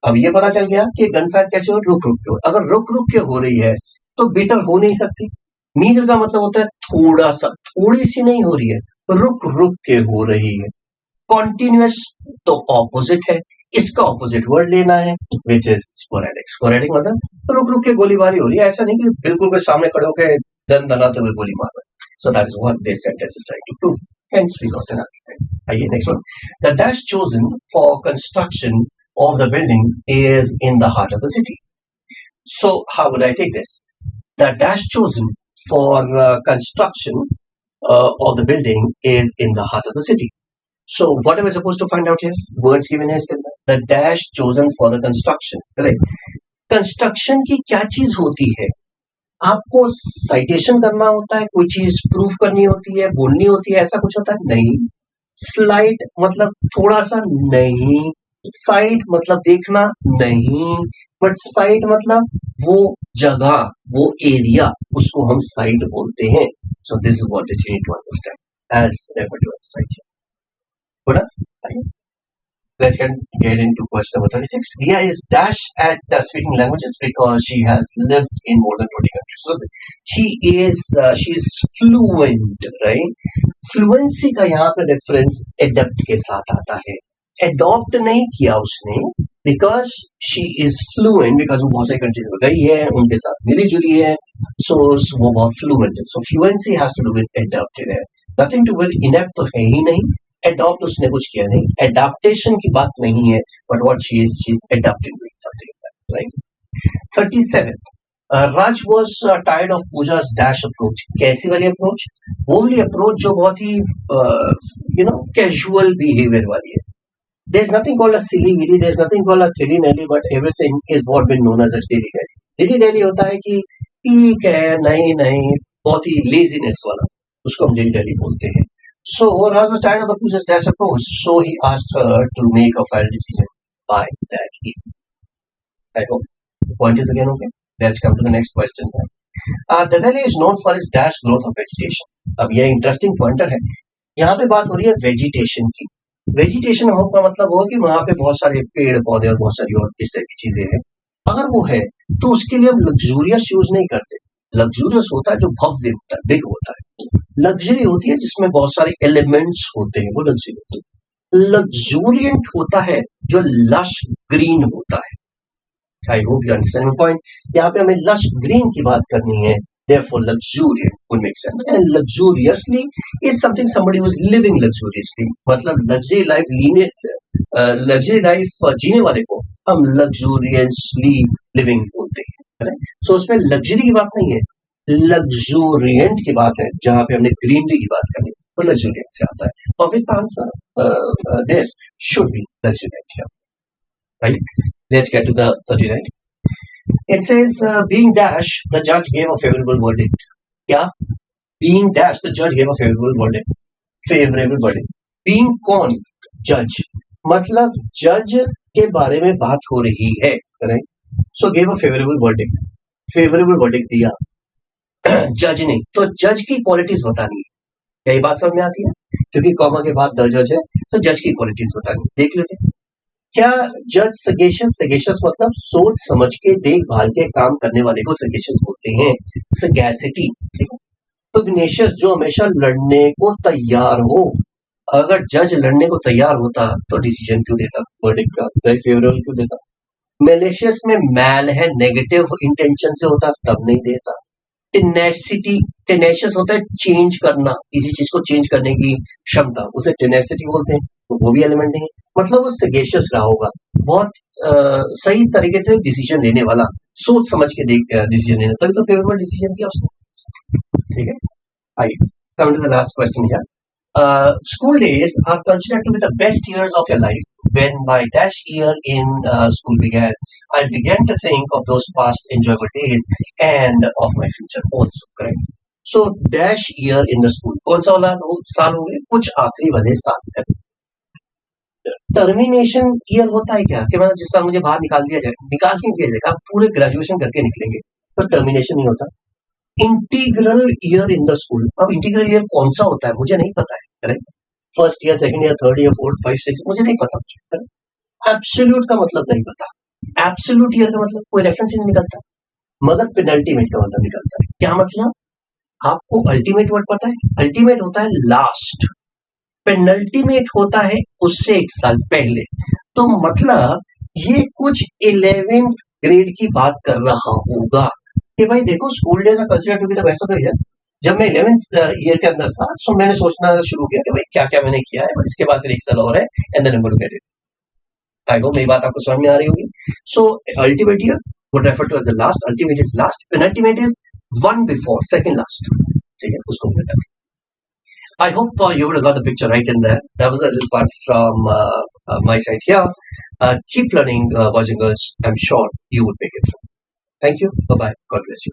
अब ये पता चल गया कि गन फायर कैसे हो, रुक रुक के हो. अगर रुक रुक के हो रही है तो बिटर हो नहीं सकती. नीदर का मतलब होता है थोड़ा सा, थोड़ी सी नहीं हो रही है, रुक रुक के हो रही है. कॉन्टिन्यूअस तो ऑपोजिट है, इसका ऑपोजिट वर्ड लेना है, विच इज स्पोरेडिक. स्पोरेडिक मतलब रुक रुक के गोलीबारी हो रही है, ऐसा नहीं कि बिल्कुल कोई सामने खड़े होकर दन दनाते हुए गोली मार रहा है. So that is what this sentence is trying to prove. Hence we got an answer. आइए next one. The dash chosen for construction of the building is in the heart of the city. So how would I take this? The dash chosen for construction of the building is in the heart of the city. So what am I supposed to find out here? Words given is the dash chosen for the construction. Correct. Construction की क्या चीज होती है? आपको citation करना होता है, कोई चीज प्रूफ करनी होती है, बोलनी होती है, ऐसा कुछ होता है? नहीं. स्लाइड मतलब थोड़ा सा? नहीं. साइट मतलब देखना? नहीं. बट साइट मतलब वो जगह, वो एरिया, उसको हम साइट बोलते हैं. So this is what you need to understand as refer to cite. Let's get into question number 36. Ria is dash at speaking languages because she has lived in more than 20 countries. So she's fluent, right? Fluency का यहाँ पे reference adept के साथ आता है. Adopt नहीं किया उसने, because she is fluent, because वो बहुत सारी countries में गई है, उनके साथ मिली जुली है, so वो बहुत fluent है. So fluency has to do with adapted है. Nothing to do with inept तो है ही नहीं. एडॉप्ट उसने कुछ किया नहीं. एडाप्टेशन की बात नहीं है, but what she is adapting doing something, right. 37. Raj was tired of Pooja's dash approach. कैसी वाली अप्रोच? वो वाली अप्रोच जो बहुत ही कैजुअल बिहेवियर वाली है. There's nothing called a silly willy, there's nothing called a thrilly nelly, but everything is what been known as a dilly dally. Dilly dally होता है कि ठीक है, नहीं नहीं, बहुत ही laziness वाला, उसको हम dilly dally बोलते हैं. So Raj was tired of the Pooja's dash approach, so he asked her to make a final decision by that evening. I hope the point is again okay. Let's come to the next question. The valley is known for its dash growth of vegetation. अब यह interesting pointer है. यहाँ पे बात हो रही है vegetation की. वेजिटेशन का मतलब होगा कि वहां पे बहुत सारे पेड़ पौधे और बहुत सारी और इस तरह की चीजें हैं. अगर वो है तो उसके लिए हम लग्जूरियस यूज नहीं करते. लग्जूरियस होता है जो भव्य होता है, बिग होता है. लग्जरी होती है जिसमें बहुत सारे एलिमेंट्स होते हैं, वो लग्जरी होती है. लग्जूरियंट होता है जो लश ग्रीन होता है. I hope you understand my point. यहाँ पे हमें लश ग्रीन की बात करनी है. Therefore, luxuriant would make sense. And luxuriously is something somebody who is living luxuriously. मतलब luxury life जीने वाले को हम luxuriously living बोलते हैं. So उसमें luxury की बात नहीं है, luxuriant की बात है. जहाँ पे हमने greenery की बात करनी है, वो luxuriant से आता है. Obvious answer this should be luxuriant here. Right? Let's get to the 39. It says, being dash, the judge gave a favorable verdict. क्या? Being dash, the judge gave a favorable verdict. Favorable verdict. Being कौन? Judge. मतलब जज के बारे में बात हो रही है. Right? So gave a favorable verdict. Favorable verdict दिया. जज ने. तो जज की क्वालिटीज बतानी है. क्या ये बात समझ में आती है? क्योंकि कॉमा के बाद द जज है, तो जज की क्वालिटीज बतानी. देख लेते हैं. क्या जज सगेशियस? सगेशियस मतलब सोच समझ के देखभाल के काम करने वाले को सगेशियस बोलते हैं. सगैसिटी. ठीक है. तो ग्नेशियस जो हमेशा लड़ने को तैयार हो. अगर जज लड़ने को तैयार होता तो डिसीजन क्यों देता वर्डिक्ट का? वेरी फेवरेबल क्यों देता? मेलिशियस में मैल है, नेगेटिव इंटेंशन से होता तब नहीं देता. टेनेसिटी, टेनेशियस होता है चेंज करना, किसी चीज को चेंज करने की क्षमता, उसे टेनेसिटी बोलते हैं. तो वो भी एलिमेंट नहीं है. मतलब वो सगेशियस रहा होगा, बहुत सही तरीके से डिसीजन लेने वाला, सोच समझ के डिसीजन लेना, तभी तो फेवरेबल डिसीजन किया उसने. ठीक है. आइए come to the last question here. School days are considered to be the best years of your life. When my dash year in school began, I began to think of those past enjoyable days and of my future also. Correct. So dash year in the school. कौन सा वाला साल हो गए? कुछ आखिरी वाले साल. टर्मिनेशन ईयर होता है क्या? कि मतलब जिस साल मुझे बाहर निकाल दिया जाए, निकाल नहीं दिया जाएगा, आप पूरे ग्रेजुएशन करके निकलेंगे, तो टर्मिनेशन नहीं होता. Integral year in the school. अब इंटीग्रल ईयर कौन सा होता है मुझे नहीं पता है. Correct. First year, second year, third year, fourth, five, six, मुझे नहीं पता. एब्सोल्यूट का मतलब नहीं पता. एब्सोल्यूट ईयर का मतलब कोई रेफरेंस नहीं निकलता, मगर पेनल्टीमेट का मतलब निकलता है. क्या मतलब? आपको अल्टीमेट वर्ड पता है? अल्टीमेट होता है लास्ट, पेनल्टीमेट होता है उससे एक साल पहले. तो मतलब ये कुछ 11th ग्रेड की बात कर रहा होगा कि भाई देखो, school days are considered to be the best of the year. जब मैं 11th ईयर के अंदर था, सो मैंने सोचना शुरू किया कि भाई क्या क्या मैंने किया है, और इसके बाद फिर एक साल और है, and then I am going to get it. I hope मेरी बात आपको समझ में आ रही होगी. So ultimate year would refer to as the last. Ultimate is last. Penultimate is one before second last. ठीक है, उसको बोलते हैं. I hope you would have got the picture right in there. That was a little part from my side here. Keep learning, boys and girls. I'm sure you would make it. Thank you. Bye-bye. God bless you.